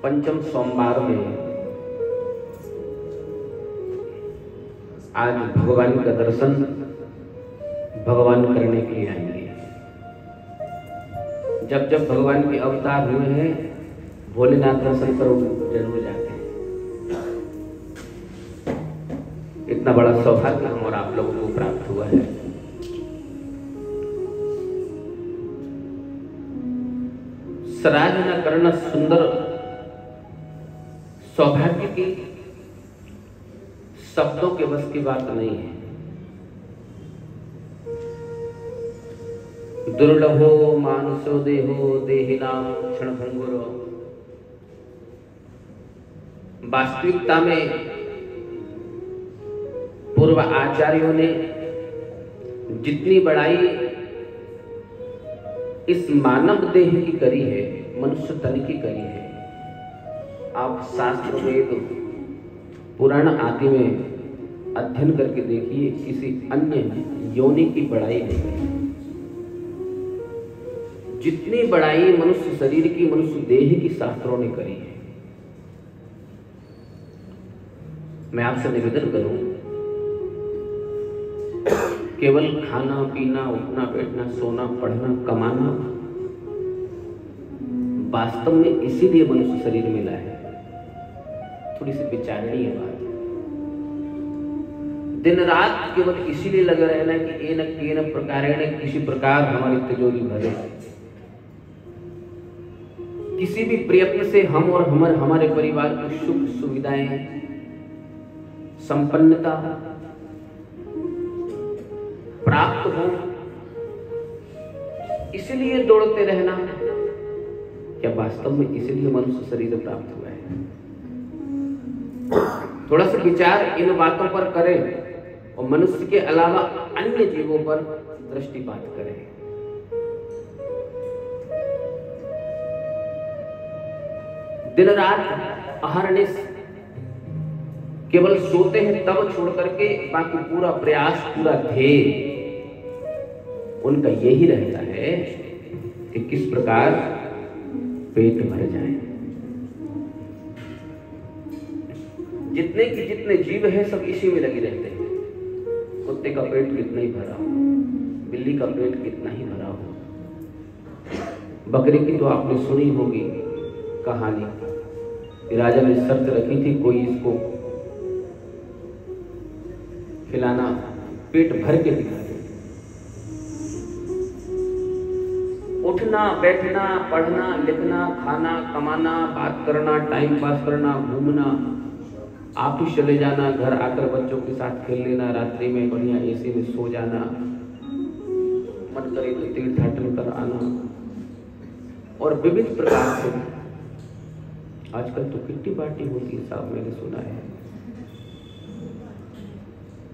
पंचम सोमवार में आज भगवान का दर्शन भगवान करने के लिए आएंगे। जब जब भगवान के अवतार हुए हैं, भोलेनाथ दर्शन करो जरूर जाते हैं। इतना बड़ा सौभाग्य हम और आप लोगों को प्राप्त हुआ है। सराहना करना सुंदर सौभाग्य की शब्दों के बस की बात नहीं है। दुर्लभो मानुषो देहो देहिनाम क्षणभंगुरो। वास्तविकता में पूर्व आचार्यों ने जितनी बड़ाई इस मानव देह की करी है, मनुष्य तन की करी है, आप शास्त्र वेद पुराण आदि में अध्ययन करके देखिए, किसी अन्य योनि की बड़ाई नहीं। जितनी बड़ाई मनुष्य शरीर की, मनुष्य देह की शास्त्रों ने करी है। मैं आपसे निवेदन करूं, केवल खाना पीना, उठना बैठना, सोना पढ़ना, कमाना वास्तव में इसीलिए मनुष्य शरीर मिला है। थोड़ी सी विचारणीय बात। दिन रात केवल इसीलिए लगा रहना कि ए न केन प्रकारेण किसी प्रकार हमारी तिजोरी भरे। किसी भी प्रयत्न से हम और हमारे परिवार को सुख सुविधाएं, संपन्नता प्राप्त हो, इसलिए दौड़ते रहना। क्या वास्तव में इसलिए मनुष्य शरीर प्राप्त हुआ है? थोड़ा सा विचार इन बातों पर करें और मनुष्य के अलावा अन्य जीवों पर दृष्टिपात करें। दिन रात अहर्निश केवल सोते हैं तब छोड़ करके बाकी पूरा प्रयास, पूरा ध्येय उनका यही रहता है कि किस प्रकार पेट भर जाए। जितने जीव हैं सब इसी में लगे रहते हैं। कुत्ते का पेट कितना ही भरा हो, बिल्ली का पेट कितना ही भरा हो, बकरी की तो आपने सुनी होगी कहानी। राजा ने शर्त रखी थी, कोई इसको खिलाना पेट भर के दिखा दे। उठना बैठना, पढ़ना लिखना, खाना कमाना, बात करना, टाइम पास करना, घूमना, ऑफिस चले जाना, घर आकर बच्चों के साथ खेल लेना, रात्रि में बढ़िया एसी में सो जाना, मन करे तो तीर्थाटन कर आना, और विविध प्रकार से। आजकल तो किट्टी पार्टी होती है साहब, मैंने सुना है।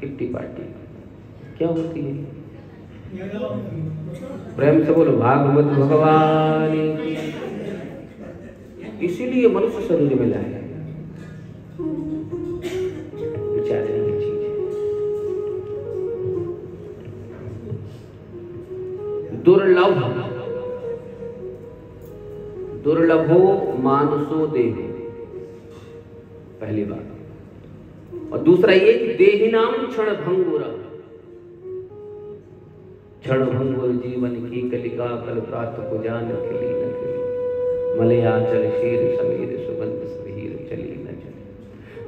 किट्टी पार्टी क्या होती है? प्रेम से बोलो भागवत भगवान। इसीलिए मनुष्य शरीर मिला है। विचारने की चीज है। दुर्लभो मानुषो देह, पहली बात। और दूसरा ये कि देहिनाम क्षण भंगुर। क्षण भंगुर जीवन की कलिका, कल प्रात को जान खिली न खिली। मलयाचल शीर समीर सुगंध समीर चली न चली।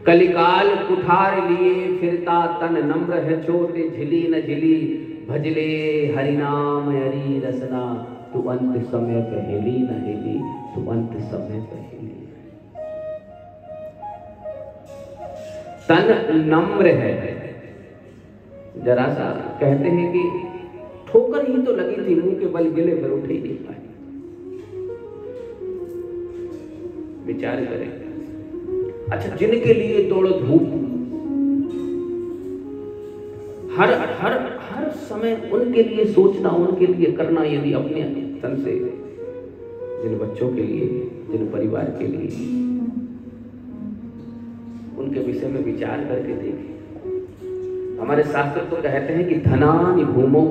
कलिकाल कुठार लिए फिरता तन नम्र है छोटे, झिली न झिली भजले हरिनाम हरि रसना। तू अंत समय पे हिली न हिली, तू अंत समय पे हिली। तन नम्र है। जरा सा कहते हैं कि ठोकर ही तो लगी थी, मुंह के बल गिले फिर उठ ही नहीं पाए। विचार करें। अच्छा, जिनके लिए दौड़ धूप हर समय उनके लिए सोचना, उनके लिए करना, यदि अपने तन से, जिन बच्चों के लिए, जिन परिवार के लिए, उनके विषय में विचार करके देखें। हमारे शास्त्र तो कहते हैं कि धनानि भूमो,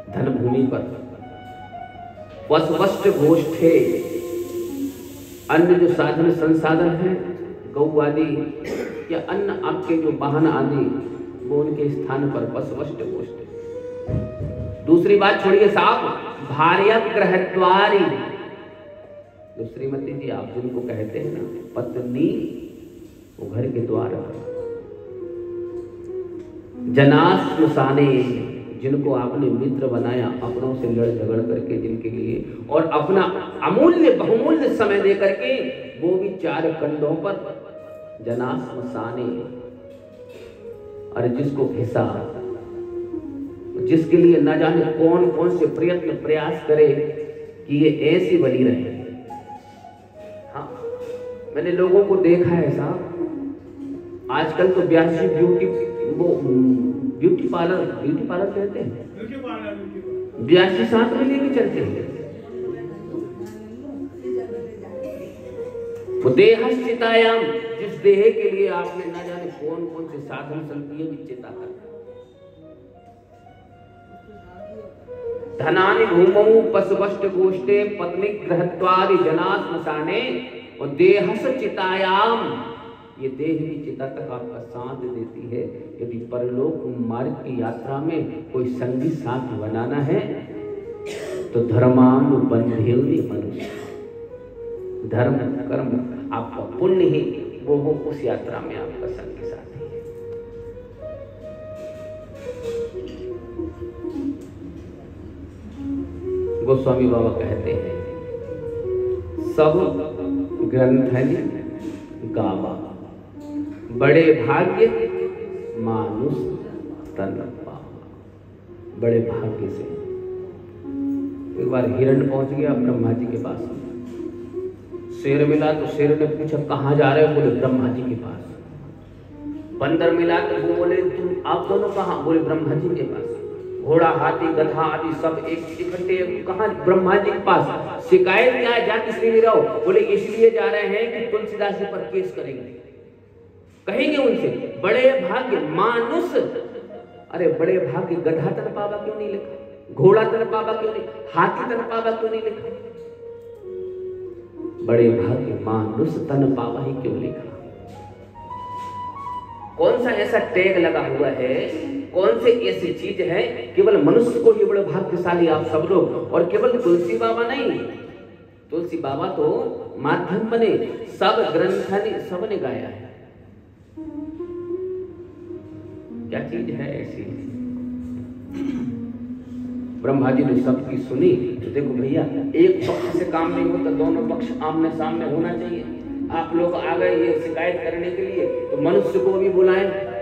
धन भूमि पर, वसवष्ट गोष्ठे, अन्य जो साधन संसाधन हैं, गौ आदि या अन्य आपके जो वाहन आदि, वो उनके स्थान पर बस वष्ट गोष्ठ। दूसरी बात छोड़िए साहब, भार्या गृहद्वारी, जो श्रीमती जी आप जिनको कहते हैं ना पत्नी, वो घर के द्वार पर। जनाश्मशाने, जिनको आपने मित्र बनाया अपनों से लड़ झगड़ करके, जिनके लिए और अपना अमूल्य बहुमूल्य समय दे करके, वो भी चार कंधों पर। जनाश्मशाने, और जिसको घिसा, जिसके लिए न जाने कौन कौन से प्रयत्न प्रयास करे कि ये ऐसी बनी रहे। हाँ, मैंने लोगों को देखा है साहब, आजकल तो ब्यूटी पार्लर कहते हैं, 82 साथ में लेके चलते हैं। वो देहश्चितायाम, जिस देह के लिए आपने ना जाने कौन कौन से साधन संकीय विचिता कर। धनानि भूमौ पशुवष्ट गोष्ठे पत्नी गृहत्वादि जनाश्मशाने और देहश्चितायाम, ये देह भी चिता तक आपका साथ देती है। यदि परलोक मार्ग की यात्रा में कोई संगी साथ बनाना है तो धर्मानुबंधेन मनुष्य, धर्म कर्म आपका पुण्य ही वो उस यात्रा में आपका संगी साथी है। गोस्वामी बाबा कहते हैं, सब ग्रंथनि गावा बड़े भाग्य मानुष तन पावा। बड़े भाग्य से एक बार हिरण पहुंच गया ब्रह्मा जी के पास। शेर मिला तो शेर ने पूछा कहाँ जा रहे हो? बोले ब्रह्मा जी के पास। बंदर मिला तो वो बोले तुम आप दोनों कहाँ? बोले ब्रह्मा जी के पास। घोड़ा हाथी गधा आदि सब एक इकट्ठे कहाँ? ब्रह्मा जी के पास। शिकायत क्या है? जा किस लिए रहो? बोले इसलिए जा रहे हैं कि तुलसीदास जी पर केस करेंगे, कहेंगे उनसे बड़े भाग्य मानुष। अरे बड़े भाग्य गधा तन पावा क्यों नहीं लिखा? घोड़ा तन पावा क्यों नहीं? हाथी तन पावा क्यों नहीं लिखा? बड़े भाग्य मानुष तन पावा ही क्यों लिखा? कौन सा ऐसा टैग लगा हुआ है? कौन से ऐसी चीज है? केवल मनुष्य को ही बड़े भाग्यशाली आप सब लोग। और केवल तुलसी बाबा नहीं, तुलसी बाबा तो माध्यम बने, सब ग्रंथ सबने गाया है। क्या चीज है ऐसी? ब्रह्मा जी ने सबकी सुनी। तो देखो भैया, एक पक्ष से काम नहीं होता, दोनों पक्ष आमने सामने होना चाहिए। आप लोग आ गए ये शिकायत करने के लिए, तो मनुष्य को भी बुलाएं।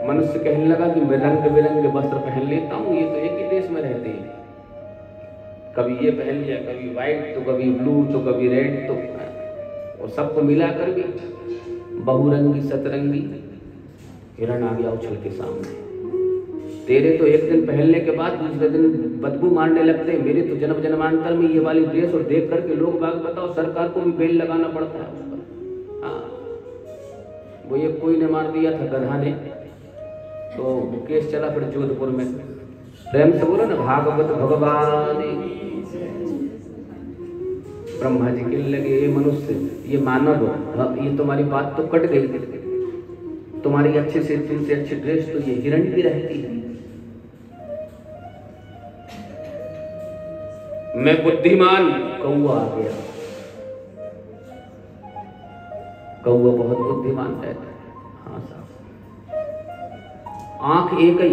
मनुष्य कहने लगा कि मैं रंग बिरंगे वस्त्र पहन लेता हूँ, ये तो एक ही देश में रहते हैं, कभी ये पहन लिया, कभी व्हाइट तो कभी ब्लू तो कभी रेड, तो और सबको मिलाकर भी बहुरंगी सतरंगी। हिरण आ गया उछल के सामने। तेरे तो एक दिन पहनने के बाद दूसरे दिन बदबू मारने लगते हैं, मेरे तो जन्म जन्मांतर में ये वाली ड्रेस, और देख करके लोग बाग बताओ सरकार को भी बेल लगाना पड़ता है उस पर। हाँ, वो ये कोई ने मार दिया था गधा ने, तो केस चला फिर जोधपुर में। प्रेम से बोलो ना, भागवत भगवान। ब्रह्मा जी कहने लगे, ये मनुष्य, ये मानव, ये तुम्हारी बात तो कट गई, तुम्हारी अच्छे से तुमसे अच्छी ड्रेस तो ये हिरण की रहती है। मैं बुद्धिमान। कौआ आ गया। कौआ बहुत बुद्धिमान रहता है। हाँ साहब, आंख एक ही,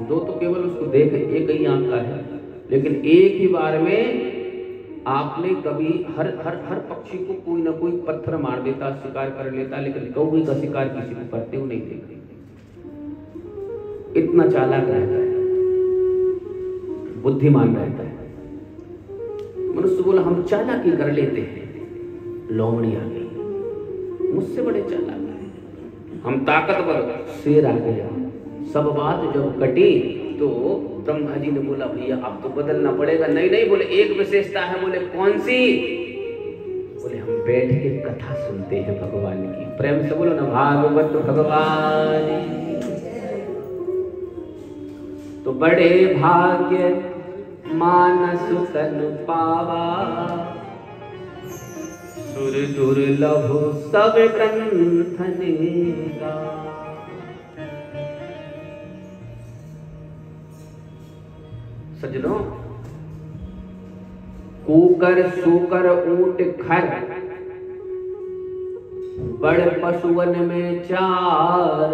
दो तो केवल उसको देख, एक ही आंख का है, लेकिन एक ही बार में आपने कभी हर हर हर पक्षी को कोई ना कोई पत्थर मार देता, शिकार कर लेता, लेकिन कौवे का शिकार किसी को करते हुए नहीं देखते। इतना चालाक रहता है, बुद्धिमान रहता है। मनुष्य बोला हम चालाकी कर लेते हैं, लोमड़ी आ गई, मुझसे बड़े चालाक हैं, हम ताकतवर। शेर आ गया। सब बात जब कटी तो ब्रह्मा जी ने बोला भैया अब तो बदलना पड़ेगा। नहीं नहीं, बोले एक विशेषता है। बोले कौन सी? बोले हम बैठ के कथा सुनते हैं भगवान की। प्रेम से बोलो ना, भागवत भगवान। तो बड़े भाग्य मानस तन पावा, सुर दुर्लभ सब ग्रंथनेगा। सज्जनों, कूकर सूकर ऊंट खर बड़े पशुवन में चार।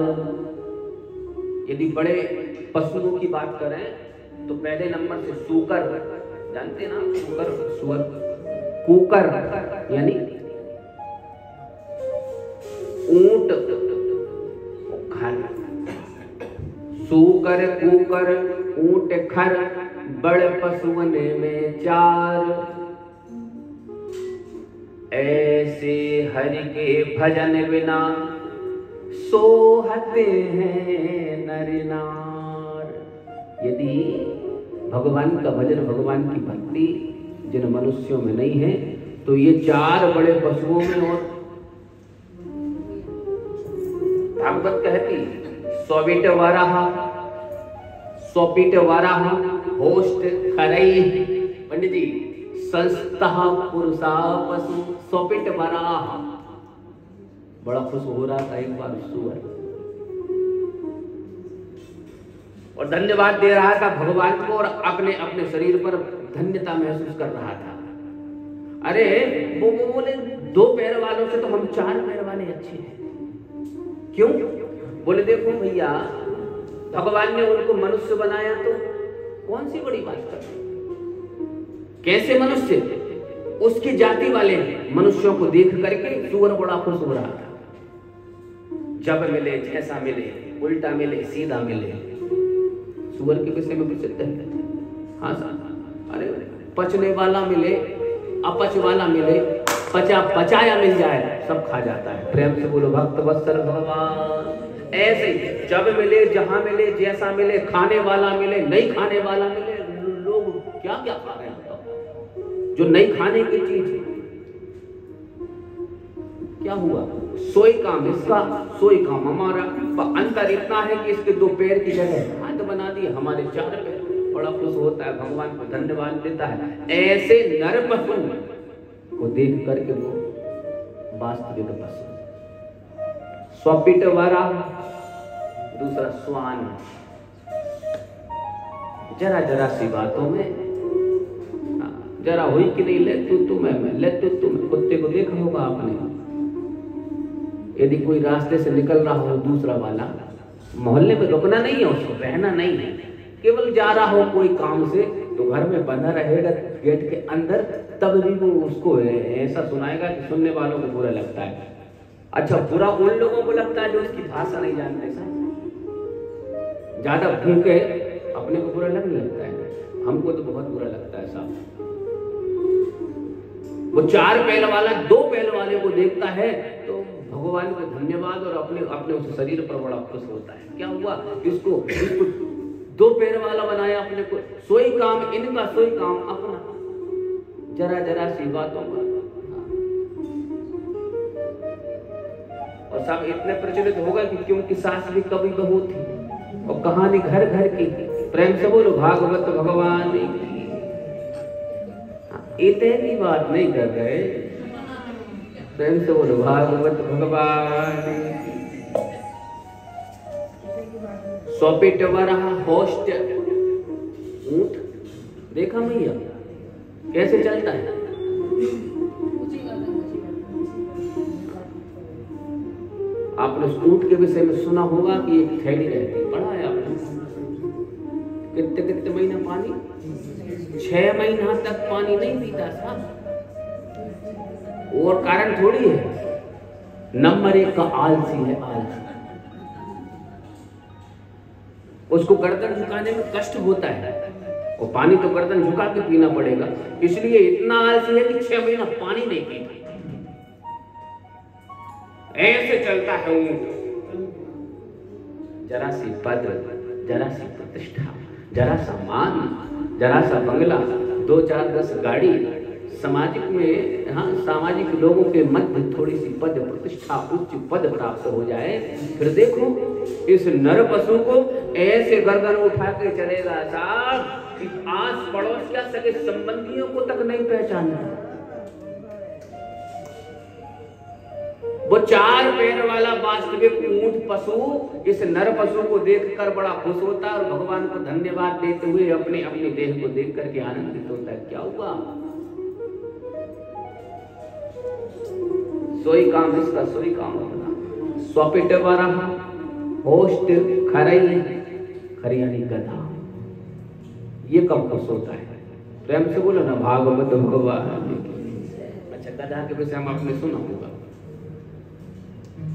यदि बड़े पशुओं की बात करें तो पहले नंबर से सूकर, जानते ना, सूकर सुअर, कूकर यानी ऊंट, खर, सूकर कूकर ऊंट खर बड़े पशुवन में चार। ऐसे हरि के भजन बिना सोहते हैं नर नार। यदि भगवान का भजन, भगवान की भक्ति जिन मनुष्यों में नहीं है तो ये चार बड़े पशुओं में, और भागवत कहती 100 बीट वाराह, 100 पीठ वाराह होस्ट खरई। पंडित जी, संस्था पुरुषा पशु 100 पीठ वाराह। बड़ा खुश हो रहा था एक बार सुअर, और धन्यवाद दे रहा था भगवान को, और अपने अपने शरीर पर धन्यता महसूस कर रहा था। अरे वो बोले 2 पैर वालों से तो हम 4 पैर वाले अच्छे हैं। क्यों? बोले देखो भैया, भगवान ने उनको मनुष्य बनाया तो कौन सी बड़ी बात कर, कैसे मनुष्य, उसकी जाति वाले मनुष्यों को देख करके सुअर बड़ा खुश हो रहा था। जब मिले, जैसा मिले, उल्टा मिले, सीधा मिले, सुअर के विषय में प्रसिद्ध है। हाँ साहब, अरे पचने वाला मिले, अपच वाला मिले, पचाया मिल जाए, सब खा जाता है। प्रेम से बोलो भक्त वत्सल भगवान। ऐसे जब मिले, जहां मिले, जैसा मिले, खाने वाला मिले, नहीं खाने वाला मिले, लोग क्या क्या खा रहे हैं जो नहीं खाने की चीज। क्या हुआ? सोई काम इसका, सोई काम हमारा, पर अंतर इतना है कि इसके 2 पैर की जगह हाथ बना दिए, हमारे 4 पैर। बड़ा खुश होता है, भगवान को धन्यवाद देता है। ऐसे नर पशु को देख करके वो वास्तविक पशु। 100 पीठ वाराह, दूसरा स्वान। जरा जरा सी बातों में जरा हुई कि नहीं, ले तू मैं, ले तू मैं। कुत्ते को देखा होगा आपने, यदि कोई रास्ते से निकल रहा हो दूसरा वाला, मोहल्ले में रुकना नहीं है, उसको रहना नहीं है, केवल जा रहा हो कोई काम से तो घर में बंधा रहेगा गेट के अंदर, तब भी वो उसको ऐसा सुनाएगा कि सुनने वालों को बुरा लगता है। अच्छा, बुरा उन लोगों को लगता है जो उसकी भाषा नहीं जानते। साहब ज्यादा भूखे अपने को बुरा लगने लगता है, हमको तो बहुत बुरा लगता है साहब। वो 4 पैर वाला 2 पैर वाले को देखता है तो भगवान को धन्यवाद, और अपने अपने उस शरीर पर बड़ा खुश होता है। क्या हुआ? इसको 2 पैर वाला बनाया अपने को। सोई काम इनका, सोई काम अपना। जरा जरा सी बातों पर। और सब इतने प्रचलित होगा कि क्योंकि सास भी कभी बहू थी, और कहानी घर घर की। प्रेम से बोलो भागवत भगवान की। इतनी बात नहीं कर रहे, प्रेम से बोलो भागवत भगवान। 100 पीठ वाराह होस्ट ऊंट, देखा भैया कैसे चलता है? आपने उस ऊंट के विषय में सुना होगा कि एक थैली रहती, पढ़ा है आपने? कितने महीना पानी, 6 महीना तक पानी नहीं पीता साहब। और कारण थोड़ी है, नंबर 1 का आलसी है, आलसी। उसको गर्दन झुकाने में कष्ट होता है, और पानी तो गर्दन झुका के पीना पड़ेगा, इसलिए इतना आलसी है कि 6 महीना पानी नहीं पीता। ऐसे चलता है ऊंट। जरा सी पद, जरा सी प्रतिष्ठा, जरा सा मान, जरा सा बंगला, 2 4 10 गाड़ी, सामाजिक में, हाँ, सामाजिक लोगों के मध्य थोड़ी सी पद प्रतिष्ठा, उच्च पद प्राप्त हो जाए, फिर देखो इस नर पशु को ऐसे गर्दन उठा के चलेगा साहब कि आस पड़ोस या सगे संबंधियों को तक नहीं पहचानना। वो 4 पैर वाला वास्तविक ऊंट पशु इस नर पशु को देखकर बड़ा खुश होता है और भगवान को धन्यवाद देते हुए अपने अपने देह को देख करके आनंदित होता है। क्या हुआ? सोई काम इसका सोई काम होगा। स्वपिट वरह होस्ट खरई खरियानी गधा। ये कब खुश होता है? प्रेम से बोलो ना, भागवत भगवान। अच्छा, गधा के विषय हम आपने सुना होगा।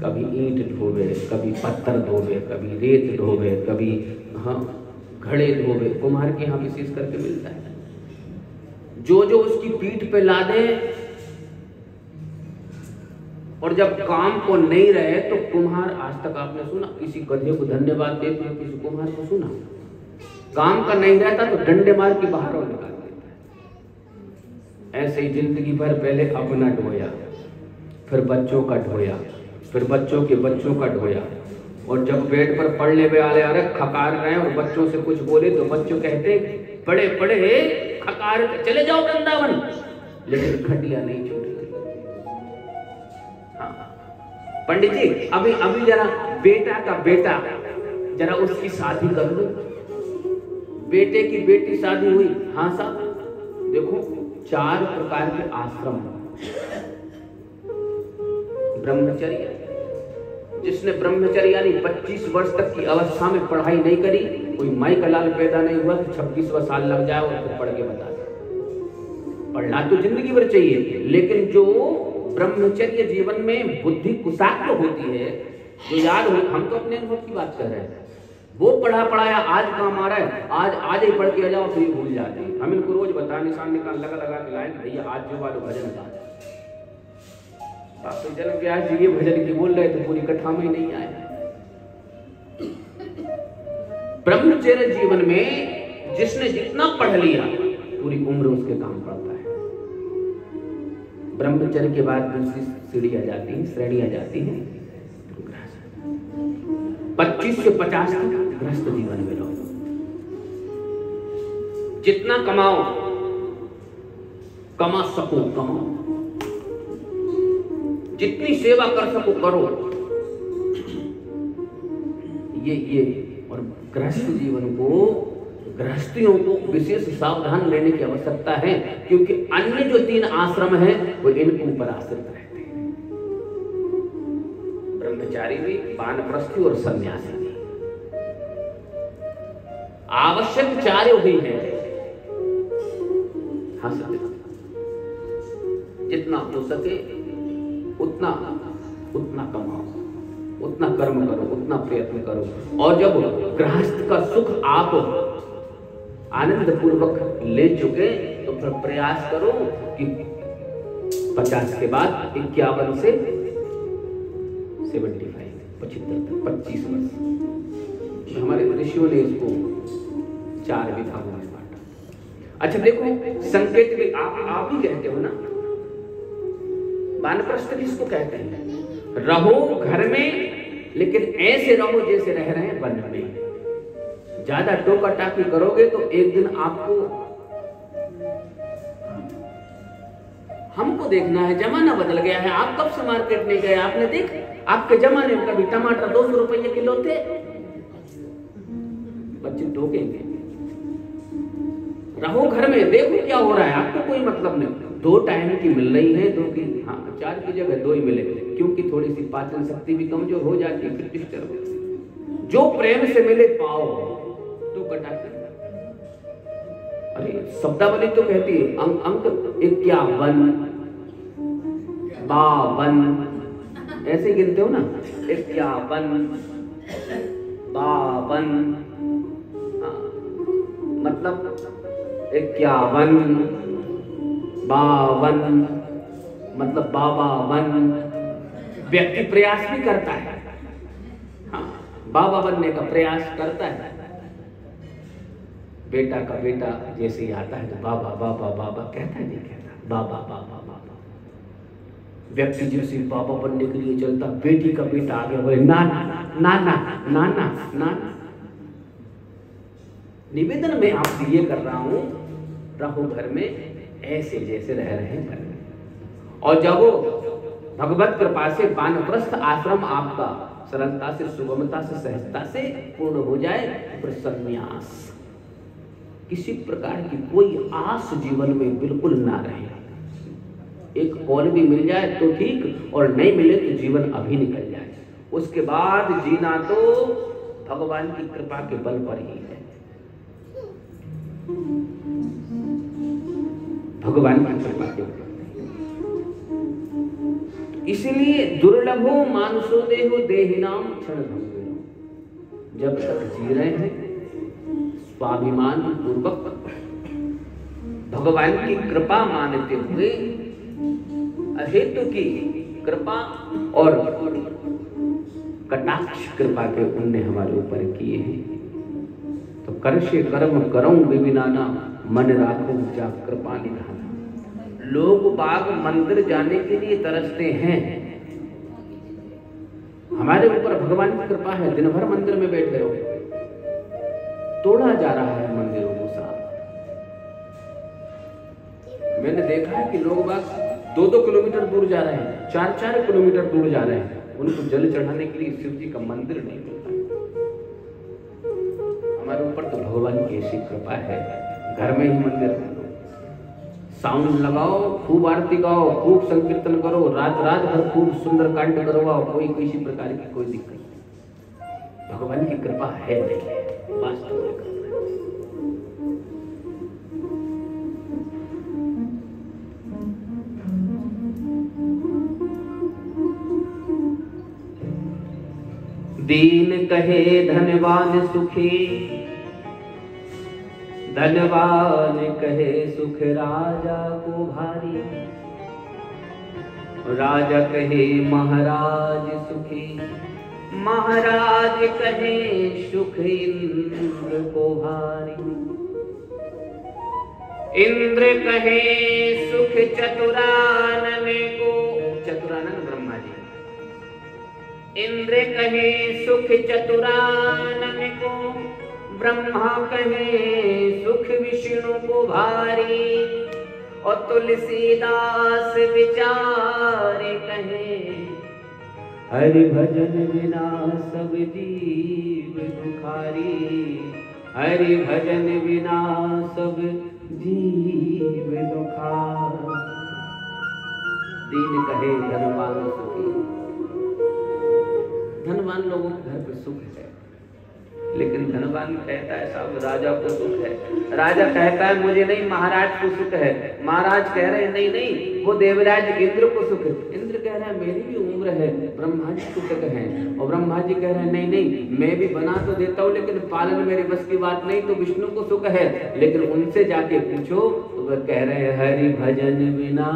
कभी ईंट ढोवे, कभी पत्थर ढोवे, कभी रेत ढोवे, कभी घड़े ढोवे। कुम्हार के यहाँ विशेष करके मिलता है। जो जो उसकी पीठ पे लादे और जब काम को नहीं रहे तो कुम्हार, आज तक आपने सुना किसी गधे को धन्यवाद देते हैं, किसी कुम्हार को सुना? काम का नहीं रहता तो डंडे मार के बाहर और निकाल देता है। ऐसे ही जिंदगी भर पहले अपना ढोया, फिर बच्चों का ढोया, फिर बच्चों के बच्चों का ढोया, और जब बेड पर पढ़ने वाले अरे खकार रहे और बच्चों से कुछ बोले तो बच्चों कहते पढ़े पढ़े खकार चले जाओ वृंदावन, लेकिन खटिया नहीं छूटी। पंडित जी अभी जरा बेटा का बेटा, जरा उसकी शादी कर लो। बेटे की बेटी शादी हुई। हाँ साहब, देखो 4 प्रकार के आश्रम। ब्रह्मचर्य, जिसने ब्रह्मचर्य यानी 25 वर्ष तक की अवस्था में पढ़ाई नहीं करी, कोई माई का लाल पैदा नहीं हुआ कि 26वां साल लग जाए और फिर पढ़ के बता दे। पढ़ना तो जिंदगी भर चाहिए, लेकिन जो ब्रह्मचर्य जीवन में बुद्धि कुशाग्र होती है, जो याद हो, हम तो अपने अनुभव की बात कर रहे हैं। वो पढ़ा पढ़ाया आज काम आ रहा है, आज ही पढ़ के आ जाओ, फिर भूल जाते हैं। हम इनको रोज बता निशान निकाल लगा के लाए, भैया आज जो वाले भजन था तो जन्म व्यास जी ये भजन की बोल रहे थे, पूरी कथा में नहीं आए। ब्रह्मचर्य जीवन में जिसने जितना पढ़ लिया पूरी उम्र उसके काम पड़ता है। ब्रह्मचर्य के बाद दूसरी सीढ़ी आ जाती है, श्रेणी आ जाती है 25 से 50 तक गृहस्थ जीवन में रहो। जितना कमाओ, कमा सको कमाओ, जितनी सेवा कर सको करो। ये और गृहस्थ जीवन को, गृहस्थियों को विशेष सावधान लेने की आवश्यकता है, क्योंकि अन्य जो 3 आश्रम हैं वो इनके ऊपर आश्रित रहते हैं। ब्रह्मचारी भी, वानप्रस्थी और सन्यासी भी। आवश्यक 4 ही है। हाँ सत्य, जितना हो सके उतना कमाओ, उतना कर्म करो, उतना प्रयत्न करो। और जब गृहस्थ का सुख आप आनंद पूर्वक ले चुके तो फिर प्रयास करो कि 50 के बाद 51 से 75 तक 25 वर्ष। हमारे ऋषियों ने इसको 4 विभागों में बांटा। अच्छा देखो, संकेत भी आप ही कहते हो ना, वानप्रस्थ किसको कहते हैं? रहो घर में, लेकिन ऐसे रहो जैसे रह रहे हैं वन में। ज्यादा टोका टाकी करोगे तो एक दिन आपको, हमको देखना है, जमाना बदल गया है। आप कब से मार्केट नहीं गए? आपने देख, आपके जमाने में कभी टमाटर 200 रुपये किलो थे? बच्चे टोकेंगे। रहो घर में, देखो क्या हो रहा है, आपको कोई मतलब नहीं। 2 टाइम की मिल रही है, 2 की, हाँ 4 की जगह 2 ही मिले, क्योंकि थोड़ी सी पाचन शक्ति भी कमजोर हो जाती है, फिर डिस्टर्ब होती है। जो प्रेम से मिले पाओ तो कटा कर। अरे शब्दावली तो कहती है अंक 51 52, ऐसे गिनते हो ना, 51 52, मतलब 51 52 मतलब बाबा बन। व्यक्ति प्रयास भी करता है, हाँ बाबा बनने का प्रयास करता है। बेटा का बेटा जैसे ही आता है तो बाबा बाबा बाबा कहता है, नहीं कहता, बाबा बाबा बाबा। व्यक्ति जैसे बाबा बनने के लिए चलता, बेटी का बेटा आगे बोले नाना नाना नाना नाना। निवेदन में आपसे ये कर रहा हूं, रहो घर में ऐसे जैसे रह रहे हैं घर में। और जब भगवत कृपा से वानप्रस्थ आश्रम आपका सरलता से, सुगमता से, सहजता से पूर्ण हो जाए। फिर संन्यास, किसी प्रकार की कोई आस जीवन में बिल्कुल ना रहे। एक कॉल भी मिल जाए तो ठीक, और नहीं मिले तो जीवन अभी निकल जाए। उसके बाद जीना तो भगवान की कृपा के बल पर ही है। भगवान की कृपा के बल। इसलिए दुर्लभो मानुषो देहो देहिनाम क्षण भंगुरो। जब तक जी रहे हैं स्वाभिमान पूर्वक भगवान की कृपा मानते हुए, अहेतु की कृपा और कटाक्ष कृपा के उनने हमारे ऊपर किए हैं। तो करशे कर्म करऊं विबिनाना, मन राखो जा कृपा निधाना। लोग बाग मंदिर जाने के लिए तरसते हैं, हमारे ऊपर भगवान की कृपा है। दिन भर मंदिर में बैठे रहो, तोड़ा जा रहा है मंदिरों को साफ। मैंने देखा है कि लोग बाग 2-2 किलोमीटर दूर जा रहे हैं, 4-4 किलोमीटर दूर जा रहे हैं, उनको जल चढ़ाने के लिए शिव जी का मंदिर नहीं मिलता। हमारे ऊपर तो भगवान की ऐसी कृपा है, घर में ही मंदिर है। साउंड लगाओ, खूब आरती गाओ, खूब संकीर्तन करो, रात रात भर खूब सुंदर कांड करवाओ, कोई किसी प्रकार की कोई दिक्कत नहीं। भगवान की कृपा है नहीं, वास्तव में। दीन कहे धनवान सुखी, धनवान कहे सुख राजा को भारी। राजा कहे महाराज सुखी, महाराज कहे सुख इंद्र को भारी। इंद्र कहे सुख चतुरानन को, चतुरानन ब्रह्मा जी। इंद्र कहे सुख चतुरानन को, ब्रह्मा कहे सुख विष्णु को भारी। और तुलसीदास विचारे कहे, हरि भजन बिना सब जीव दुखारी। हरि भजन बिना सब जीव दुखारी। दीन कहे धनवान सुखी। धनवान लोगों के घर पे सुख है, लेकिन धनवान कहता है साहब राजा को सुख है। राजा कहता है मुझे नहीं, महाराज को सुख है। महाराज कह रहे हैं नहीं नहीं, वो देवराज इंद्र को सुख है। इंद्र कह रहा है मेरी भी उम्र है, ब्रह्मा जी को सुख है। और ब्रह्मा जी कह रहे हैं नहीं नहीं, मैं भी बना तो देता हूँ लेकिन पालन मेरे बस की बात नहीं, तो विष्णु को सुख है। लेकिन उनसे जाके पूछो तो वह कह रहे हैं हरि भजन बिना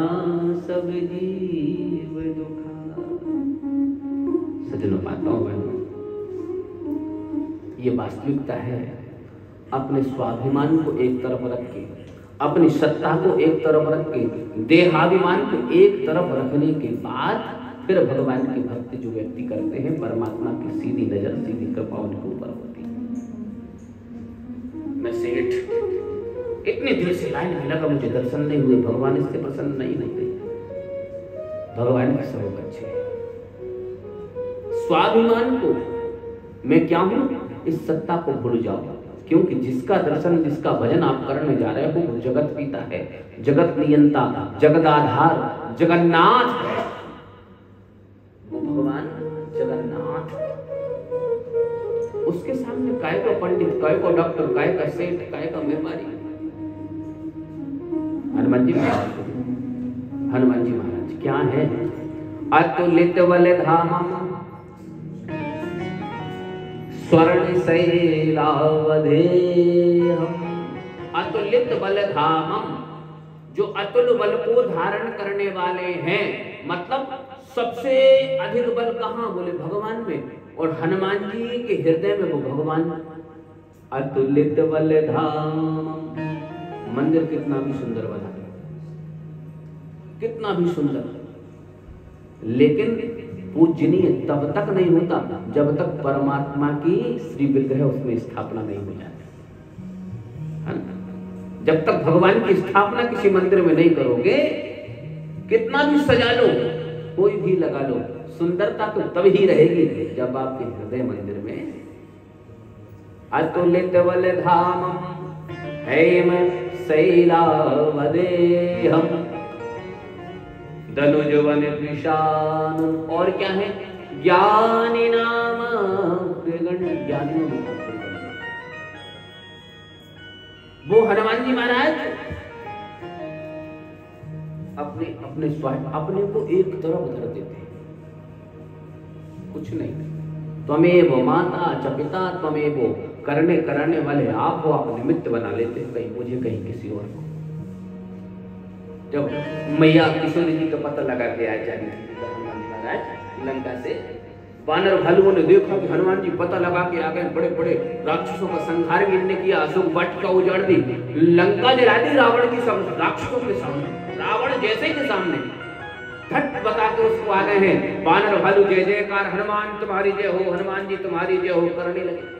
सब जीव दुखा। सजनों माताओं बहनों, ये वास्तविकता है। अपने स्वाभिमान को एक तरफ रख के, अपनी सत्ता को एक तरफ रख के, देहाभिमान को एक तरफ रखने के बाद फिर भगवान की भक्ति जो व्यक्ति करते हैं, परमात्मा की सीधी नजर, सीधी कृपा उनके ऊपर होती है। मैं सेठ इतनी देर से लाइन में लगा, मुझे दर्शन नहीं हुए, भगवान इससे प्रसन्न नहीं थे। भगवान के सब अच्छे हैं। स्वाभिमान को मैं क्या हूं, इस सत्ता को भूल जाओ, क्योंकि जिसका दर्शन, जिसका भजन आप करने जा रहे हो वो जगत पिता है, जगत नियंता, जगदाधार, जगन्नाथ है। वो भगवान जगन्नाथ। उसके सामने काय का पंडित, काय का डॉक्टर, काय का सेठ, काय का व्यापारी। हनुमान जी महाराज, हनुमान जी महाराज क्या है? अतुलित बल धाम स्वर्ण शैलावधे हम। अतुलित बल धामम, जो अतुल बल को धारण करने वाले हैं, मतलब सबसे अधिक बल कहां? बोले भगवान में। और हनुमान जी के हृदय में वो भगवान। अतुलित बल धाम। मंदिर कितना भी सुंदर बना है, कितना भी सुंदर, लेकिन पूजनीय तब तक नहीं होता जब तक परमात्मा की श्री विग्रह उसमें स्थापना नहीं हो जाती। जब तक भगवान की स्थापना किसी मंदिर में नहीं करोगे, कितना भी सजा लो, कोई भी लगा लो, सुंदरता तो तब ही रहेगी जब आपके हृदय मंदिर में अतुलित बल धामम हेम शैलावदेहम धनुजवन विशान, और क्या है, ज्ञानी नाम ज्ञानियों में वो हनुमान जी महाराज अपने अपने अपने को एक तरफ धर देते हैं, कुछ नहीं। त्वमेव माता च पिता त्वमेव, करने कराने वाले आप हो, आप निमित्त बना लेते हैं, कहीं मुझे कहीं किसी और को। जब मैया किशोरी जी का पता लगा के आए हनुमान जी महाराज लंका से, वानर भालुओं ने देखा कि हनुमान जी पता लगा के आ गए, बड़े बड़े राक्षसों का संहार भी इनने किया, अशोक वाटिका उजाड़ दी, लंका जला दी रावण की राक्षसों के सामने, रावण जैसे के सामने फट बता के उसको आ गए हैं। वानर भालू जय जयकार, हनुमान तुम्हारी जय हो, हनुमान जी तुम्हारी जय हो करने लगे।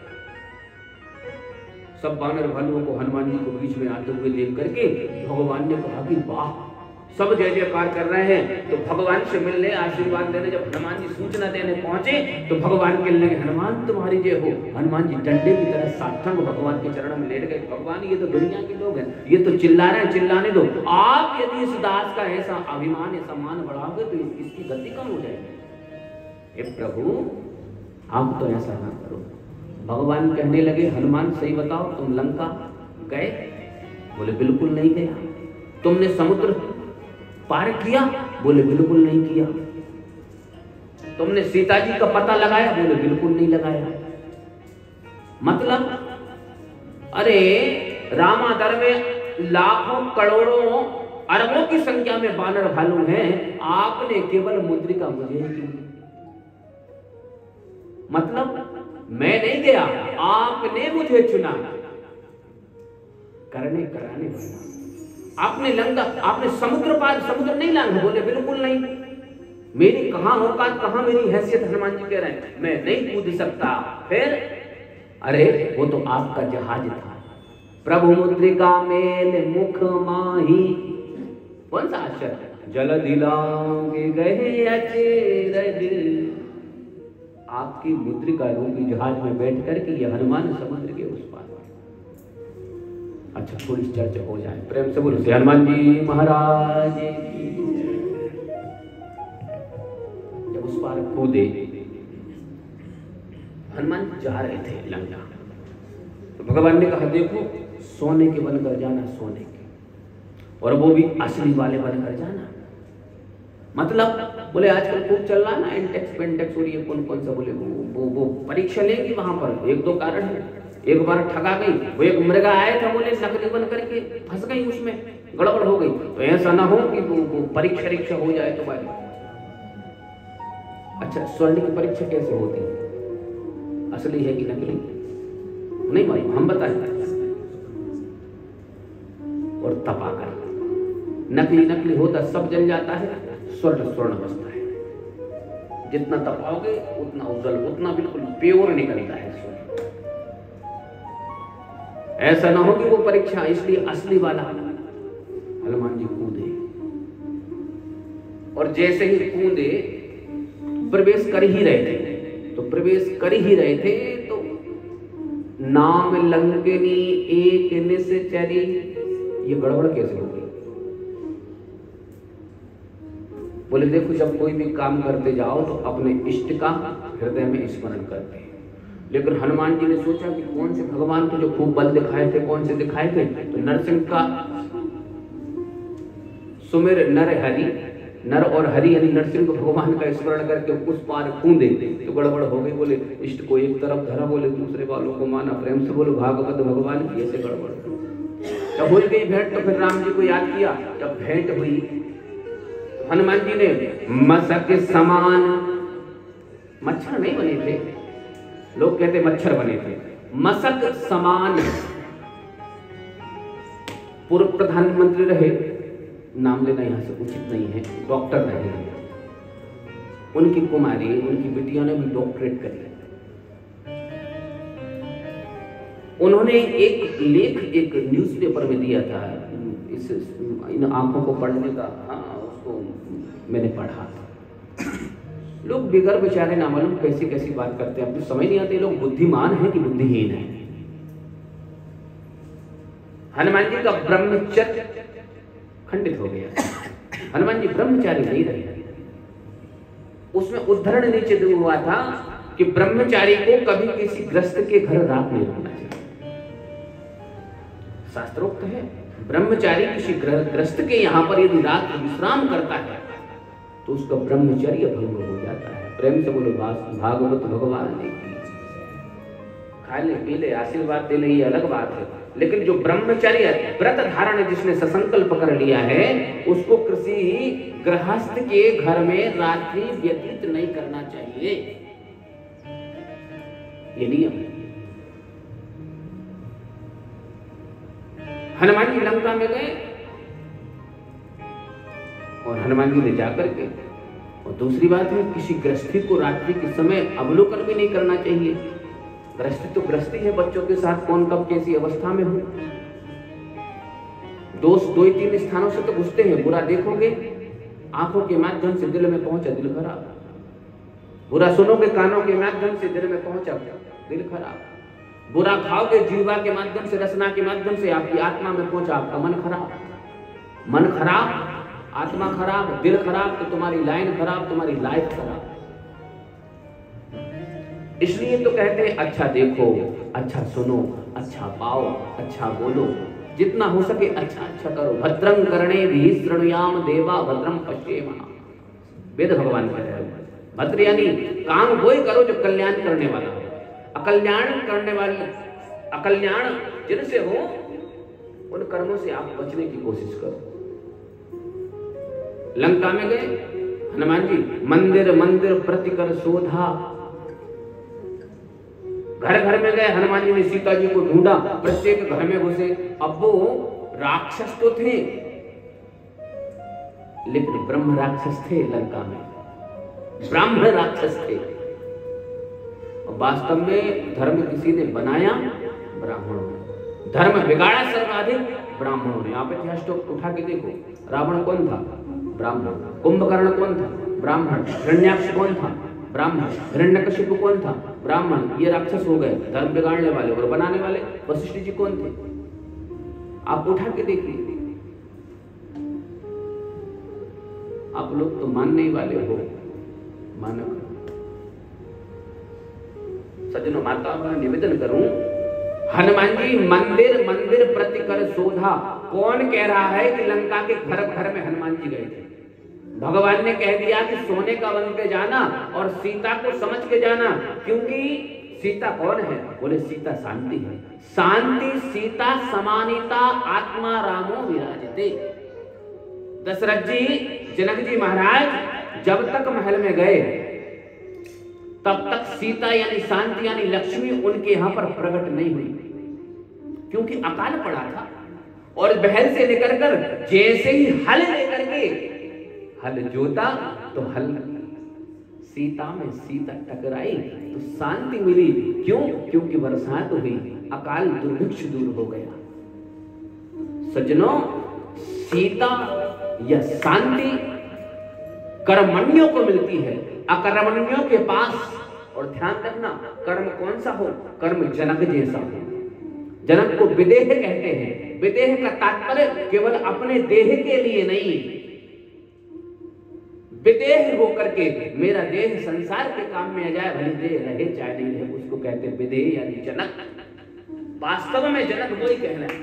सब वानर भालुओं को हनुमान जी को बीच में आते हुए देख करके भगवान ने कहा कि वाह, सब जय जयकार कर रहे हैं। तो भगवान से मिलने आशीर्वाद देने जब हनुमान जी सूचना देने पहुंचे तो भगवान के लगे, हनुमान तुम्हारी जय हो। हनुमान जी डंडे की तरह साष्टांग भगवान के चरण में लेट गए। भगवान ये तो दुनिया के लोग हैं, ये तो चिल्ला रहे हैं, चिल्लाने दो। आप यदि इस दास का ऐसा अभिमान सम्मान बढ़ाओगे तो इसकी गति कम हो जाएगी। हे प्रभु, आप तो ऐसा ना करो। भगवान कहने लगे, हनुमान सही बताओ, तुम लंका गए? बोले बिल्कुल नहीं गया। तुमने समुद्र पार किया? बोले बिल्कुल नहीं किया। तुमने सीता जी का पता लगाया? बोले बिल्कुल नहीं लगाया। मतलब अरे रामादर में लाखों करोड़ों अरबों की संख्या में वानर भालू हैं, आपने केवल मुद्रिका मुझे ही क्यों? मतलब मैं नहीं गया, आपने मुझे चुना करने कराने वाला। आपने लंका, आपने समुद्र पार, समुद्र नहीं लांघा? बोले बिल्कुल नहीं। मेरी कहां औकात, कहां मेरी हैसियत? हनुमान जी कह रहे हैं मैं नहीं कूद सकता। फिर अरे वो तो आपका जहाज था। प्रभु मुद्रिका मेल मुख माही, कौन सा अक्षर? जल दिलांगे गए अचेरज। आपकी मुद्रिका रूपी जहाज में बैठ करके ये हनुमान समुद्र के उस पार। अच्छा, थोड़ी चर्चा हो जाए, प्रेम से बोलो हनुमान जी महाराज की। जब उस पार कूदे, हनुमान जा रहे थे लंका, तो भगवान ने कहा देखो सोने के बनकर जाना, सोने के, और वो भी असली वाले बनकर जाना। मतलब बोले आजकल खूब चल रहा ना इंटेक्स पेंटेक्स और ये कौन कौन सा, बोले वो परीक्षा लेंगी वहां पर। एक दो कारण है, एक बार ठगा गई, वो एक मृगा आया था, बोले नकली बन करके फंस गई, उसमें गड़बड़ हो गई। तो ऐसा ना हो कि वो परीक्षा हो जाए तो भाई। अच्छा, स्वर्ण की परीक्षा कैसे होती है, असली है कि नकली? नहीं भाई, हम बताएं। और तपाकर नकली नकली होता सब जल जाता है, स्वर्ण स्वर्ण बचता है। जितना तपाओगे उतना उज्जवल, उतना बिल्कुल प्योर निकलता है स्वर्ण। ऐसा ना हो कि वो परीक्षा, इसलिए असली वाला। हनुमान जी कूदे, और जैसे ही कूदे प्रवेश कर ही रहे थे, तो प्रवेश कर ही रहे थे तो नाम लंकिनी एक निश्चरी, ये गड़बड़ कैसे हो गई? बोले देखो, जब कोई भी काम करते जाओ तो अपने इष्ट का हृदय में स्मरण करते हैं। लेकिन हनुमान जी ने सोचा कि कौन से भगवान को जो खूब बल दिखाए थे, कौन से दिखाए थे? तो नरसिंह का सुमेर नर हरि, नर और हरि यानी नरसिंह भगवान का स्मरण करके उस पार कूदे तो गड़बड़ हो गई। बोले इष्ट को एक तरफ धरा, बोले दूसरे वालों को माना। प्रेम से बोलो भागवत भगवान की ऐसे गड़बड़। जब हो गई भेंट तो फिर राम जी को याद किया। जब भेंट हुई, हनुमान जी ने मशक समान, मच्छर नहीं बने थे, लोग कहते मच्छर बने थे, मशक समान। पूर्व प्रधानमंत्री रहे, नाम लेना यहां से उचित नहीं है, डॉक्टर रहे, उनकी कुमारी, उनकी बेटियों ने भी डॉक्टरेट करी। उन्होंने एक लेख एक न्यूज़पेपर में दिया था, इन आंखों को पढ़ने का, उसको मैंने पढ़ा था। लोग बिगर बेचारे ना मालूम कैसी कैसी बात करते हैं, आपको समझ नहीं आती लोग बुद्धिमान है कि बुद्धिहीन है। हनुमान जी का ब्रह्मचर्य खंडित हो गया, हनुमान जी ब्रह्मचारी नहीं रहे। उसमें उद्धरण नीचे दिया हुआ था कि ब्रह्मचारी को कभी किसी ग्रस्त के घर रात नहीं रुकना चाहिए। शास्त्रोक्त है ब्रह्मचारी किसी ग्रस्त के यहां पर यदि रात विश्राम करता है तो उसका ब्रह्मचर्य भंग हो जाता है। प्रेम से बोलो भागवत भगवान ने खा ले पी ले आशीर्वाद दे ले, ये अलग बात है, लेकिन जो ब्रह्मचर्य व्रत धारण जिसने ससंकल्प कर लिया है उसको किसी गृहस्थ के घर में रात्रि व्यतीत नहीं करना चाहिए, ये नियम है। हनुमान जी लंका में गए और हनुमान जी ने जाकर के, और दूसरी बात है किसी गृहस्थी को रात्रि के समय अवलोकन भी नहीं करना चाहिए। गृहस्थी तो गृहस्थी है, बच्चों के साथ कौन कब कैसी अवस्था में हो। दोस्त 2-3 स्थानों से तो घुसते हैं, बुरा देखोगे आंखों के माध्यम से दिल में पहुंचा दिल खराब, बुरा सुनोगे कानों के माध्यम से दिल में पहुंचा दिल खराब, बुरा खाओगे जीवा के माध्यम से रसना के माध्यम से आपकी आत्मा में पहुंचा आपका मन खराब। मन खराब आत्मा खराब, दिल खराब तो तुम्हारी लाइन खराब, तुम्हारी लाइफ खराब। इसलिए तो कहते हैं अच्छा देखो, अच्छा सुनो, अच्छा पाओ, अच्छा बोलो, जितना हो सके अच्छा अच्छा करो। भद्रं कर्णेभिः शृणुयाम देवा भद्रं पश्येमः, वेद भगवान कह रहे हैं। भद्र यानी काम वही करो जो कल्याण करने वाला हो, अकल्याण करने वाले, अकल्याण जिनसे हो उन कर्मों से आप बचने की कोशिश करो। लंका में गए हनुमान जी, मंदिर मंदिर प्रतिकर शोधा, घर घर में गए हनुमान जी ने सीता जी को ढूंढा, प्रत्येक घर में घुसे। अब वो राक्षस तो थे लेकिन ब्रह्म राक्षस थे, लंका में ब्राह्मण राक्षस थे। और वास्तव में धर्म किसी ने बनाया ब्राह्मणों ने, धर्म बिगाड़ा सर्वाधिक ब्राह्मणों ने। आप इतिहास तो उठा के देखो, रावण कौन था? ब्राह्मण। कुंभकर्ण कौन था? ब्राह्मण। हिरण्याक्ष कौन था? ब्राह्मण। हिरण्यकशिपु कौन था? ब्राह्मण। ये राक्षस हो गए, धर्म बिगाड़ने वाले और बनाने वाले वशिष्ठ जी कौन थे? आप उठा के देखिए। आप लोग तो मानने ही वाले हो, मानक। सज्जनों, माता मैं निवेदन करूं, हनुमान जी मंदिर मंदिर प्रतिकर शोधा। कौन कह रहा है कि लंका के घर घर में हनुमान जी गए थे? भगवान ने कह दिया कि सोने का बन के जाना और सीता को समझ के जाना, क्योंकि सीता कौन है? बोले सीता शांति है। शांति सीता समानिता आत्मा रामो विराजते। दशरथ जी, जनक जी महाराज जब तक महल में गए तब तक सीता यानी शांति यानी लक्ष्मी उनके यहां पर प्रकट नहीं हुई, क्योंकि अकाल पड़ा था। और महल से निकल कर जैसे ही हल लेकर के हल जोता तो हल सीता में सीता टकराई तो शांति मिली। क्यों? क्योंकि बरसात हुई, अकाल दुर्भिक्ष दूर हो गया। सज्जनों, सीता या शांति कर्मण्यों को मिलती है, अकर्मण्यों के पास। और ध्यान रखना, कर्म कौन सा हो? कर्म जनक जैसा हो। जनक को विदेह कहते हैं। विदेह का तात्पर्य केवल अपने देह के लिए नहीं, विदेह होकर के मेरा देह संसार के काम में आ जाए, भले देह रहे चाहे नहीं रहे, उसको कहते हैं विदेह यानी जनक। वास्तव में जनक वही कहना है।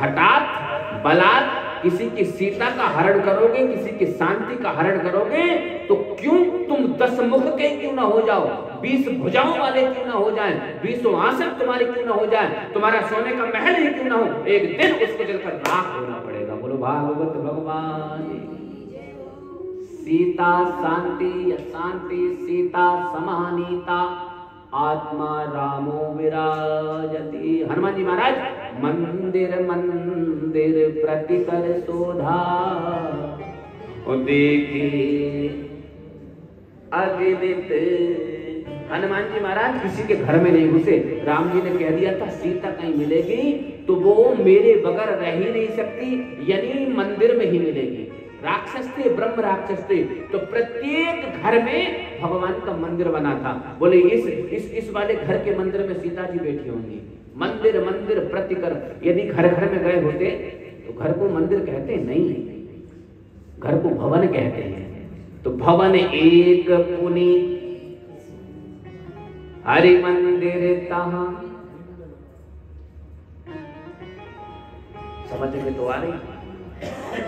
हठात बलात् किसी की सीता का हरण करोगे, किसी की शांति का हरण करोगे, तो क्यों तुम 10 मुख के क्यों ना हो जाओ, 20 भुजाओं वाले क्यों ना हो जाए, 20 आसन तुम्हारे क्यों ना हो जाए, तुम्हारा सोने का महल ही क्यों ना हो, एक दिन उसको जलकर राख होना पड़ेगा। बोलो भागवत भगवान। सीता शांति या शांति सीता समानीता आत्मा रामो विराजति। हनुमान जी महाराज मंदिर मंदिर प्रतिकर शोधा, और देखे अगणित। हनुमान जी महाराज किसी के घर में नहीं घुसे। राम जी ने कह दिया था सीता कहीं मिलेगी तो वो मेरे बगैर रह ही नहीं सकती, यानी मंदिर में ही मिलेगी। राक्षस थे, ब्रह्म राक्षस थे, तो प्रत्येक घर में भगवान का मंदिर बना था। बोले इस वाले घर के मंदिर में सीता जी बैठी होंगी। मंदिर मंदिर प्रतिकर, यदि घर घर में गए होते तो घर को मंदिर कहते नहीं, घर को भवन कहते हैं। तो भवन एक पुनि हरि मंदिर तहाँ। समझ में तो आ रही?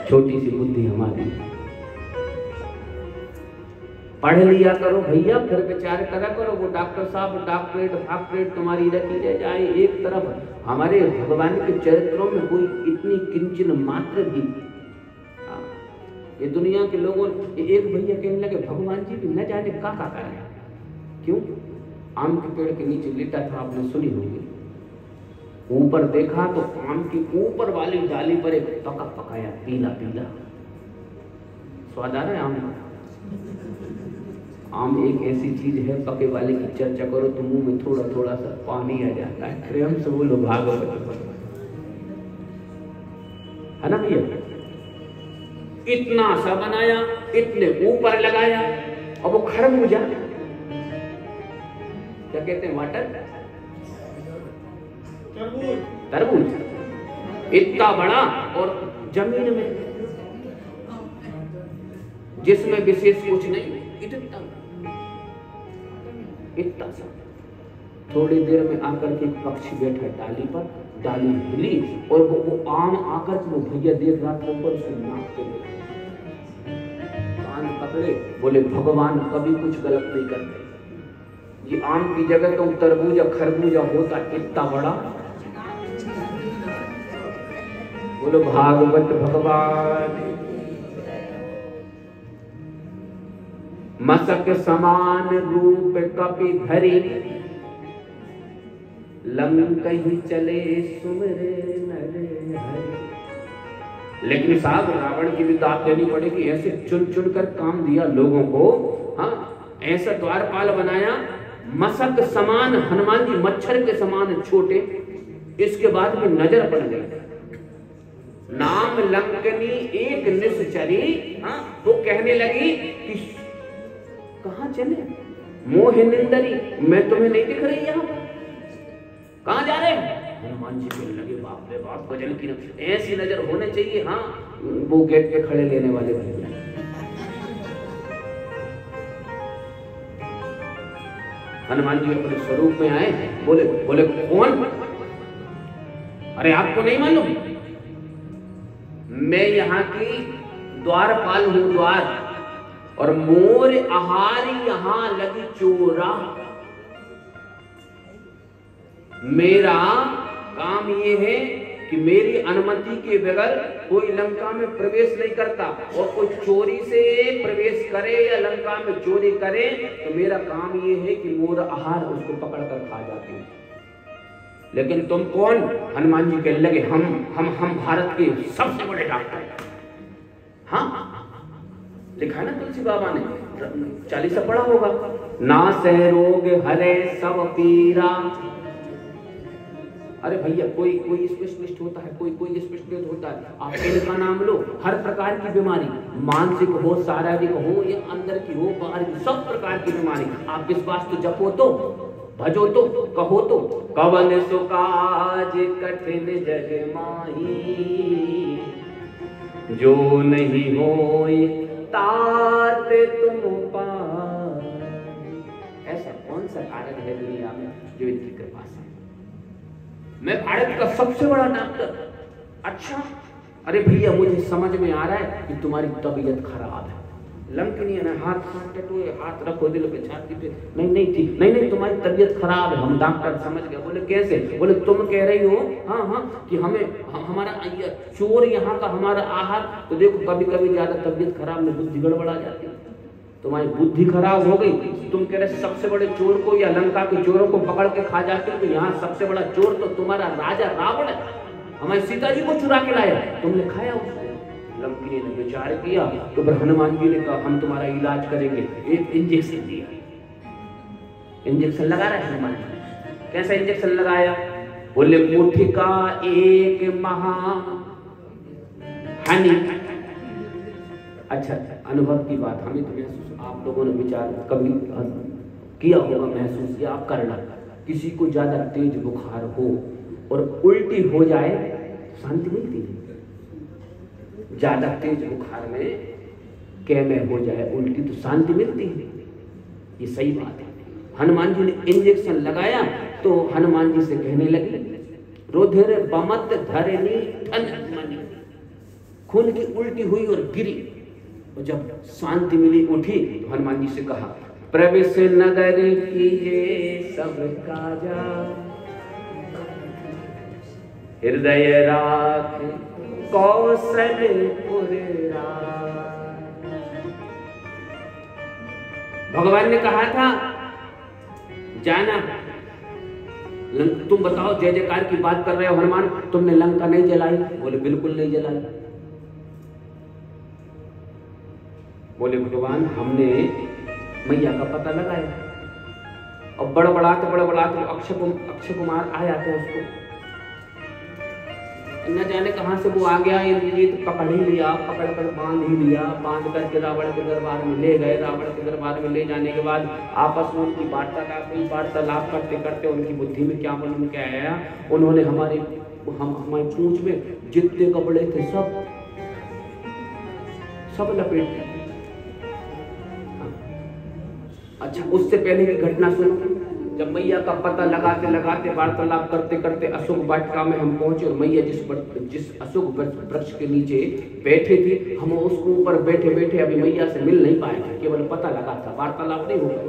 छोटी सी बुद्धि हमारी। पढ़ लिया करो भैया, फिर विचार करा करो। वो डॉक्टर साहब डॉक्टरेट तुम्हारी रखी रह जाए एक तरफ, हमारे भगवान के चरित्रों में कोई इतनी किंचन मात्र भी। ये दुनिया के लोगों, एक भैया कहने लगे भगवान जी भी न जाने का है। क्यों? आम के पेड़ के नीचे लेटा था, आपने सुनी होगी। ऊपर देखा तो आम की ऊपर वाली डाली पर एक पकाया पीला पीला स्वाद आ रहा है आम का। आम एक ऐसी चीज है, पके वाले की चर्चा करो तो मुंह में थोड़ा थोड़ा सा पानी आ जाता है। प्रेम से बोलो भागवत, है ना भैया? इतना सा बनाया, इतने ऊपर लगाया, और वो खरबूजा क्या कहते हैं, वाटर तरबूज इतना बड़ा, और जमीन में जिसमें विशेष कुछ नहीं, इतना सा। थोड़ी देर में आकर के एक पक्षी बैठा डाली पर, डाली हिली और वो आम आकर के वो भैया देख रहा था ऊपर से, नाक के कान पकड़े, बोले भगवान कभी कुछ गलत नहीं करते। ये आम की जगह तो तरबूजा खरबूजा होता इतना बड़ा। बोलो भागवत भगवान। मसक समान रूप कपि धरि, लंक ही चले सुमरे नर हरि। लेकिन साहब रावण की भी दात देनी पड़ेगी, ऐसे चुन चुन कर काम दिया लोगों को। हाँ, ऐसा द्वारपाल बनाया, मसक समान, हनुमान जी मच्छर के समान छोटे। इसके बाद में नजर पड़ गई, नाम लंकनी एक निश्चरी। हाँ, वो कहने लगी कि कहां चले मोह निंदरी, मैं तुम्हें नहीं दिख रही, यहाँ कहां जा रहे हैं? हनुमान जी कहने लगे बाप रे बाप, गजल की ऐसी नजर होने चाहिए। हाँ, वो गेट पे खड़े लेने वाले भैया। हनुमान जी अपने स्वरूप में आए, बोले बोले कौन? अरे आपको नहीं मालूम, मैं यहाँ की द्वारपाल हूं, द्वार, और मोर आहार यहाँ लगी चोरा। मेरा काम ये है कि मेरी अनुमति के बगैर कोई लंका में प्रवेश नहीं करता, और कोई चोरी से प्रवेश करे या लंका में चोरी करे तो मेरा काम ये है कि मोर आहार उसको पकड़ कर खा जाते हैं। लेकिन तुम कौन? हनुमान जी कहने लगे हम भारत के सबसे बड़े डॉक्टर। हाँ, लिखा ना तुलसी बाबा ने, 40 पढ़ा होगा, ना से रोग हरे सब पीरा। अरे भैया, कोई स्पेशलिस्ट होता है, कोई स्पेशलिस्ट होता है। आप इनका नाम लो, हर प्रकार की बीमारी, मानसिक हो, शारीरिक हो, या अंदर की हो, बाहर की, सब प्रकार की बीमारी। आप विश्वास तो जपो तो, भजो तो, कहो तो, कवन सुकाज कठिन जग माही, जो नहीं होए तात तुम पाए। ऐसा कौन सा कारक है दुनिया में जो इनकी कृपा से? मैं भारत का सबसे बड़ा डॉक्टर। अच्छा, अरे भैया मुझे समझ में आ रहा है कि तुम्हारी तबीयत खराब है। लंकनी है ना, हाथ टटोए, हाथ रखो दिल पे, छाती पे, नहीं ठीक, नहीं तुम्हारी तबीयत खराब है। हम डॉक्टर समझ गए। बोले कैसे? बोले तुम कह रही हो हाँ कि हमारा चोर यहाँ का हमारा आहार, तो देखो कभी कभी ज्यादा तबीयत खराब में बुद्धि गड़बड़ा जाती है। तुम्हारी बुद्धि खराब हो गई, तुम कह रहे सबसे बड़े चोर को या लंका के चोरों को पकड़ के खा जाते हो, तो यहाँ सबसे बड़ा चोर तो तुम्हारा राजा रावण है, हमारी सीता जी को चुरा के लाया, तुमने खाया उसको। लंकी ने विचार किया तो फिर हनुमान जी ने कहा हम तुम्हारा इलाज करेंगे। एक इंजेक्शन दिया, इंजेक्शन लगा रहा है हनुमान जी। कैसा इंजेक्शन लगाया? बोले मुट्ठी का एक महा हनी, अच्छा, अनुभव की बात हमें तो महसूस, आप लोगों ने विचार कभी किया होगा महसूस, या आप करना, किसी को ज्यादा तेज बुखार हो और उल्टी हो जाए शांति मिलती है। ज्यादा तेज बुखार में कैमे हो जाए उल्टी तो शांति मिलती है, ये सही बात है। हनुमान जी ने इंजेक्शन लगाया तो हनुमान जी से कहने लगे, रुधिर बमत धरनी ठन मनी, खून की उल्टी हुई और गिरी, और जब शांति मिली उठी तो हनुमान जी से कहा, प्रवेश नगर कीजिए सब काजा, हृदय राख कौशलपुर राज। भगवान ने कहा था जाना, तुम बताओ जय जयकार की बात कर रहे हो हनुमान, तुमने लंका नहीं जलाई? बोले बिल्कुल नहीं जलाई। बोले भगवान हमने मैया का पता लगाया, और बड़बड़ाते अक्षय कुमार आ जाते हैं उसको, न जाने कहां से वो आ गया, इंद्रजीत पकड़ ही लिया, पकड़ कर बांध ही लिया, बांध करके रावण के दरबार में ले गए। रावण के दरबार में ले जाने के बाद आपस में उनकी वार्तालाप करते करते उनकी बुद्धि में क्या मालूम क्या आया, उन्होंने हमारी पूंछ में जितने कपड़े थे सब लपेट दिए। अच्छा, उससे पहले की घटना सुनो। जब मैया का पता लगाते लगाते वार्तालाप करते करते अशोक वाटिका में हम पहुंचे, और मैया जिस अशोक वृक्ष के नीचे बैठे थे, हम उसको ऊपर बैठे बैठे अभी मैया से मिल नहीं पाए थे, केवल पता लगा था, वार्तालाप नहीं हो गया।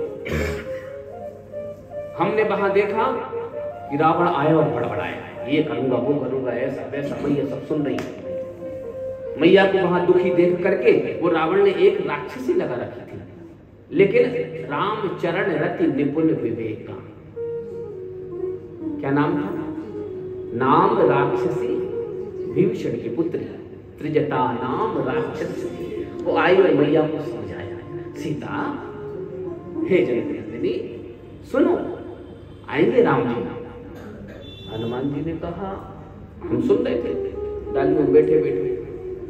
हमने वहां देखा कि रावण आया और बड़बड़ाया, ये करूंगा वो करूंगा ऐसा वैसा, मैया सब सुन रही है। मैया को वहां दुखी देख करके वो रावण ने एक राक्षसी लगा रखी थी, लेकिन रामचरण रति निपुण विवेका, क्या नाम था? नाम राक्षसी विभीषण की पुत्री, त्रिजटा नाम राक्षसी। वो आई और मैया को समझाया, सीता हे जगन्नाथिनी सुनो, आएंगे राम जी। हनुमान जी ने कहा हम सुन रहे थे डाली में बैठे बैठे,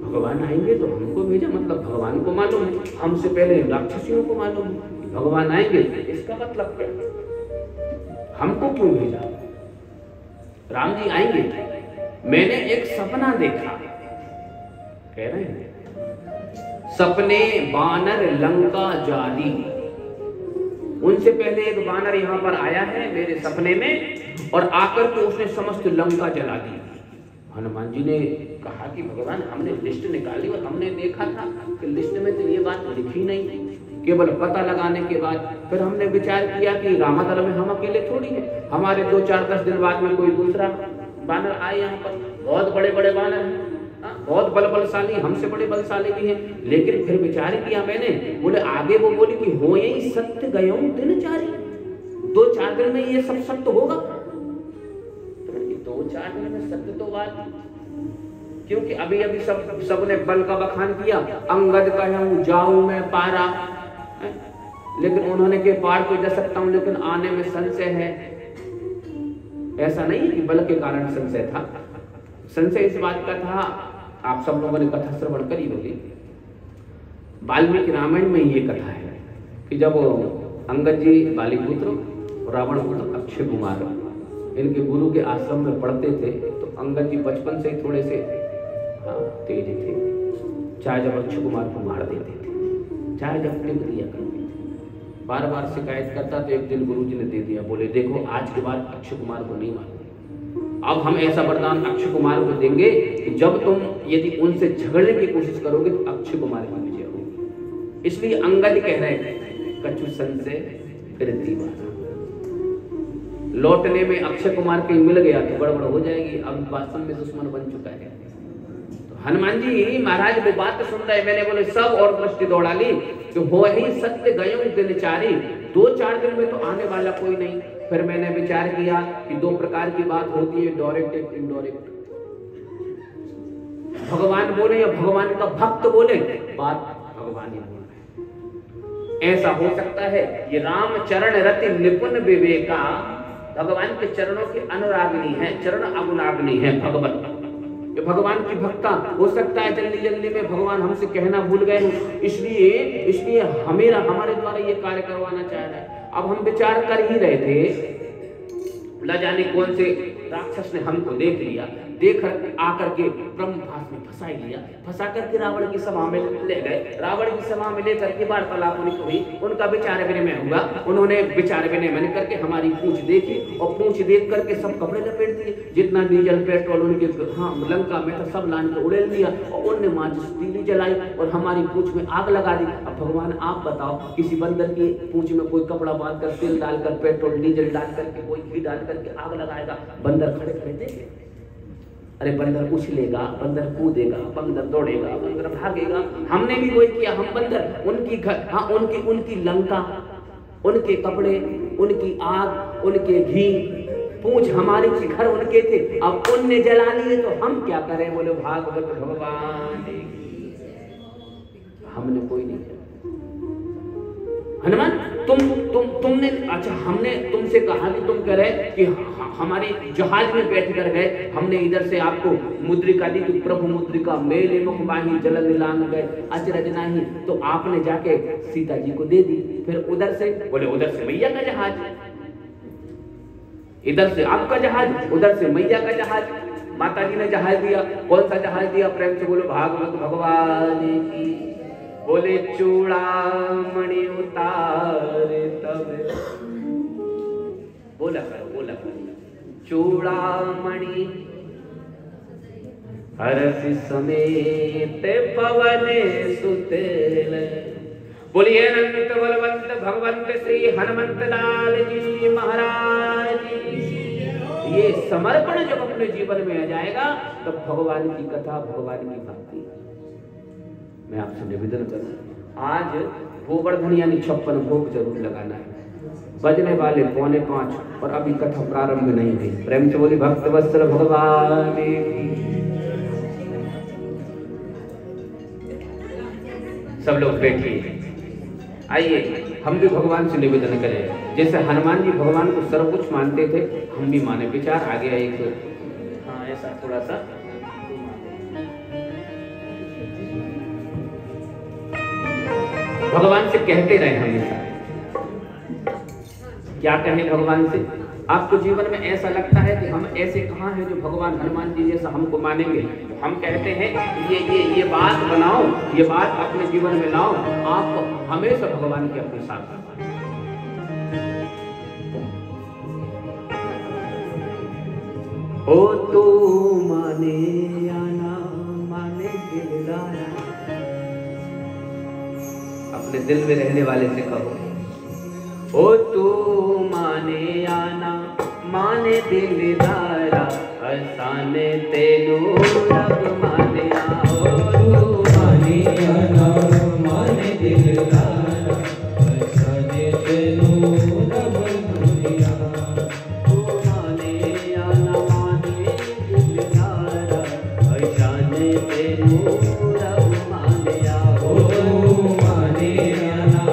भगवान आएंगे तो हमको भेजा, मतलब भगवान को मालूम है, हमसे पहले राक्षसियों को मालूम है भगवान आएंगे, इसका मतलब क्या, हमको क्यों भेजा? राम जी आएंगे, मैंने एक सपना देखा, कह रहे हैं सपने बानर लंका जारी। उनसे पहले एक बानर यहाँ पर आया है मेरे सपने में, और आकर के उसने समस्त लंका जला दी। हनुमान जी ने कहा कि भगवान हमने लिस्ट निकाली और हमने देखा था कि लिस्ट में तो ये बात लिखी नहीं, केवल पता लगाने के बाद फिर हमने विचार किया कि रामादल में हम अकेले थोड़ी हैं, हमारे 2-4-10 दिन बाद में कोई दूसरा बानर आए, यहाँ पर बहुत बड़े बड़े बानर हैं, बहुत बलशाली, हमसे बड़े बलशाली भी हैं। लेकिन फिर विचार किया मैंने, बोले आगे वो बोली कि हो यही सत्य गयो दिन चारी, 2-4 दिन में ये सब सत्य होगा। 2-4 दिन में सत्य तो बात, क्योंकि अभी अभी सबने बल का बखान किया, अंगद कहूं जाऊं मैं पारा, लेकिन उन्होंने के पार को जा सकता हूं, लेकिन आने में संशय है। ऐसा नहीं कि बल के कारण संशय था, संशय इस बात का था, आप सब लोगों ने कथा श्रवण करी होगी, वाल्मीकि रामायण में ये कथा है कि जब अंगद जी बालीपुत्र, रावण पुत्र अक्षय कुमार इनके गुरु के आश्रम में पढ़ते थे, तो अंगद जी बचपन से ही थोड़े से तेज थे, चाहे जब अक्षय कुमार को मार देते थे, चाहे जब टिप दिया करते थे, बार बार शिकायत करता, तो एक दिन गुरुजी ने दे दिया, बोले देखो आज के बाद अक्षय कुमार को नहीं मारो, अब हम ऐसा वरदान अक्षय कुमार को देंगे कि जब तुम यदि उनसे झगड़ने की कोशिश करोगे तो अक्षय कुमार की विजय होगी। इसलिए अंगद कह रहे हैं कछु संशय फिर दीवाना, लौटने में अक्षय कुमार कहीं मिल गया तो गड़बड़ हो जाएगी, अब वास्तव में दुश्मन बन चुका है। तो हनुमान जी महाराज वो बात सुन रहे, मैंने बोले सब और दृष्टि दौड़ा ली कि हो ही सत्य गयो दिनचारी, 2-4 दिन में तो आने वाला कोई नहीं। फिर मैंने विचार किया कि 2 प्रकार की बात होती है, डायरेक्ट और इनडायरेक्ट, भगवान बोले या भगवान का भक्त बोले, बात भगवान ही बोल रहे। ऐसा हो सकता है ये रामचरण रति निपुण विवेका, भगवान के चरणों के अनुरागिनी है, चरण अनुरागिनी है भगवत, ये भगवान की भक्ता हो सकता है जल्दी जल्दी में भगवान हमसे कहना भूल गए हो, इसलिए हमारे द्वारा ये कार्य करवाना चाह रहा है। अब हम विचार कर ही रहे थे, न जाने कौन से राक्षस ने हमको देख लिया, देख आकर के ब्रह्मभास में फंसा लिया, फंसा करके रावण की सभा में ले गए। रावण की सभा में लेकर के वार्तालाप हुई, उनका विचार विनिमय हुआ। उन्होंने विचार विनिमय करके हमारी पूंछ देखी और पूंछ देख करके सब कपड़े लपेट दिए, जितना डीजल पेट्रोल उनके लंका में था सब लान के उड़ेल दिया और उनने माचिस तीली जलाई और हमारी पूंछ में आग लगा दी। अब भगवान आप बताओ, किसी बंदर की पूंछ में कोई कपड़ा बांध कर तेल डालकर पेट्रोल डीजल डाल करके कोई घी डाल करके आग लगाएगा? बंदर खड़े खड़े देखे। अरे बंदर उछलेगा, बंदर कूदेगा, बंदर दौड़ेगा, बंदर भागेगा। हमने भी वही किया। हम बंदर उनकी लंका, उनके कपड़े, उनकी आग, उनके घी, पूंछ हमारे घर उनके थे, अब उनने जला लिए तो हम क्या करें? बोले भागवत भगवान की। हमने कोई नहीं किया। हनुमान तुमने अच्छा, हमने तुमसे कहा कि तुम कह रहे कि हमारे जहाज में बैठ कर गए, हमने इधर से आपको मुद्रिका दी कि प्रभु मुद्रिका मेले मुख बाही जल निलांग गए अचरज नाही, तो आपने जाके सीता जी को दे दी। फिर उधर से बोले उधर से मैया का जहाज, इधर से आपका जहाज, उधर से मैया का जहाज। माता जी ने जहाज दिया। कौन सा जहाज दिया? प्रेम से बोलो भागवत भगवान की। बोले चूड़ामणि उतारे तब, बोला चूड़ामणि हरसि समेत पवन सुतेल। बोलिए अनंत बलवंत भगवंत श्री हनुमंत लाल जी महाराज जी। ये समर्पण जब अपने जीवन में आ जाएगा तब भगवान की कथा, भगवान की भक्ति। मैं आपसे निवेदन करूं, आज गोवर्धन यानी 56 भोग जरूर लगाना है। बजने वाले 4:45 और अभी कथा प्रारंभ नहीं हुई। प्रेम से बोली भक्त वत्सल भगवान की। सब लोग बैठिए, आइए हम भी भगवान से निवेदन करें। जैसे हनुमान जी भगवान को सर्वोच्च मानते थे, हम भी माने। विचार आ गया एक, हाँ ऐसा थोड़ा सा भगवान से कहते रहे हमेशा। क्या कहें भगवान से? आपको जीवन में ऐसा लगता है कि हम ऐसे कहाँ हैं जो भगवान हनुमान जी जैसा हमको मानेंगे? हम कहते हैं ये बात बनाओ, ये बात अपने जीवन में लाओ, आप हमेशा भगवान के अपने साथ। ओ तो माने या ना माने दिलदारा, अपने दिल में रहने वाले से कहो, ओ तू माने या ना माने दिलदारा, असाने तेनू रब माने आओ। तू माने या ना माने दिलदारा, असाने तेनू रब माने आओ। तू माने या ना माने दिलदारा, असाने तेनू रब माने आओ। तू माने या ना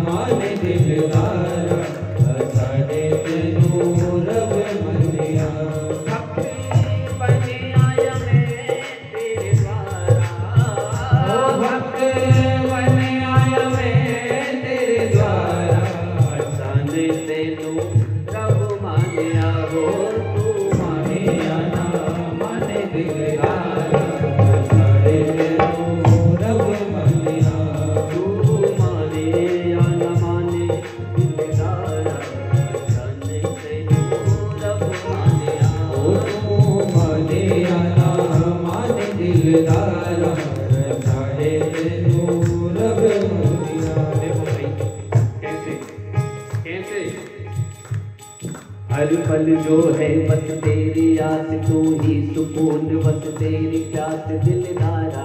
माने दिलदारा, असाने तेनू रब माने आओ। हर पल जो है बस तेरी आस, तू ही सुकून बस तेरी प्यास दिलदारा।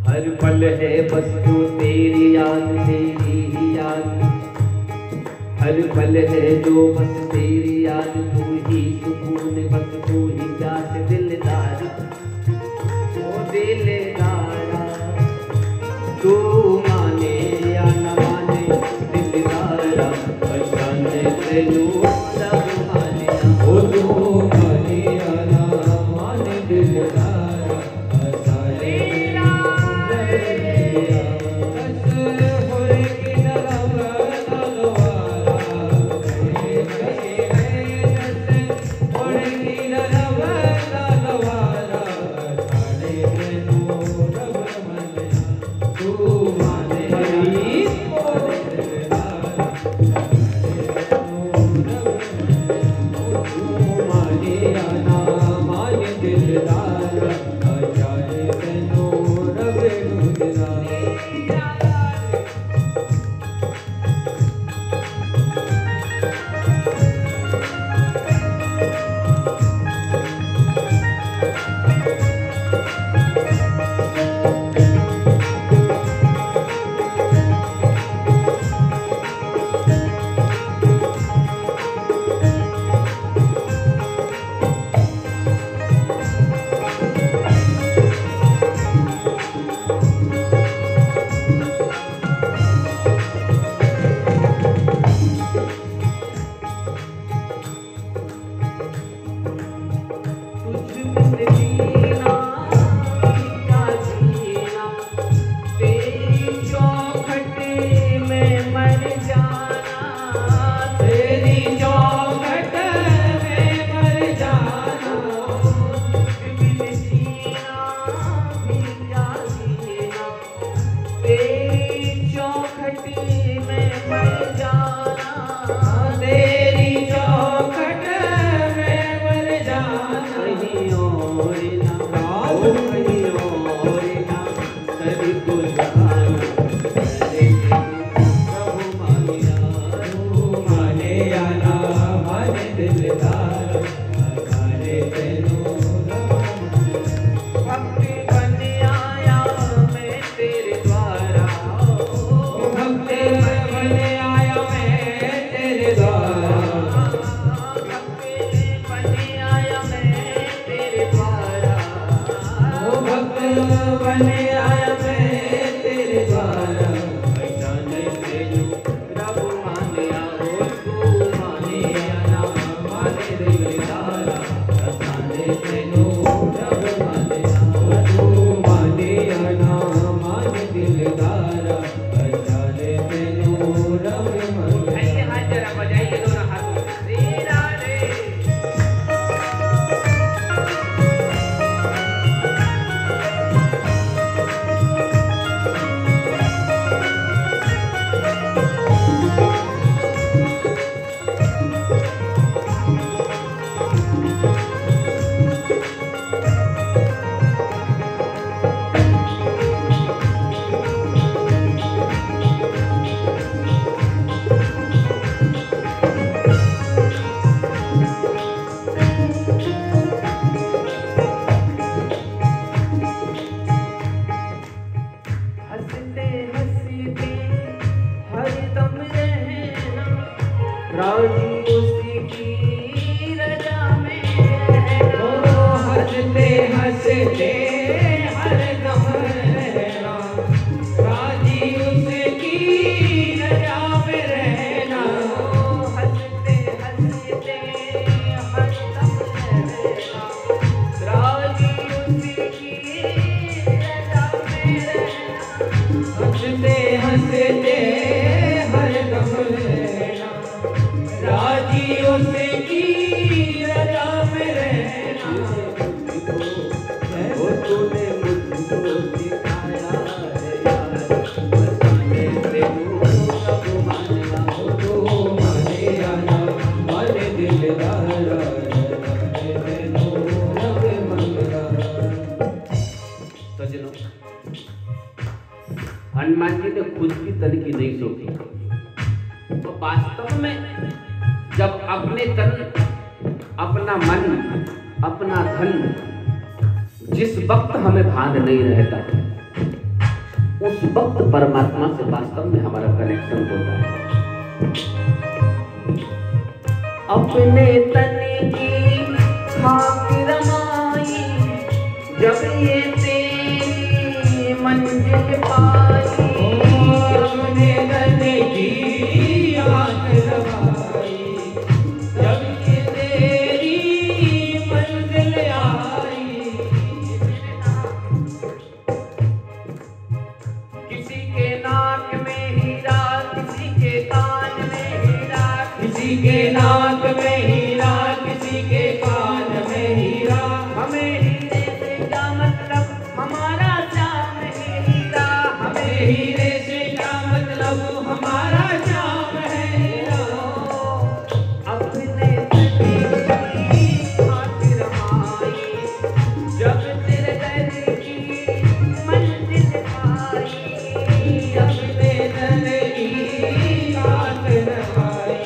हर पल है बस जो तेरी याद, तेरी ही याद। हर पल है जो बस तेरी याद, तू ही सुकून बस तू ही प्यास दिलदारा। ओ दिलदारा, तू माने या न माने दिलदारा, असाने तेनू रब माने आओ। तू माने या ना माने हनुमान जी ने खुद की तन की नहीं सोची। तो वास्तव में जब अपने तन, अपना मन, अपना धन जिस वक्त हमें भान नहीं रहता, उस वक्त परमात्मा से वास्तव में हमारा कनेक्शन होता है। अपने तन की खाक रमाई, जब ये तेरी मंजिल पाई, अपने तन की खाक रमाई, जब ये तेरी मंजिल आई, किसी के नाक में हीरा, किसी के कान में हीरा, किसी के नाक में हीरा, किसी के कान में हीरा। हमें हीरे से क्या मतलब, हमारा श्याम है हीरा। हमें हीरे से क्या मतलब, हमारा श्याम है हीरा। अपने की खातिर आई, जब तेरे दर की मंजिल पाई। अपने दर की खातिर आई,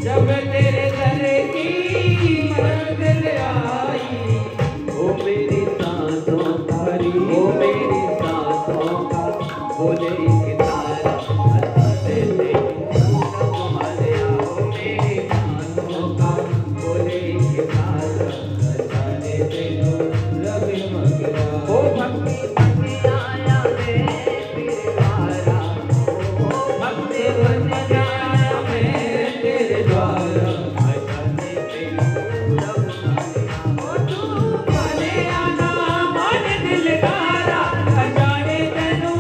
जब तेरे दर की मंजिल आई। ओ मेरी सांसों का, ओ मेरी सांसों का बोले कि तारा हंसते थे तुम्हारे। ओ मेरी सांसों का बोले कि तारा हंसते थे रवि मगरा। ओ भक्ति भक्ति आया मैं तेरे द्वारा। ओ भक्ति भक्ति आया मैं तेरे द्वारा। हंसते थे ओ तू माने आना मान दिलदारा, अजाने तेनू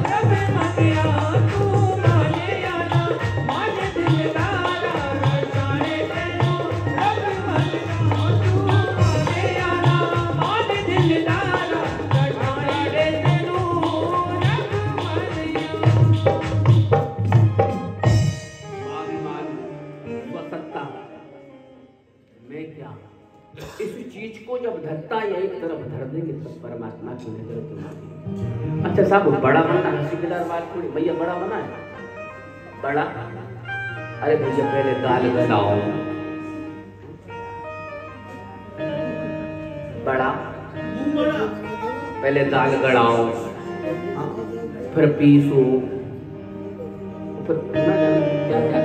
रवि मगरा। तू माने आना मान दिलदारा, अजाने तेनू रवि मगरा। तू माने आना मान दिलदारा, अजाने तेनू रवि मगरा। स्वाभिमान, स्वसत्ता, मैं क्या, इस चीज को जब धरता या एक तरफ धर देंगे तो परमात्मा की नजर तुम्हारी। अच्छा साहब, बड़ा बनना हंसीदार बात थोड़ी। भैया बड़ा बना है, बड़ा, अरे भैया पहले दाल गलाओ। बड़ा, पहले दाल गड़ाओ, हाँ, फिर पीसो, फिर ना जाने क्या क्या।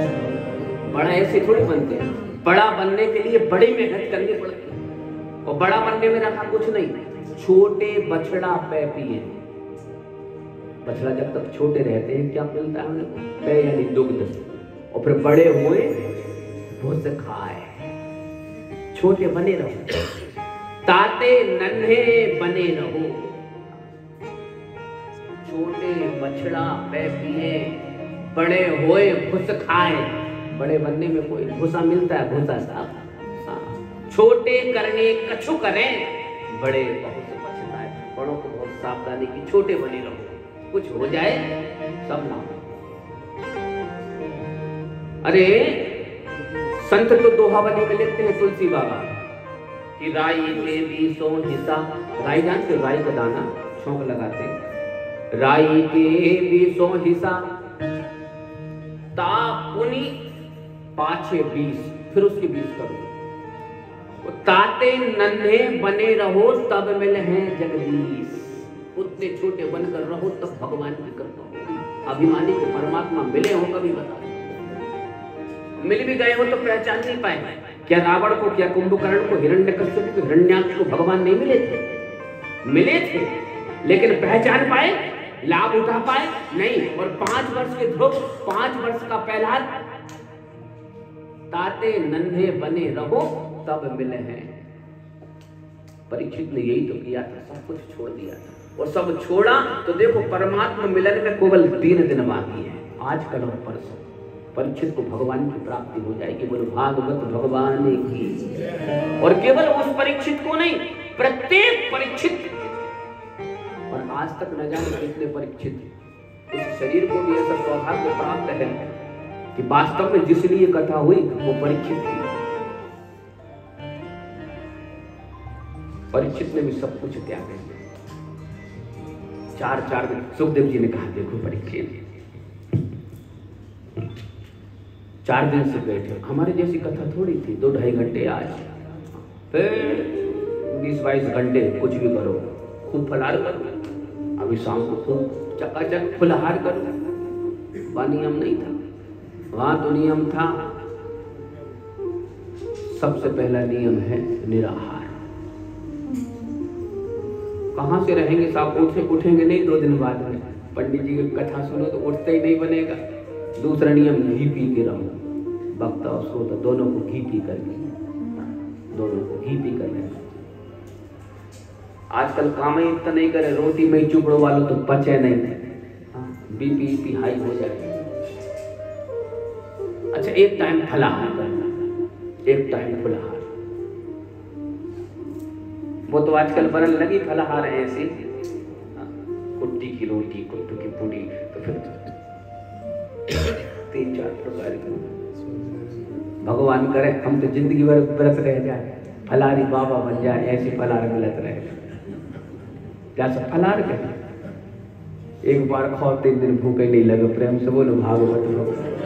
बड़ा ऐसे थोड़ी बनते हैं। बड़ा बनने के लिए बड़ी मेहनत करनी पड़ती है। और बड़ा बनने में रखा कुछ नहीं, छोटे बछड़ा पे पिए। बछड़ा जब तक छोटे रहते हैं क्या मिलता है उन्हें? पे यानी दुग्ध। और फिर बड़े हुए भूस खाए। छोटे बने रहो, ताते नन्हे बने रहो। छोटे बछड़ा पे पिए, बड़े होए भूस खाए। बड़े बनने में कोई भूसा मिलता है? भूसा साहब, छोटे करने कछु करें, बड़े बहुत पछताए। बड़ों को बहुत सावधानी की, छोटे बने रहो, कुछ हो जाए सब ना हो। अरे संत तो दोहावली में लिखते हैं तुलसी बाबा कि राई के बीसों हिस्सा। राई जानते, राई का दाना छोंक लगाते हैं। राई के बीसों हिस्सा तापुनी पाछे 20, फिर उसके 20 करो। ताते नन्हे बने रहो तब मिले हैं जगदीश। उतने छोटे बनकर रहो तब भगवान की कृपा होगी। अभिमानी को परमात्मा मिले हो कभी बता? मिल भी गए हो तो पहचान नहीं पाए। क्या रावण को, क्या कुंभकर्ण को, हिरण्यकश्यप को, हिरण्याक्ष को भगवान नहीं मिले थे? मिले थे, लेकिन पहचान पाए, लाभ उठा पाए नहीं। और 5 वर्ष के ध्रुव, 5 वर्ष का प्रहलाद, ताते नन्हे बने रहो तब मिले हैं। परीक्षित ने यही तो किया था, सब कुछ छोड़ दिया था और सब छोड़ा तो देखो परमात्मा मिलन में केवल 3 दिन बाकी है, आज कल और परसों। परीक्षित को भगवान की प्राप्ति हो जाएगी। बोलो भागवत भगवान की। और केवल उस परीक्षित को नहीं, प्रत्येक परीक्षित। और आज तक न जाने कितने परीक्षित। इस शरीर को भी ऐसा सौभाग्य प्राप्त है कि वास्तव में जिस लिए कथा हुई वो परीक्षित थी। परीक्षित ने भी सब कुछ त्याग दिया। 4 दिन सुखदेव जी ने कहा देखो परीक्षित 4 दिन से बैठे, हमारे जैसी कथा थोड़ी थी 2-2.5 घंटे आज, फिर 20-22 घंटे कुछ भी करो, खूब फलाहार करो। अभी शाम को खूब चकाचक फलाहार करो। वहाँ नियम नहीं था, वहाँ तो नियम था। सबसे पहला नियम है निराहार। कहाँ से रहेंगे साहब? उठेंगे नहीं 2 दिन बाद में। पंडित जी की कथा सुनो तो उठते ही नहीं बनेगा। दूसरा नियम, घी पी के रहो। वक्त और सोता दोनों को घी पी करके, दोनों को घी पी कर लेना। आजकल काम ही इतना नहीं करे, रोटी में चुपड़ो वालों तो पचे नहीं थे। बीपी हाई हो जाए। अच्छा, एक टाइम फलाहार करना, एक टाइम फलाहार। वो तो आजकल बनने लगी फलाहार है ऐसी, कुट्टी की रोटी, कुट्टू की पूड़ी, तो फिर 3-4 प्रकार की। भगवान करे हम तो जिंदगी भर व्रत रह जाए, फलारी बाबा बन जाए, ऐसी फलार मिलत रहे। क्या सब फलार कहे? एक बार खाओ 3 दिन भूखे नहीं लगे, प्रेम से बोलो भागवत भगवान।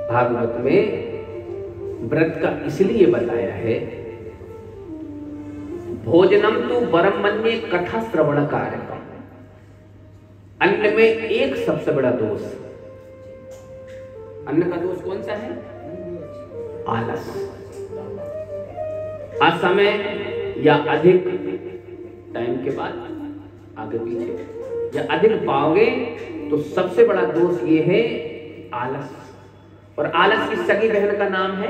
भागवत में व्रत का इसलिए बताया है, भोजनम तो वरम मन्ये कथा श्रवण कारकम। अन्न में एक सबसे बड़ा दोष, अन्न का दोष कौन सा है? आलस। असमय या अधिक टाइम के बाद आगे पीछे या अधिक पाओगे तो सबसे बड़ा दोष ये है आलस। और आलस की सगी बहन का नाम है,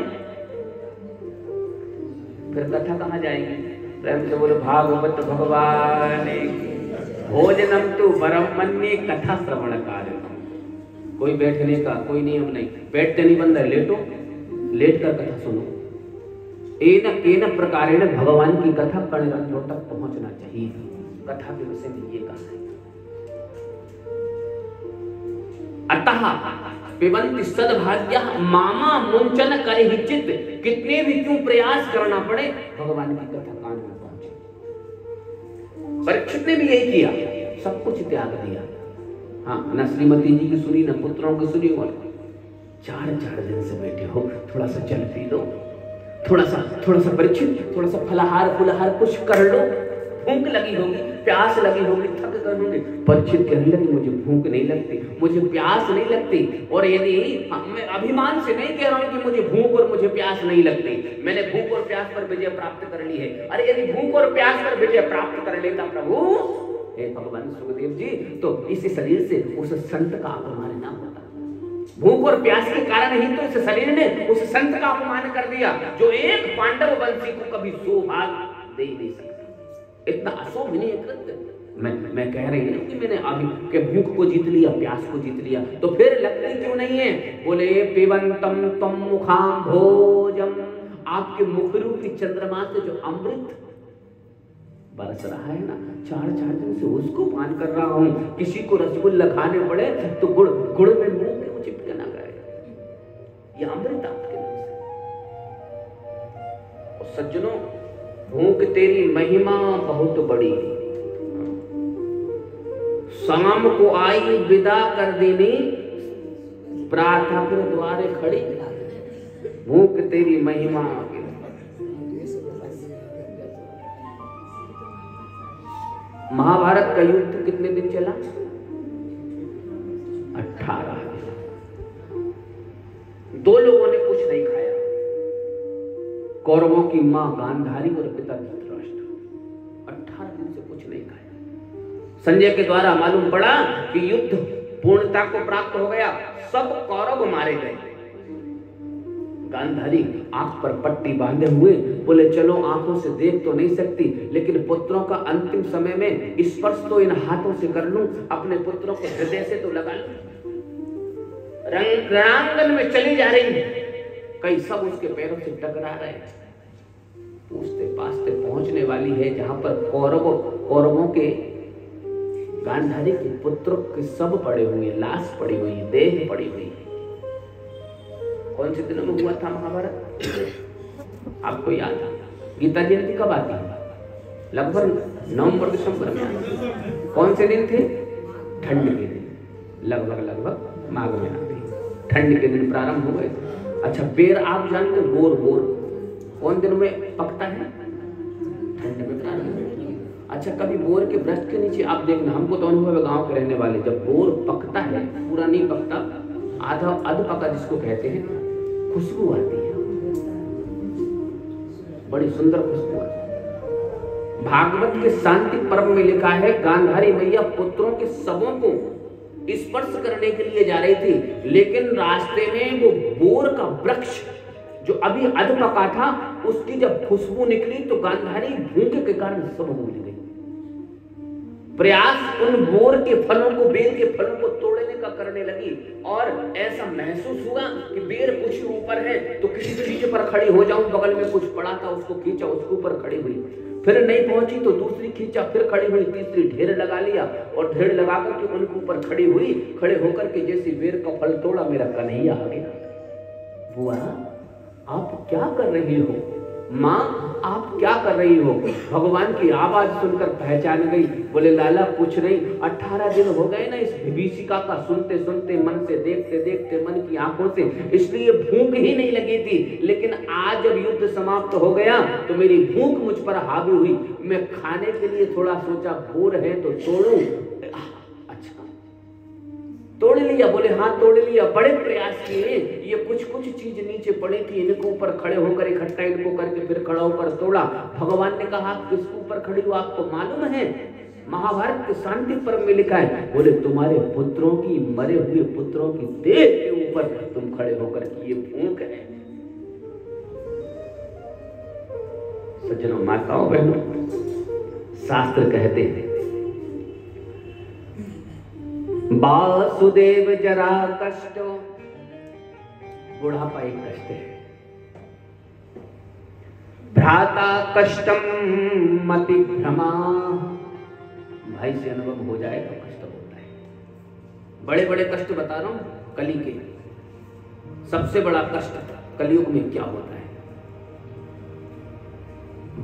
फिर कथा कहां जाएगी? प्रेम से बोलो भागवत भगवान। भोजनम तो वरम मन्ये कथा श्रवण कारकम। कोई बैठने का कोई नियम नहीं, बैठते नहीं बंदा, लेटो, लेट कर कथा सुनो। एन प्रकारेण भगवान की कथा कर्णरंध्रों तक पहुंचना चाहिए। कथा के विषय में ये कहा है। अतः पिबंति सद्भाग्यः मामा मुंचन करिहिचित। कितने भी क्यों प्रयास करना पड़े, भगवान की कथा कान में पहुंचे। परीक्षित ने भी यही किया, सब कुछ त्याग दिया। हाँ, न श्रीमती जी की सुनी, न पुत्रों की सुनी, और 4 दिन से बैठे हो, थोड़ा सा जल पी लो, थोड़ा सा परीक्षित, थोड़ा सा फलाहार कुछ कर लो। भूख लगी होगी, प्यास लगी होगी, थक कर होंगे। परीक्षित कहने लगे मुझे भूख नहीं लगती, मुझे प्यास नहीं लगती। और यदि मैं अभिमान से नहीं कह रहा हूं कि मुझे भूख और मुझे प्यास नहीं लगती, मैंने भूख और प्यास पर विजय प्राप्त कर ली है। अरे यदि भूख और प्यास पर विजय प्राप्त कर लेता प्रभु, हे भगवान सुखदेव जी, तो इस शरीर से उस संत का अपमान ना होता। भूख और प्यास के कारण ही तो इस शरीर ने उस संत का अपमान कर दिया, जो एक पांडव वंशी को कभी सौभाग्य दे नहीं सकता। इतना अशोभनीय कृत्य। मैं कह रही हूं कि मैंने अभी के भूख को जीत लिया, प्यास को जीत लिया, तो फिर लगती क्यों नहीं है? बोले पिबंतम तम मुखाम भोजम। आपके मुख रूपी चंद्रमा से जो अमृत बरस रहा है ना, 4 दिन से उसको पान कर रहा हूं। किसी को रसगुल्ला खाने पड़े तो गुड़ में मुंह के चिपके ना गए, ये अमृत आपके मुंह से। और सज्जनों, भूख तेरी महिमा बहुत बड़ी, शाम को आई विदा कर देनी, प्रार्थना फिर द्वारे खड़ी। भूख तेरी महिमा। महाभारत का युद्ध कितने दिन चला? 18 दिन। 2 लोगों ने कुछ नहीं खाया, कौरवों की मां गांधारी और पिता धृतराष्ट्र। 18 दिन से कुछ नहीं खाया। संजय के द्वारा मालूम पड़ा कि युद्ध पूर्णता को प्राप्त हो गया, सब कौरव मारे गए। गांधारी आंख पर पट्टी बांधे हुए बोले, चलो आंखों से देख तो नहीं सकती, लेकिन पुत्रों का अंतिम समय में स्पर्श तो इन हाथों से कर लूं, अपने पुत्रों को हृदय से तो लगा लूं। रणांगन में चली जा रही है, कई सब उसके पैरों से टकरा रहे हैं। पूछते पाछते पहुंचने वाली है जहां पर कौरवों के गांधारी के पुत्रों के सब पड़े हुए, लाश पड़ी हुई, देह पड़ी हुई। कौन से दिनों में हुआ था महाभारत? आपको याद है? गीता जयंती कब आती है? लगभग नवंबर दिसंबर में आती है। कौन से दिन थे? ठंड के दिन, लगभग माघ में आती है। ठंड के दिन प्रारंभ हुए। अच्छा, बेर आप जानते हो? बोर कौन दिनों में पकता है? ठंड में प्रारंभ। अच्छा, कभी बोर के वृक्ष के नीचे आप देखना, हमको तो अनुभव है गांव के रहने वाले, जब बोर पकता है, पूरा नहीं पकता, आधा अध पका जिसको कहते हैं, खुशबू आती है, बड़ी सुंदर खुशबू आती है। भागवत के शांति पर्व में लिखा है, गांधारी मैया पुत्रों के शवों को स्पर्श करने के लिए जा रही थी, लेकिन रास्ते में वो बोर का वृक्ष जो अभी अध पका था उसकी जब खुशबू निकली तो गांधारी भूख के कारण सब भूल गई। प्रयास उन बोर के फलों को, बेर के फलों को तोड़ने का करने लगी और ऐसा महसूस हुआ कि बेर कुछ ऊपर है तो किसी चीज पर खड़ी हो जाऊं। बगल में कुछ पड़ा था उसको खींचा, उसके ऊपर खड़ी हुई, फिर नहीं पहुंची तो दूसरी खींचा, फिर खड़ी हुई, तीसरी ढेर लगा लिया और ढेर लगा करके उनके ऊपर खड़ी हुई। खड़े होकर के जैसे बेर का फल तोड़ा, मेरा कन्हैया आ गया। बुआ आप क्या कर रही हो? माँ आप क्या कर रही हो? भगवान की आवाज सुनकर पहचान गई। बोले लाला कुछ नहीं, 18 दिन हो गए ना इस विभीषिका का सुनते सुनते, मन से देखते देखते, मन की आंखों से, इसलिए भूख ही नहीं लगी थी। लेकिन आज जब युद्ध समाप्त हो गया तो मेरी भूख मुझ पर हावी हुई। मैं खाने के लिए थोड़ा सोचा, बोर है तो तोड़ूं। अच्छा तोड़ लिया? बोले हाँ तोड़ लिया। बड़े प्रयास किए, ये कुछ कुछ चीज नीचे पड़ी थी, इनको ऊपर खड़े होकर इकट्ठा इनको करके फिर खड़ा होकर तोड़ा। भगवान ने कहा किसके ऊपर खड़ी हो आपको मालूम है? महाभारत के शांति पर्व में लिखा है। बोले तुम्हारे पुत्रों की, मरे हुए पुत्रों की देह के ऊपर तुम खड़े होकर ये भूख है। सज्जनों, माताओं, बहनों, शास्त्र कहते हैं वासुदेव जरा कष्ट, बुढ़ापा एक कष्ट है। भ्राता कष्टम मति भ्रमा, भाई से अनुभव हो जाए तो कष्ट होता है। बड़े बड़े कष्ट बता रहा हूं कली के। सबसे बड़ा कष्ट कलयुग में क्या होता है?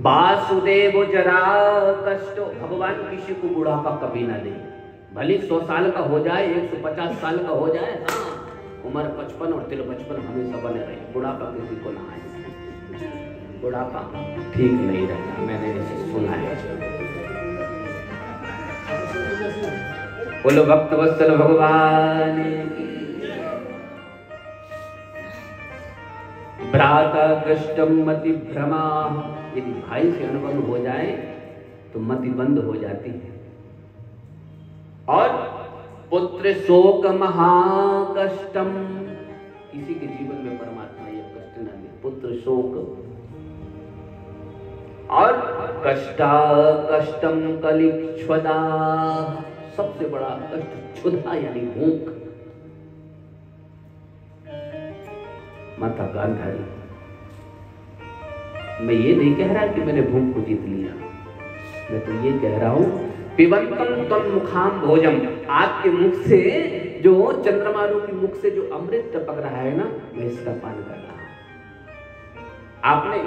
वासुदेव जरा कष्ट, भगवान किसी को बुढ़ापा कभी ना दे। भले 100 साल का हो जाए, 150 साल का हो जाए, हाँ उम्र 55 और तिल 55 हमेशा बने रहे। बुढ़ापा किसी को ना आए। बुढ़ापा ठीक नहीं रहता, मैंने इसे सुना है। बोलो भक्त वत्सल भगवान की। भ्राता कष्टम मति भ्रमा, यदि भाई से अनुभव हो जाए तो मति बंद हो जाती है। और पुत्र शोक महाकष्टम, किसी के जीवन में परमात्मा यह कष्ट न दे, पुत्र शोक। और कष्टा कष्टम कलिक्षुधा, सबसे बड़ा कष्ट क्षुधा यानी भूख। माता गांधारी, मैं ये नहीं कह रहा कि मैंने भूख को जीत लिया, मैं तो ये कह रहा हूं पिबंतम तन मुखाम भोजम, आपके मुख से जो चंद्रमा की मुख से जो अमृत टपक रहा है ना, मैं इसका पान कर रहा हूं। आपने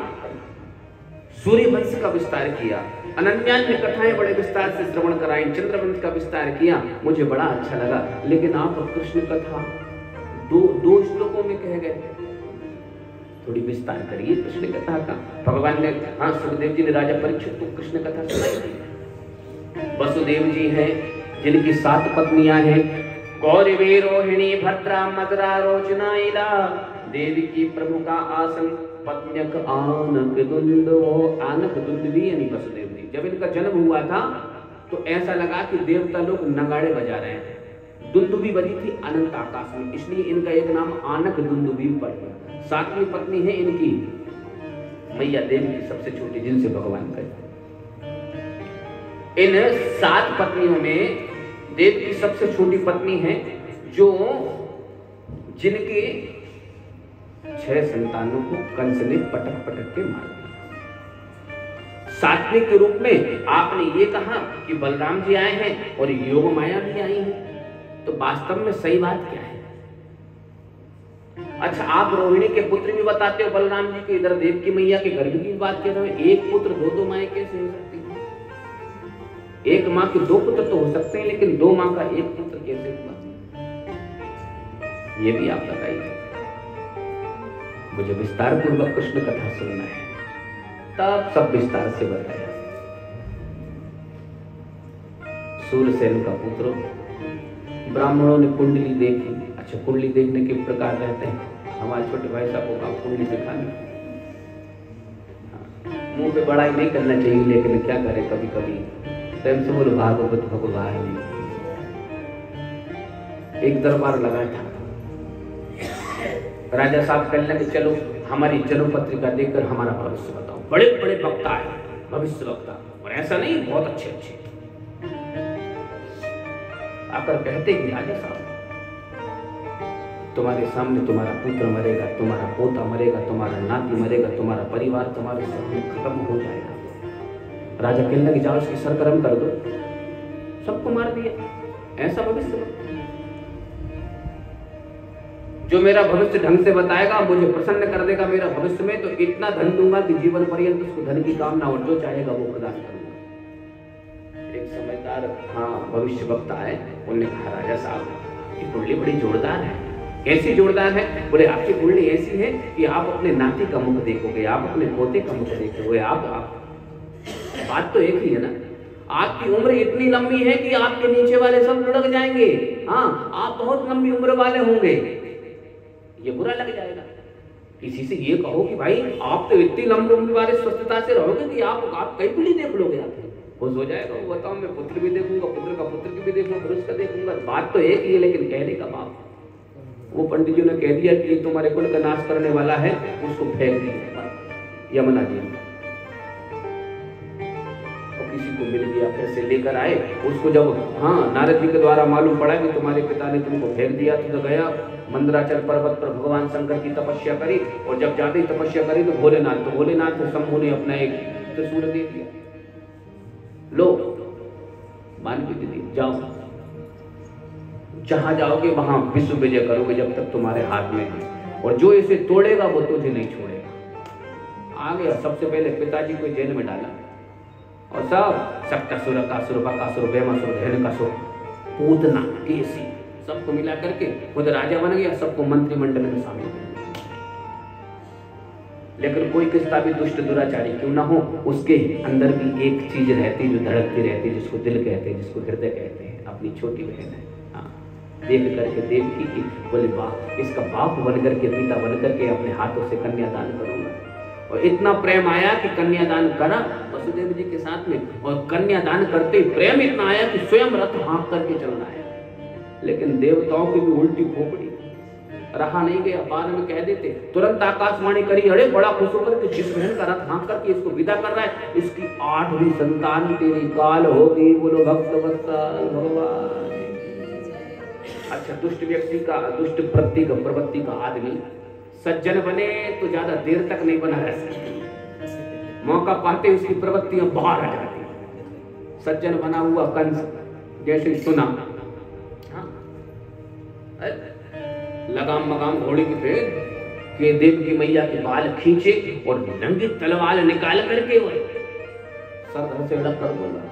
सूर्य वंश का विस्तार किया, अनन्यान्य कथाएं बड़े विस्तार से श्रवण कराई, चंद्रवंश का विस्तार किया, मुझे बड़ा अच्छा लगा। लेकिन आप कृष्ण कथा दो श्लोकों में कह गए, थोड़ी विस्तार करिए कृष्ण कथा का। भगवान ने, हाँ सुखदेव जी ने राजा परीक्षित को कृष्ण कथा सुनाई थी। वसुदेव जी हैं जिनकी 7 पत्नियां हैं, गौरवी रोहिणी भद्रा मदरा रोचना इला, देवी की प्रमुखा आसन पत्न्यक आनक दुंदो, आनक दुंदवी यानी वसुदेव जी। जब इनका जन्म हुआ था तो ऐसा लगा कि देवता लोग नगाड़े बजा रहे हैं। दुंदुभी बजी थी अनंत आकाश में, इसलिए इनका एक नाम आनक दुंदुभी पड़ गया। 7वीं पत्नी है इनकी मैया देवी की सबसे छोटी, जिनसे भगवान कहे। इन 7 पत्नियों में देव की सबसे छोटी पत्नी है जो जिनके 6 संतानों को कंस ने पटक पटक के मार दिया। 7वें के रूप में आपने ये कहा कि बलराम जी आए हैं और योग माया भी आई है, तो वास्तव में सही बात क्या है? अच्छा, आप रोहिणी के पुत्र भी बताते हो बलराम जी के, इधर देव की मैया के गर्भ की बात कर रहे हो। एक पुत्र 2 माएं कैसे हो सकती है? एक माँ के 2 पुत्र तो हो सकते हैं, लेकिन 2 माँ का 1 पुत्र कैसे हुआ? ये भी आप बताइए। मुझे विस्तार पूर्वक कृष्ण कथा सुनना है, तब सब विस्तार से बताया। सूर्यसेन का पुत्र, ब्राह्मणों ने कुंडली देखी। अच्छा, कुंडली देखने के प्रकार रहते हैं, हमारे छोटे भाई साहब को कहा कुंडली दिखाने, मुंह पे बड़ाई नहीं करना चाहिए, लेकिन क्या करें कभी कभी स्वयं से बोलो भागवत भगवान। एक दरबार लगा था, राजा साहब कहने लगे चलो हमारी जन्म पत्रिका देखकर हमारा भविष्य बताओ। बड़े बड़े वक्ता है, भविष्य वक्ता, और ऐसा नहीं बहुत अच्छे अच्छे आकर कहते कि राजा साहब तुम्हारे सामने तुम्हारा पुत्र मरेगा, तुम्हारा पोता मरेगा, तुम्हारा नाती मरेगा, तुम्हारा परिवार तुम्हारे सामने खत्म हो जाएगा। राजा कहने लगे जाओ इसकी सर कर्म कर दो, सबको मार दिया। ऐसा भविष्य जो मेरा भविष्य ढंग से बताएगा, मुझे प्रसन्न कर देगा मेरा भविष्य में, तो इतना धन दूंगा कि जीवन पर्यंत उसको धन की कामना और जो चाहेगा वो प्रदान करूंगा। एक समझदार भविष्य वक्ता है, उन्होंने कहा राजा साहब ये कुंडली बड़ी जोरदार है। कैसी जोरदार है? बोले आपकी कुंडली ऐसी है कि आप अपने नाती का मुख देखोगे, आप अपने पोते का मुख देखोगे। आप बात तो एक ही है ना, आपकी उम्र इतनी लंबी है कि आपके नीचे वाले सब लुढ़क जाएंगे। हाँ, आप बहुत लंबी उम्र वाले होंगे, ये बुरा लग जाएगा। किसी से ये कहो कि भाई आप तो इतनी लंबी उम्र वाले स्वस्थता से रहोगे कि आप कई पीढ़ी देख लोगे, आप खुश हो जाएगा। वो बताओ मैं पुत्र भी देखूंगा, पुत्र का पुत्र की भी देखूंगा, फिर उसका देखूंगा। बात तो एक ही है, लेकिन कहने का बाप वो पंडित जी ने कह दिया कि ये तुम्हारे कुल का नाश करने वाला है, उसको फेंक दिया यमुना जी। और किसी को मिल गया, फिर से लेकर आए उसको। जब नारद जी के द्वारा मालूम पड़ा कि तुम्हारे पिता ने तुमको फेंक दिया, तो गया मंदराचल पर्वत पर भगवान शंकर की तपस्या करी, और जब ज्यादा ही तपस्या करी तो भोलेनाथ को शंभू ने अपना एक त्रिशूल दे दिया, लो मान भी दे, जाओ जहां जाओगे वहां विश्व विजय करोगे जब तक तुम्हारे हाथ में है, और जो इसे तोड़ेगा वो तुझे नहीं छोड़ेगा। आ गया, सबसे पहले पिताजी को जेल में डाला, और सब शक्तासुर, कासुर, बकासुर, बेमासुर, धेनुकासुर, पूतना, केसी सबको मिला करके खुद राजा बन गया, सबको मंत्रिमंडल में शामिल कर दिया। लेकिन कोई किस्ता भी दुष्ट दुराचारी क्यों ना हो, उसके अंदर भी एक चीज रहती जो धड़कती रहती, जिसको दिल कहते हैं, जिसको हृदय कहते हैं, अपनी छोटी बहन है। देख करके देवकी की बोले बाप, इसका बाप बन करके, पिता बन करके अपने हाथों से कन्यादान करूंगा। और इतना प्रेम आया कि कन्यादान करा वसुदेव जी के साथ में, और कन्यादान करते ही प्रेम इतना आया कि स्वयं रथ हाँक करके चलना है। लेकिन देवताओं की भी उल्टी खोपड़ी, रहा नहीं गया। बाद में कह देते, तुरंत आकाशवाणी करी, अरे बड़ा खुश होकर कि जिस बहन का रथ हाँक करके इसको विदा कर रहा है, इसकी 8वीं संतान तेरी काल होगी। बोलो भक्त वत्सल भगवान। अच्छा, दुष्ट व्यक्ति का, दुष्ट प्रवृत्ति का आदमी सज्जन बने तो ज्यादा देर तक नहीं बना रह सकता, मौका पाते उसकी प्रवृत्तियां बाहर आ जाती। सज्जन बना हुआ कंस जैसे सुना, लगाम मगाम घोड़े की फेर के देव की मैया के बाल खींचे और नंगी तलवार निकाल करके वो सर से लग कर बोला,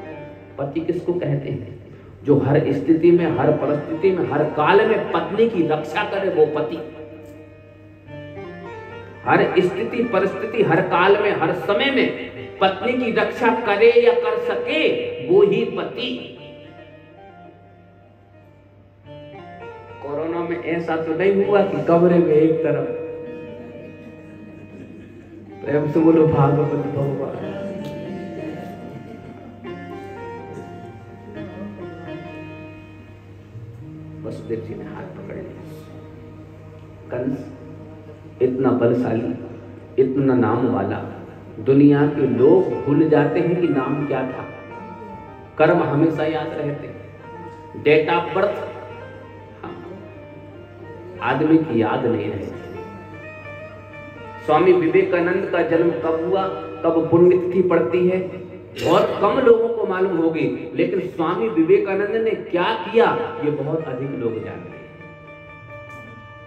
पति किसको कहते हैं? जो हर स्थिति में, हर परिस्थिति में, हर काल में पत्नी की रक्षा करे, वो पति। हर स्थिति परिस्थिति, हर काल में, हर समय में पत्नी की रक्षा करे या कर सके, वो ही पति। कोरोना में ऐसा तो नहीं हुआ कि कमरे में एक तरफ, प्रेम से बोलो भागवत भगवान। वसुदेव जी ने हाथ पकड़ लिया। कंस इतना बलशाली, इतना नाम वाला, दुनिया के लोग भूल जाते हैं कि नाम क्या था, कर्म हमेशा याद रहते, डेट ऑफ बर्थ आदमी की याद नहीं रहती। स्वामी विवेकानंद का जन्म कब हुआ, कब पुण्यतिथि पड़ती है, बहुत कम लोगों को मालूम होगी, लेकिन स्वामी विवेकानंद ने क्या किया ये बहुत अधिक लोग जानते हैं।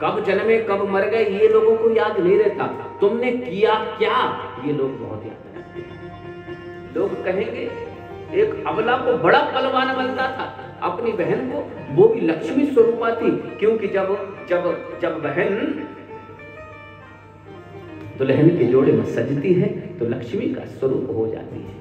कब जन्मे कब मर गए ये लोगों को याद नहीं रहता, तुमने किया क्या ये लोग बहुत याद रखते हैं। लोग कहेंगे एक अबला को बड़ा बलवान बनता था, अपनी बहन को, वो भी लक्ष्मी स्वरूपा थी, क्योंकि जब बहन दुल्हन के जोड़े में सजती है तो लक्ष्मी का स्वरूप हो जाती है।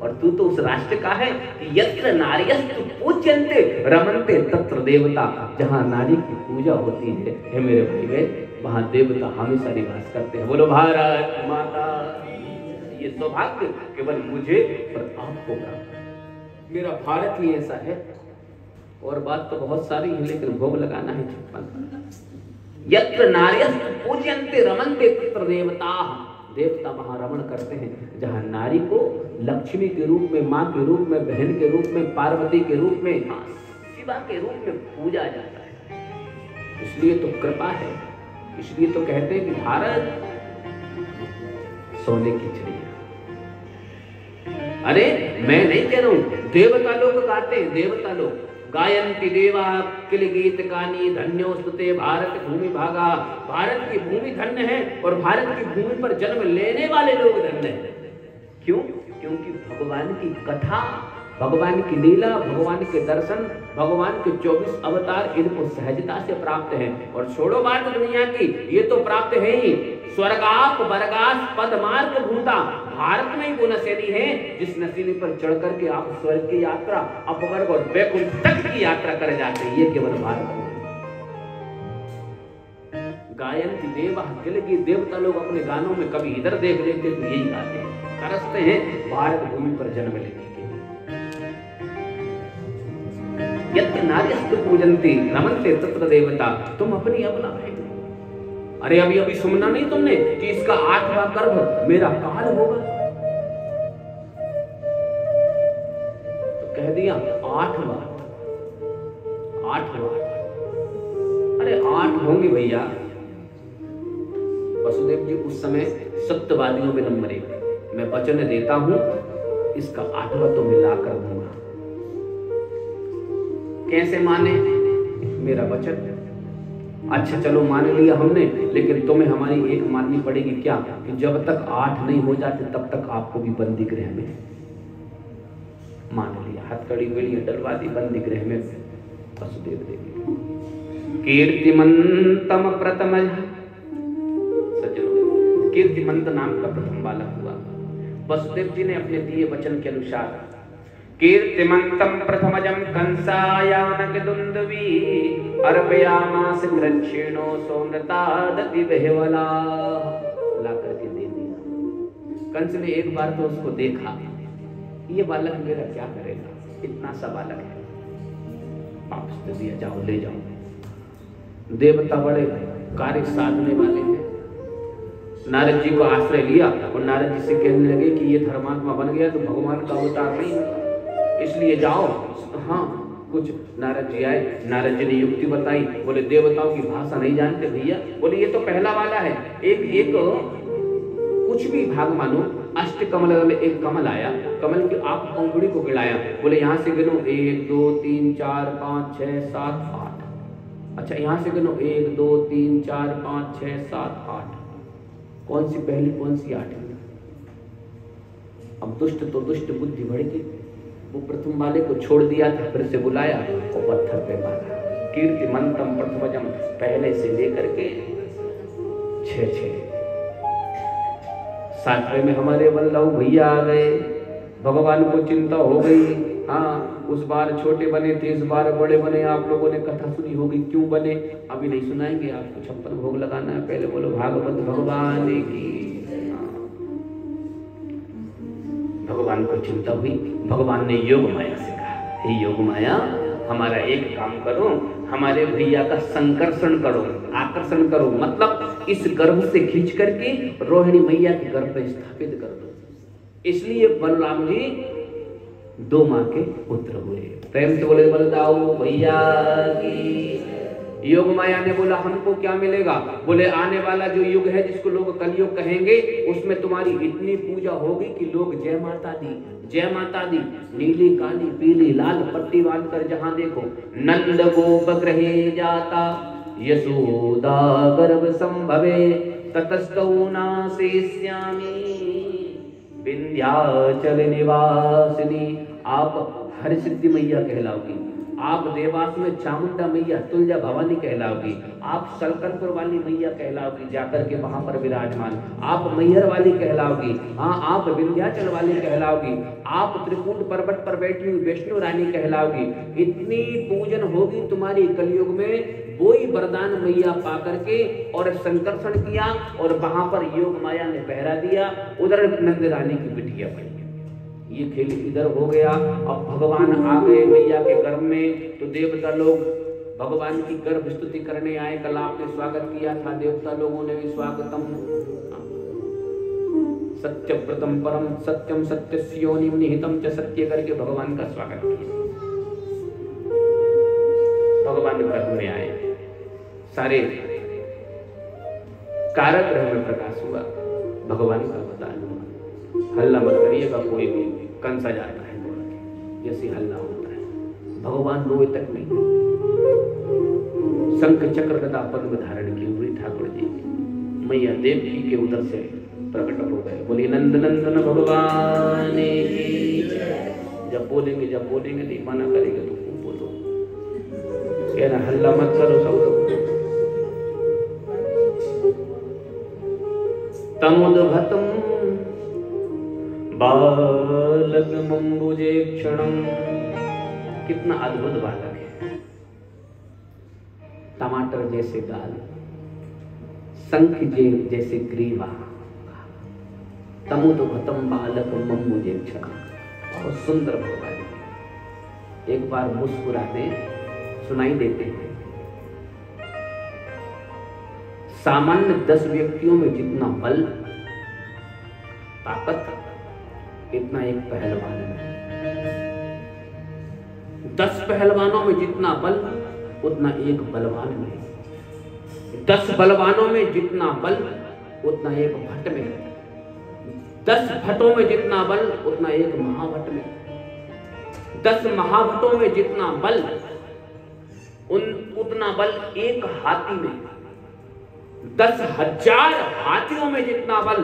और तू तो उस राष्ट्र का है कि यत्र नार्यस्तु पूज्यन्ते रमन्ते तत्र देवता, जहां नारी की पूजा होती है हे मेरे भाई, वहां देवता हमेशा निवास करते हैं। बोलो भारत माता। ये सौभाग्य केवल मुझे और आपको प्राप्त है, मेरा भारत ही ऐसा है। और बात तो बहुत सारी है, लेकिन भोग लगाना है 56। यत्र नार्यस्त पूज्यन्ते रमन्ते तत्र देवताः, देवता वहां रमण करते हैं जहां नारी को लक्ष्मी के रूप में, मां के रूप में, बहन के रूप में, पार्वती के रूप में, शिवा के रूप में पूजा जाता है। इसलिए तो कृपा है, इसलिए तो कहते हैं कि भारत सोने की चिड़िया। अरे मैं नहीं कह रहा हूं, देवता लोग गाते हैं, देवता लोग गायन्ति देवा किल गीत गानी धन्योस्तुते भारत भूमि भागा। भारत की भूमि धन्य है और भारत की भूमि पर जन्म लेने वाले लोग धन्य हैं। क्यों? क्योंकि भगवान की कथा, भगवान की लीला, भगवान के दर्शन, भगवान के 24 अवतार इनको सहजता से प्राप्त है। और छोड़ो बात दुनिया की, ये तो प्राप्त है ही। स्वर्गाप वर्गास पदमार्ग भूता, भारत में ही वो नशेली है जिस नशेली पर चढ़ करके आप स्वर्ग की यात्रा, अपवर्ग और वैकुंठ तक की यात्रा कर जाते हैं। ये केवल भारत में। गायन्ति देवा किल की, देवता लोग अपने गानों में कभी इधर देख लेते तो यही गाते हैं, तरसते हैं भारत भूमि पर जन्म लेने के। यत्र नार्यस्तु पूजन्ते रमन्ते तत्र देवता, तुम अपनी अपना है। अरे अभी अभी सुनना नहीं तुमने कि इसका 8वां गर्भ मेरा काल होगा, तो कह दिया 8वां। अरे 8 होंगे भैया। वसुदेव जी उस समय सत्यवादियों में नंबर 1, मैं वचन देता हूं इसका 8वां तो मिला कर दूंगा। कैसे माने? मेरा वचन। अच्छा चलो मान लिया हमने, लेकिन तुम्हें हमारी एक माननी पड़ेगी, क्या? कि जब तक 8 नहीं हो जाते तब तक आपको भी बंदी गृह में। मान लिया, हथकड़ी बेड़ी डलवा दी, बंदी गृह में वसुदेव देवी। कीर्तिमंतम प्रथम, सज्जनों कीर्तिमंत नाम का प्रथम बालक हुआ। वसुदेव जी ने अपने दिए वचन के अनुसार कीर्तिमंतम प्रथमजम कंसायानकदुंदवी अर्पयामास ग्रक्षेणो सोमृता दति बहवला, ला करके दे दिया। कंस ने एक बार तो उसको देखा, ये बालक मेरा क्या करेगा, इतना सा बालक है, वापस दे दिया, जाओ ले जाओ। देवता बड़े कार्य साधने वाले हैं। नारद जी को आश्रय लिया और नारद जी से कहने लगे कि ये धर्मात्मा बन गया तो भगवान का अवतार नहीं होगा, इसलिए जाओ। हाँ कुछ नारद जी आए, नारद जी ने युक्ति बताई। बोले देवताओं की भाषा नहीं जानते भैया? बोले ये तो पहला वाला है, एक कुछ भी भाग मानो। अष्ट कमल में एक कमल आया, कमल की आप पंखुड़ी को गिराया। बोले यहाँ से गिनो 1 2 3 4 5 6 7 8। अच्छा यहाँ से गिनो 1 2 3 4 5 6 7 8। कौन सी पहली कौन सी 8वीं? अब दुष्ट तो दुष्ट बुद्धि भड़की, वो प्रथम वाले को छोड़ दिया था, फिर से बुलाया और पत्थर पे मारा। कीर्तिमंतम प्रथमजम, पहले से लेकर के 6 7वें में हमारे वल्लभ भैया आ गए। भगवान को चिंता हो गई। हाँ उस बार छोटे बने थे, इस बार बड़े बने। आप लोगों ने कथा सुनी होगी क्यों बने, अभी नहीं सुनाएंगे आपको। 56 भोग लगाना है, पहले बोलो भागवत भगवान की। भगवान को चिंता हुई, भगवान ने योग माया से कहा, हे योग माया हमारा एक काम करो, हमारे भैया का संकर्षण करो, आकर्षण करो, मतलब इस गर्भ से खींच करके रोहिणी मैया के गर्भ पर स्थापित कर दो। इसलिए बलराम जी 2 माँ के पुत्र हुए। प्रेम से बोले बलदाऊ भैया की। योग माया ने बोला हमको क्या मिलेगा? बोले आने वाला जो युग है जिसको लोग कलयुग कहेंगे, उसमें तुम्हारी इतनी पूजा होगी कि लोग जय माता दी, जय माता दी, नीली काली पीली लाल पट्टी बांध कर जहां देखो नंद गोप गृहे जाता यशोदा गर्भ संभवे ततस्तौ नासेस्यामि विंध्याचल निवासिनी। आप हरसिद्धि मैया कहलाओगी, आप देवास में चामुंडा मैया तुलजा भवानी कहलाओगी, आप सलकनपुर वाली मैया कहलाओगी जाकर के वहां पर विराजमान, आप मैहर वाली कहलाओगी, हाँ आप विंध्याचल वाली कहलाओगी, आप त्रिकूट पर्वत पर बैठी हुई वैष्णो रानी कहलाओगी। इतनी पूजन होगी तुम्हारी कलयुग में। वो ही वरदान मैया पा करके और संकर्षण किया और वहां पर योग माया ने पहरा दिया। उधर नंद रानी की बिटिया बनी। ये खेल इधर हो गया। अब भगवान आ गए मैया के गर्भ में, तो देवता लोग भगवान की गर्भ स्तुति करने आए। कल आपने स्वागत किया था, देवता लोगों ने भी स्वागतम सत्यव्रतम परम सत्यम सत्यस्य योनिम निहितम च सत्य करके भगवान का स्वागत किया। भगवान गर्भ में आए, सारे कारक ग्रह में प्रकाश हुआ, भगवान का अवतार हुआ। हल्ला मत करिएगा, कोई भी कंसा जाता है जैसे हल्ला होता है, भगवान रोए तक नहीं। शंख चक्र गदा पद्म धारण की हुई ठाकुर जी मैया देवकी के उदर से प्रकट हो गए। बोली नंद नंदन भगवान की। जब बोलेंगे नहीं, मना करेंगे तो खूब बोलो, कहना हल्ला मत करो सब लोग। तमुद्भतम बालक मंबुजे क्षणम, कितना अद्भुत बालक है, टमाटर जैसे गाल, शंख जैसे ग्रीवा, तमुद्भतम बालक मंबुजे क्षणम, बहुत सुंदर भगवान। एक बार मुस्कुराते सुनाई देते हैं। सामान्य 10 व्यक्तियों में जितना बल ताकत, इतना एक पहलवान में। 10 पहलवानों में जितना बल, उतना एक बलवान में। 10 बलवानों में जितना बल, उतना एक भट्ट में। 10 भट्टों में जितना बल, उतना एक महाभट्ट में। 10 महाभट्टों में जितना बल, उतना बल एक हाथी में। 10,000 हाथियों में जितना बल,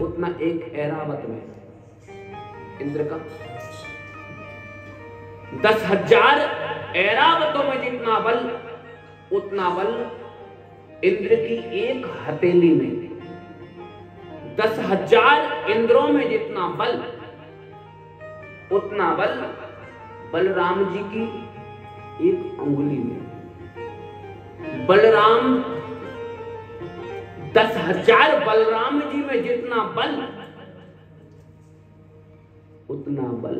उतना एक ऐरावत में। इंद्र का 10,000 ऐरावतों में जितना बल, उतना बल इंद्र की एक हथेली में। 10,000 इंद्रों में जितना बल, उतना बल बलराम जी की एक अंगुली में। बलराम 10,000 बलराम जी में जितना बल, उतना बल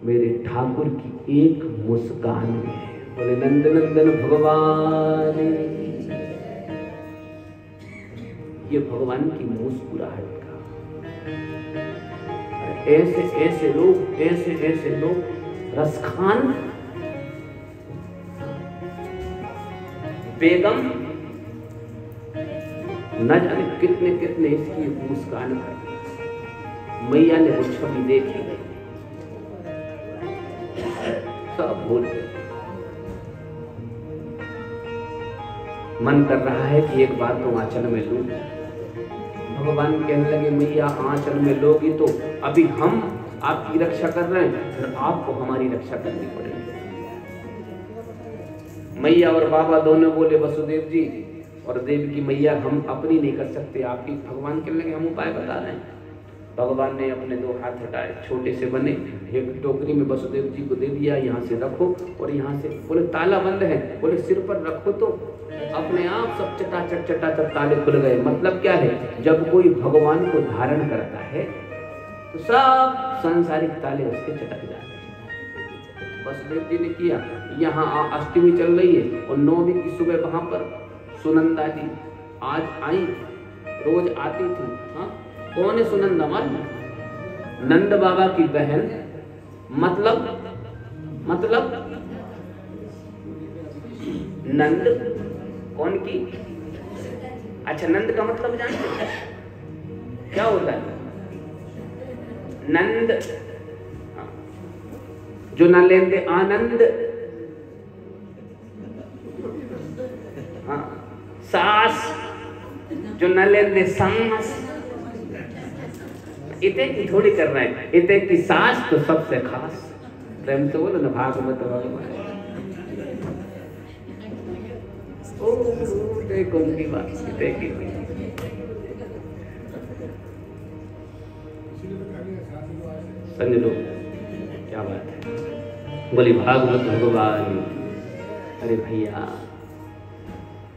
मेरे ठाकुर की एक मुस्कान में है। बोले नंद नंदन भगवान। ये भगवान की मुस्कुराहट का, ऐसे लोग रसखान बेगम न जाने कितने इसकी मुस्कान कर। मैया ने वो छवि देखी, सब भूल गए। मन कर रहा है कि एक बार तो आंचल में लूं। भगवान कहने लगे मैया आंचल में लोगी तो अभी हम आपकी रक्षा कर रहे हैं, फिर आपको हमारी रक्षा करनी पड़ेगी। मैया और बाबा दोनों बोले वसुदेव जी और देव की मैया हम अपनी नहीं कर सकते, आपकी। भगवान कहने लगे हम उपाय बता रहे हैं। भगवान ने अपने 2 हाथ हटाए, छोटे से बने, एक टोकरी में वसुदेव जी को दे दिया, यहाँ से रखो, और यहाँ से बोले ताला बंद है, बोले सिर पर रखो, तो अपने आप सब चटाचट ताले खुल गए। मतलब क्या है, जब कोई भगवान को धारण करता है तो सब सांसारिक ताले उसके चटक जाते हैं। वसुदेव जी ने किया। यहाँ अष्टमी चल रही है और 9वीं की सुबह वहां पर सुनंदा जी आज आई, रोज आती थी। हाँ, कौन है सुनंदा? नंद बाबा की बहन, मतलब नंद कौन की? अच्छा, नंद का मतलब जानते हैं क्या होता है? नंद जो न लेंदे आनंद, हाँ, सास जो न लेंदे सांस। इतने की थोड़ी कर रहे हैं, इतने की सास तो सबसे खास। प्रेम से बोलो ना, भागवत भगवान। देखो उनकी बात, इतने की समझ लो क्या बात है। बोली भागवत भगवान। अरे भैया,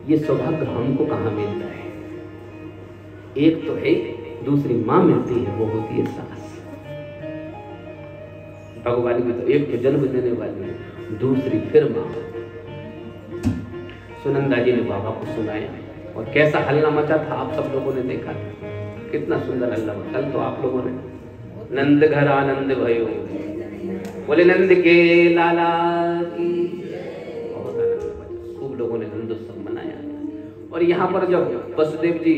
ये सौभाग्य हमको कहाँ मिलता है? एक तो है, दूसरी माँ मिलती है, वो होती है सास। भगवान की तो एक तो जन्म देने वाली है, दूसरी फिर माँ। सुनंदा जी ने बाबा को सुनाया और कैसा हल्ला मचा था आप सब लोगों ने देखा था। कितना सुंदर हल्ला। कल तो आप लोगों ने नंद घर आनंद भयो, बोले नंद के लाला की, बहुत आनंद मचा। खूब लोगों ने नंदोत्सव मनाया। और यहाँ पर जब वसुदेव जी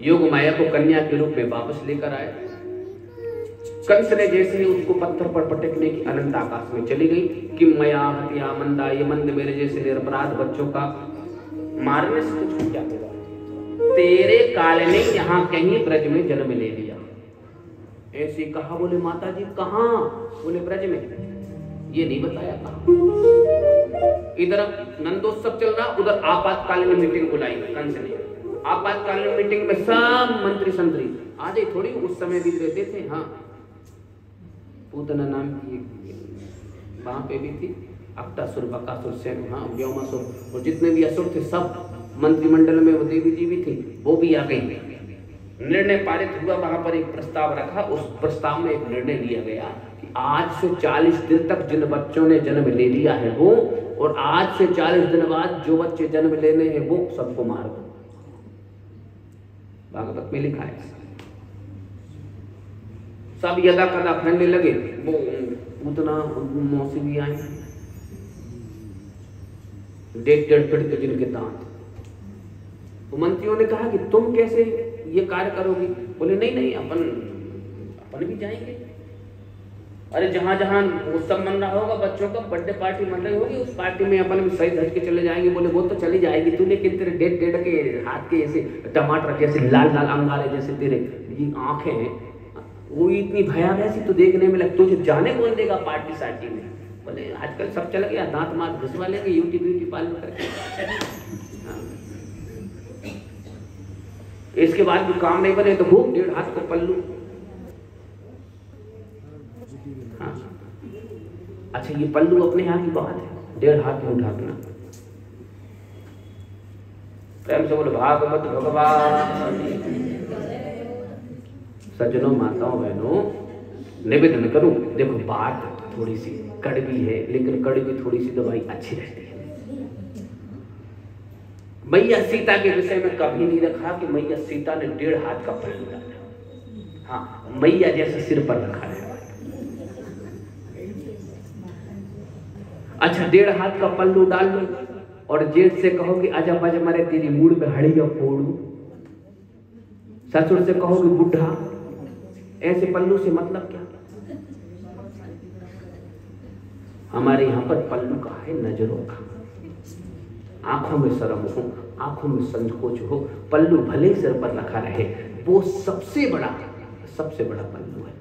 योग माया को कन्या के रूप में वापस लेकर आए, कंस ने जैसे ही उसको पत्थर पर पटकने की अनंत आकाश में चली गई कि मया हत्या मंदा, ये मंद मेरे जैसे निरपराध बच्चों का मारने से तुझको क्या होगा? तेरे काल ने यहाँ कहीं ब्रज में जन्म ले लिया। ऐसे कहा। बोले माता जी कहाँ? बोले ब्रज में। ये नहीं बताया कहाँ। इधर नंदोत्सव चल रहा, उधर आपातकालीन मीटिंग बुलाई कंस ने। आपातकालीन मीटिंग में सब मंत्री संतरी आज थोड़ी उस समय भी रहते थे। हाँ, पूतना नाम की वहां पे भी थी, अक्टासुर, बकासुर, सेन, हाँ, व्योमासुर, और जितने भी असुर थे सब मंत्रिमंडल में, वो देवी जी भी थी, वो भी आ गई। निर्णय पारित हुआ। वहां पर एक प्रस्ताव रखा। उस प्रस्ताव में एक निर्णय लिया गया कि आज से 40 दिन तक जिन बच्चों ने जन्म ले लिया है वो, और आज से 40 दिन बाद जो बच्चे जन्म लेने हैं वो सबको मार दो। भागवत में लिखा है। सब यदा कदा फैलने लगे। वो उतना मौसी भी आए, 1.5 फीट के जिनके दांत। तो मंत्रियों ने कहा कि तुम कैसे ये कार्य करोगी? बोले नहीं नहीं, अपन भी जाएंगे। अरे जहां जहां उत्सव मन रहा होगा, बच्चों का बर्थडे पार्टी मन रही होगी, उस पार्टी में अपन भी सही धज के चले जाएंगे। बोले वो तो चली जाएगी तू, लेकिन तेरे 1.5 के हाथ के ऐसे टमाटर जैसे लाल लाल अंगारे जैसे तेरे ये आंखें हैं, वो इतनी भयावह सी तो देखने में लगती, तुझे जाने कौन देगा पार्टी सार्टी में? बोले आजकल सब चल गया, दांत मार घिसवा लेंगे यूट्यूब ब्यूटी पार्लर करके। हाँ। इसके बाद भी काम नहीं बने तो वो 1.5 हाथ को पल्लू। हाँ। अच्छा, ये पल्लू अपने यहाँ की बात है, 1.5 हाथ में ढाकना। प्रेम से बोलो भागवत भगवान। सज्जनों, माताओं, बहनों, निवेदन करूं, देखो बात थोड़ी सी कड़वी है, लेकिन कड़वी थोड़ी सी दवाई अच्छी रहती है। मैया सीता के विषय में कभी नहीं रखा कि मैया सीता ने 1.5 हाथ का पल्लू डाला। हाँ, मैया जैसा सिर पर रखा है। अच्छा, 1.5 हाथ का पल्लू डाल लो और जेठ से कहो कि आजा बाजा मारे तेरी मूड़ पे हड़िया फोड़ू। ससुर से कहो कि बुढ़ा। ऐसे पल्लू से मतलब क्या? हमारे यहाँ पर पल्लू का है नजरों का। आंखों में शर्म हो, आंखों में संकोच हो, पल्लू भले सिर पर रखा रहे, वो सबसे बड़ा पल्लू है,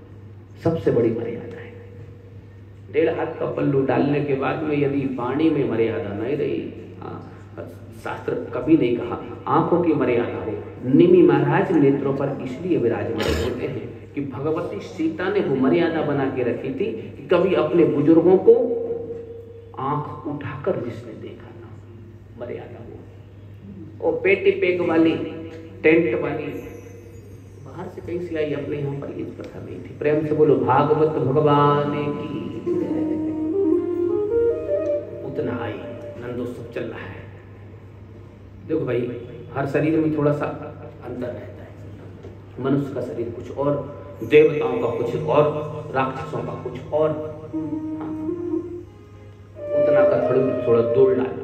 सबसे बड़ी मर्यादा है। 1.5 हाथ का पल्लू डालने के बाद में यदि वाणी में मर्यादा नहीं रही, शास्त्र कभी नहीं कहा आंखों की मर्यादा हो। निमि महाराज नेत्रों पर इसलिए विराजमान होते हैं कि भगवती सीता ने वो मर्यादा बना के रखी थी कि कभी अपने बुजुर्गों को आंख उठाकर जिसने देखा ना, मर्यादा हो। और पेटी पेग वाली, टेंट वाली बाहर से कहीं से आई, अपने यहाँ पर ये प्रथा नहीं थी। प्रेम से बोलो भागवत भगवान की। उतना आई, नंदोत्सव चल रहा है। देखो भाई, हर शरीर में थोड़ा सा अंतर रहता है। मनुष्य का शरीर कुछ और, देवताओं का कुछ और, राक्षसों का कुछ और। हाँ। पूतना का थोड़ा दौड़ डाला।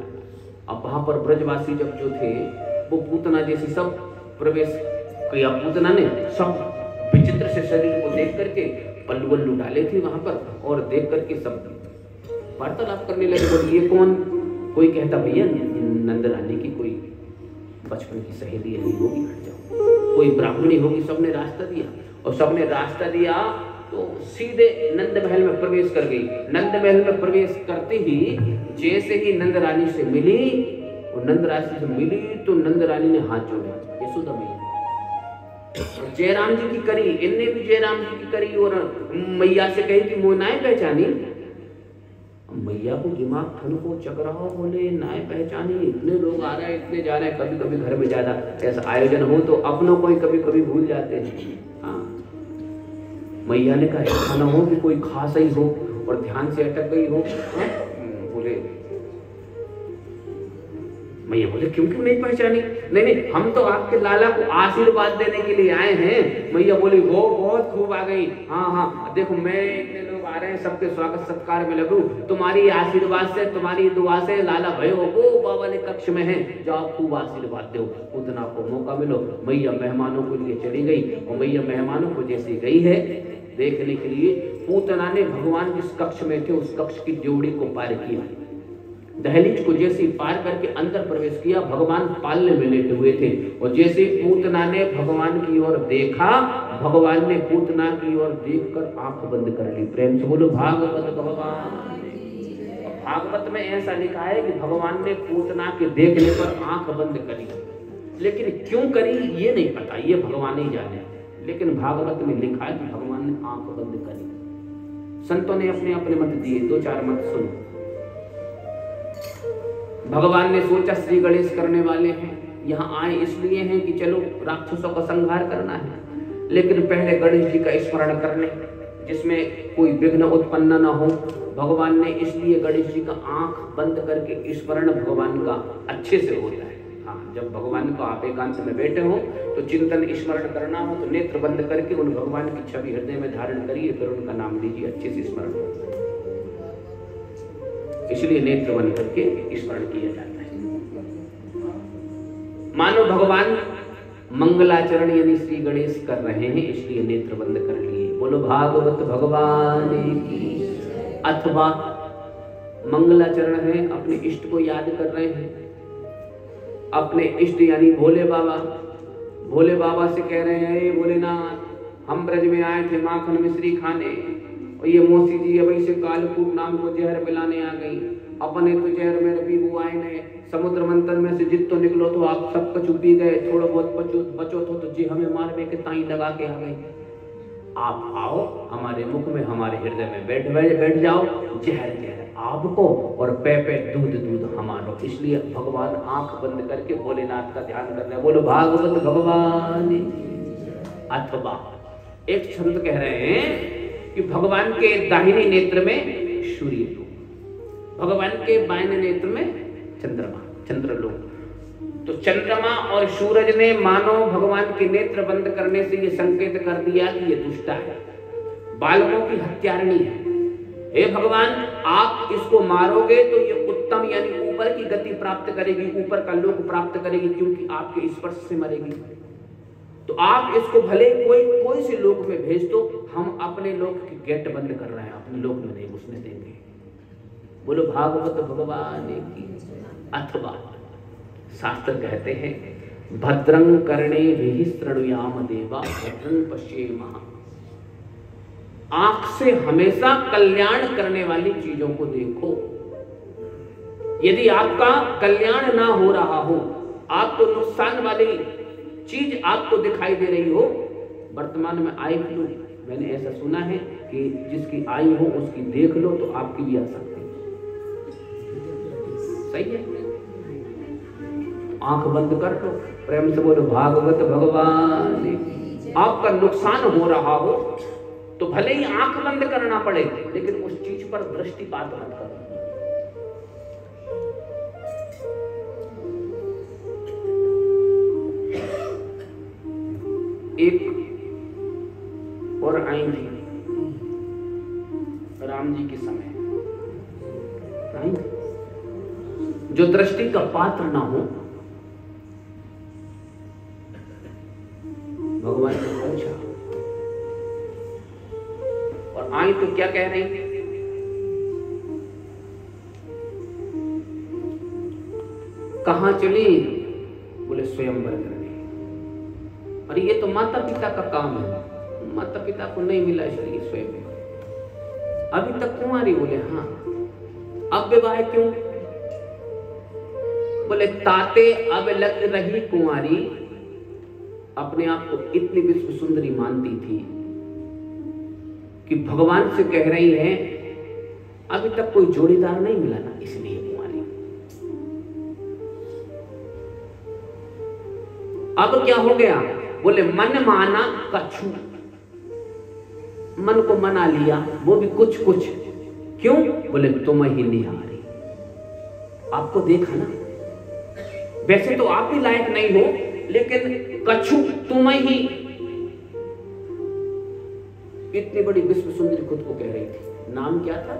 अब वहां पर ब्रजवासी जब जो थे वो पूतना जैसी सब प्रवेश किया। पूतना ने सब विचित्र से शरीर को देख करके पल्लू वल्लू डाले थे वहां पर, और देख करके सब वार्तालाप करने लगे। बोले ये कौन? कोई कहता भैया नंद रानी की कोई बचपन की सहेली है, होगी, हट जाओ। कोई ब्राह्मणी होगी। सबने रास्ता दिया, और सबने रास्ता दिया तो सीधे नंद महल में प्रवेश कर गई। नंद महल में प्रवेश करते ही जैसे ही नंद रानी से मिली, और नंद रानी से मिली तो नंद रानी ने हाथ जोड़ा, यशोदा मैया। जयराम जी की करी, इनने भी जयराम जी की करी, और मैया से कही कि मोह नाय पहचानी। मैया को दिमाग ठन को चकराओ, बोले नाय पहचानी, इतने लोग आ रहे हैं, इतने जा रहे हैं। कभी कभी घर में ज्यादा ऐसा आयोजन हो तो अपनों को ही कभी कभी भूल जाते हैं। हाँ, मैया ने कहा ऐसा ना हो कि कोई खास ही हो और ध्यान से अटक गई हो। हाँ? बोले मैया बोले क्यों नहीं पहचानी? नहीं नहीं, हम तो आपके लाला को आशीर्वाद देने के लिए आए हैं। मैया बोली वो बहुत खूब आ गई। हाँ हाँ देखो मैं इतने लोग आ रहे हैं, सबके स्वागत सत्कार में लगूं, तुम्हारी आशीर्वाद से तुम्हारी दुआ से लाला भयो वो वाले कक्ष में है, जाओ खूब आशीर्वाद दो, उतना को मौका मिलो। मैया मेहमानों को लिए चली गई और मैया मेहमानों को जैसी गई है देखने के लिए, पूतना ने भगवान जिस कक्ष में थे उस कक्ष की ड्योढ़ी को पार किया। दहलीज को जैसे पार करके अंदर प्रवेश किया, भगवान पालने में लेटे हुए थे और जैसे पूतना ने भगवान की ओर देखा, भगवान ने पूतना की ओर देखकर आंख बंद कर ली। प्रेम से बोलो भागवत भगवान। भागवत में ऐसा लिखा है कि भगवान ने पूतना के देखने पर आंख बंद करी, लेकिन क्यों करी ये नहीं पता, ये भगवान ही जाने, लेकिन भागवत में लिखा है कि भगवान ने आंख बंद करी। संतों ने अपने अपने मत दिए, 2-4 मत सुनो। भगवान ने सोचा श्री गणेश करने वाले हैं, यहाँ आए इसलिए हैं कि चलो राक्षसों का संहार करना है, लेकिन पहले गणेश जी का स्मरण करने जिसमें कोई विघ्न उत्पन्न न हो। भगवान ने इसलिए गणेश जी का आंख बंद करके स्मरण भगवान का अच्छे से होता है। हाँ, जब भगवान को आप एकांत में बैठे हो तो चिंतन स्मरण करना हो तो नेत्र बंद करके उन भगवान की छवि हृदय में धारण करिए, फिर उनका नाम लीजिए, अच्छे से स्मरण हो। इसलिए नेत्र बंद करके स्मरण किया जाता है। मानो भगवान मंगलाचरण यानी श्री गणेश कर रहे हैं, इसलिए नेत्र बंद कर लिए। बोलो भागवत भगवान की। अथवा मंगलाचरण है, अपने इष्ट को याद कर रहे हैं, अपने इष्ट यानी भोले बाबा, भोले बाबा से कह रहे हैं भोलेनाथ हम ब्रज में आए थे माखन मिश्री खाने और ये मौसी जी अभी से कालकूट नाम को जहर पिलाने आ गई, अपने तो जहर में रवि बुआए ने समुद्र मंथन में से जितो निकलो तो आप सब कछु पी गए, थोड़ा बहुत बचो तो जी हमें मारने के ताई लगा के आ गई। आप आओ हमारे मुख में हमारे हृदय में बैठ जाओ, जहर आपको और पे दूध हमारो। इसलिए भगवान आंख बंद करके भोलेनाथ का ध्यान कर रहे हैं। बोलो भागवत भगवान। अथवा एक संत कह रहे हैं कि भगवान के दाहिने नेत्र में सूर्य, भगवान के बाएं नेत्र में चंद्रमा, चंद्रलोक। तो चंद्रमा और सूरज ने मानो भगवान के नेत्र बंद करने से ये संकेत कर दिया कि ये दुष्टा है, बालकों की हत्यारिणी है। हे भगवान आप इसको मारोगे तो ये उत्तम यानी ऊपर की गति प्राप्त करेगी, ऊपर का लोक प्राप्त करेगी, क्योंकि आपके स्पर्श से मरेगी। तो आप इसको भले कोई से लोक में भेज दो, हम अपने लोक की गेट बंद कर रहे हैं, अपने लोक में नहीं घुसने देंगे। बोलो भागवत भगवान की। अथवा शास्त्र कहते हैं भद्रं कर्णेभिः शृणुयाम देवा भद्रं पश्येमः। आंख से हमेशा कल्याण करने वाली चीजों को देखो। यदि आपका कल्याण ना हो रहा हो, आपको नुकसान वाली चीज आपको दिखाई दे रही हो, वर्तमान में आई फ्लू मैंने ऐसा सुना है कि जिसकी आई हो उसकी देख लो तो आपकी भी आ सकती है। सही है, आंख बंद कर लो, प्रेम से बोलो भागवत भगवान। आपका नुकसान हो रहा हो तो भले ही आंख बंद करना पड़े, लेकिन उस चीज पर दृष्टिपात मत करो। एक और आई थी राम जी के समय, जो दृष्टि का पात्र ना हो, भगवान ने पूछा और आई तो क्या कह रही, कहां चली? बोले स्वयंवर करने। और ये तो माता पिता का काम है, माता पिता को नहीं मिला इसलिए स्वयं। अभी तक कुंवारी? बोले हाँ। अब विवाह क्यों? बोले ताते अब लग रही कुंवारी अपने आप को इतनी विश्व सुंदरी मानती थी कि भगवान से कह रही है अभी तक कोई जोड़ीदार नहीं मिला ना, इसलिए कुंवारी। अब क्या हो गया? बोले मन माना कछु, मन को मना लिया, वो भी कुछ कुछ। क्यों? बोले तुम ही निहारी, आपको देखा ना, वैसे तो आप भी लायक नहीं हो, लेकिन कछु तुम ही। इतनी बड़ी विश्व सुंदरी खुद को कह रही थी। नाम क्या था?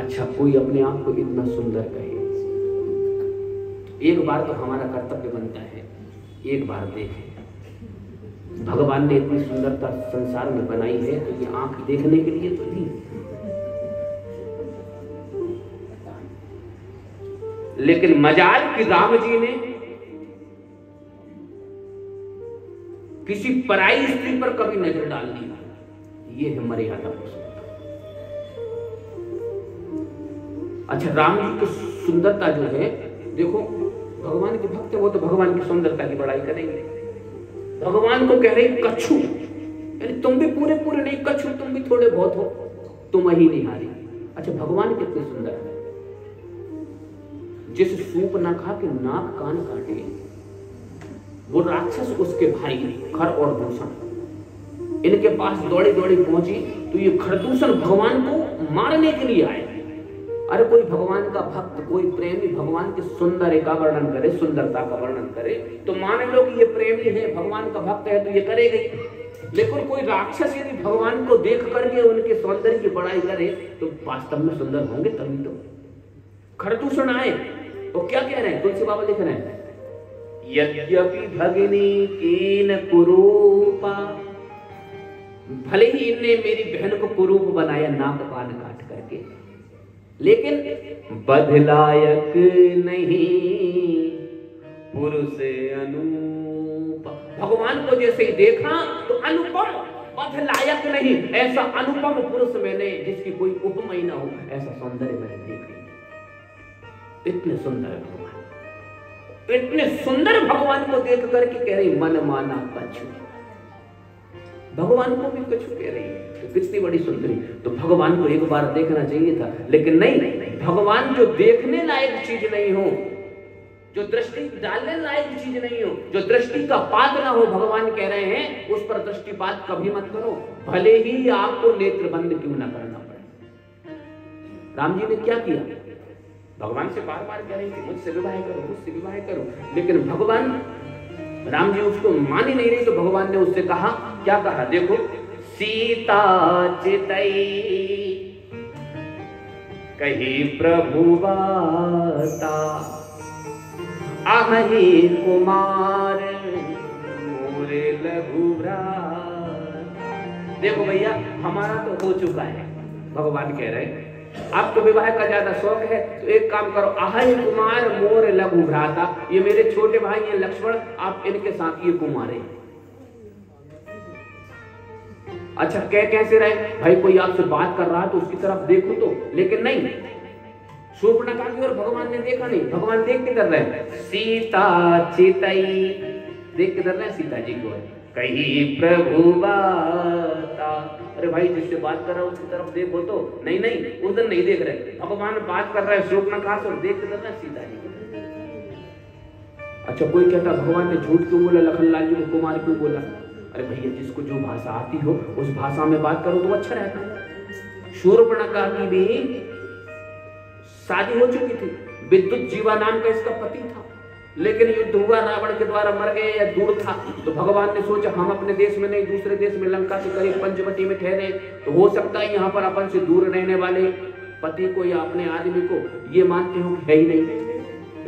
अच्छा, कोई अपने आप को इतना सुंदर कहे, एक बार तो हमारा कर्तव्य बनता है, एक बार देखें। भगवान ने इतनी सुंदरता संसार में बनाई है तो ये आंख देखने के लिए तो थी, लेकिन मजाल कि राम जी ने किसी पराई स्त्री पर कभी नजर डाल दी। ये है मर्यादा पुरुषोत्तम। अच्छा, राम जी की सुंदरता जो है, देखो भगवान के भक्त है वो तो भगवान की सुंदरता की बड़ाई करेंगे। भगवान को कह रहे कछु, यानी तुम भी पूरे पूरे नहीं, कछु तुम भी थोड़े बहुत हो, तुम ही नहीं हारी। अच्छा, भगवान कितने सुंदर है। जिस सूप ना खा के नाक कान काटे वो राक्षस, उसके भाई खर और दूषण इनके पास दौड़ी दौड़ी पहुंची तो ये खरदूषण भगवान को मारने के लिए आए। अरे कोई भगवान का भक्त, कोई प्रेमी भगवान के सुंदर का वर्णन करे, सुंदरता का वर्णन करे तो मान लो कि ये प्रेमी है, भगवान का भक्त है तो ये करेगा। लेकिन कोई राक्षस यदि भगवान को देख करके उनके सौंदर्य की बड़ाई करे तो वास्तव में सुंदर होंगे तभी तो। खरदूषण आए तो क्या कह रहे हैं? तुलसी बाबा लिख रहे हैं, यद्यपि भगिनी कीन कुरूपा, भले ही इनने मेरी बहन को कुरूप बनाया नाक कान काट करके, लेकिन बदलायक नहीं पुरुष अनूप। भगवान को जैसे ही देखा तो अनुपम, बदलायक नहीं, ऐसा अनुपम पुरुष मैंने जिसकी कोई उपमा ही ना हो, ऐसा सौंदर्य मैंने देखा। इतने सुंदर भगवान, इतने सुंदर भगवान को देख करके कह रही मन माना कछु। भगवान को भी कछु कह रही है तो कितनी बड़ी सुंदरी। तो भगवान को एक बार देखना चाहिए था, लेकिन नहीं। भगवान जो देखने लायक चीज नहीं हो, जो दृष्टि डालने लायक चीज नहीं हो, जो दृष्टि का पात ना हो, भगवान कह रहे हैं उस पर दृष्टिपात कभी मत करो, भले ही आपको नेत्र बंद क्यों ना करना पड़े। राम जी ने क्या किया? भगवान से बार बार कह रही थी मुझसे विवाह करो, मुझसे विवाह करो, लेकिन भगवान राम जी उसको मान ही नहीं रही। तो भगवान ने उससे कहा, क्या कहा? देखो, सीता चितई कही प्रभु बाता, आहहि कुमार मोरे लघु भ्राता। देखो भैया, हमारा तो हो चुका है, भगवान कह रहे हैं आप तो विवाह का ज्यादा शौक है तो एक काम करो, आहै कुमार मोर लघु भ्राता, ये मेरे छोटे भाई हैं लक्ष्मण, आप इनके साथ ये कुमारे। अच्छा, कैसे रहे भाई? कोई आपसे बात कर रहा है तो उसकी तरफ देखो तो, लेकिन नहीं, शूर्पणखा की ओर भगवान ने देखा नहीं। भगवान देख किधर रहे? सीता चितई, देख किधर रहे? सीता जी को। कही प्रभु बाता, अरे भाई जिससे बात कर रहा है उसकी तरफ देखो तो, नहीं उधर नहीं देख रहे। भगवान बात कर रहा है शूर्पणखा से और देख किधर रहे? सीता जी। अच्छा, कोई कहता भगवान ने झूठ क्यों बोला, लखनलाल जी को कुमार क्यों बोला? अरे भैया, जिसको जो भाषा आती हो उस भाषा में बात करो तो अच्छा रहता है। शूर्पणखा की भी शादी हो चुकी थी, विद्युत जीवा नाम का इसका पति था, लेकिन युद्ध हुआ, रावण के द्वारा मर गए या दूर था। तो भगवान ने सोचा हम अपने देश में नहीं दूसरे देश में लंका के करीब पंचवटी में ठहरे, तो हो सकता है यहाँ पर अपन से दूर रहने वाले पति को या अपने आदमी को ये मानते हो है ही नहीं।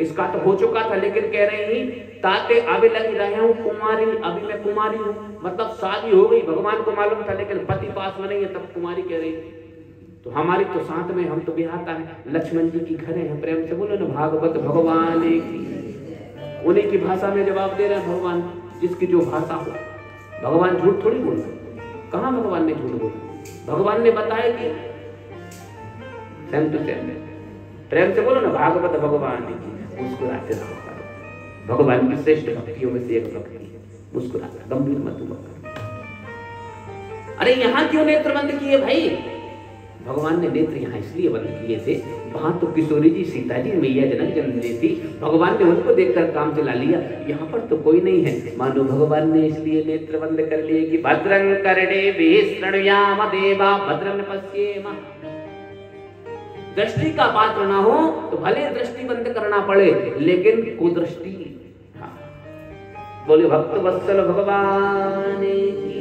इसका तो हो चुका था, लेकिन कह रहे ही ताते अभी लगी रहे हूँ कुमारी, अभी मैं कुमारी हूँ, मतलब शादी हो गई। भगवान को मालूम था लेकिन पति पास में नहीं है, तब कुमारी कह रही। तो हमारी तो साथ में, हम तो बिहाता है, लक्ष्मण जी की घरे हैं, प्रेम से बोलो ना भागवत भगवान की। उन्हीं की भाषा में जवाब दे रहे हैं भगवान, जिसकी जो भाषा हो। भगवान झूठ थोड़ी बोलते, कहाँ भगवान ने झूठ बोला? भगवान ने बताया कि सेम टू सेम, प्रेम से बोलो ना भागवत भगवान की। मुस्कुराते रहो, भगवान की श्रेष्ठ भक्तियों में से एक भक्ति है मुस्कुराना, गंभीर मत हुआ करो। अरे यहाँ क्यों नेत्र बंद किए भाई? भगवान ने नेत्र यहाँ इसलिए बंद किए थे, वहां तो किशोरी जी सीता जी मैया जनक जन्म दी थी, भगवान ने उनको देखकर काम चला लिया। यहाँ पर तो कोई नहीं है, मानो भगवान ने इसलिए नेत्र बंद कर लिए कि भद्रं कर्णे शृणुयाम देवा भद्रं पश्येम। दृष्टि का पात्र ना हो तो भले दृष्टि बंद करना पड़े, लेकिन कुदृष्टि। हाँ। बोले भक्त वत्सल भगवान की।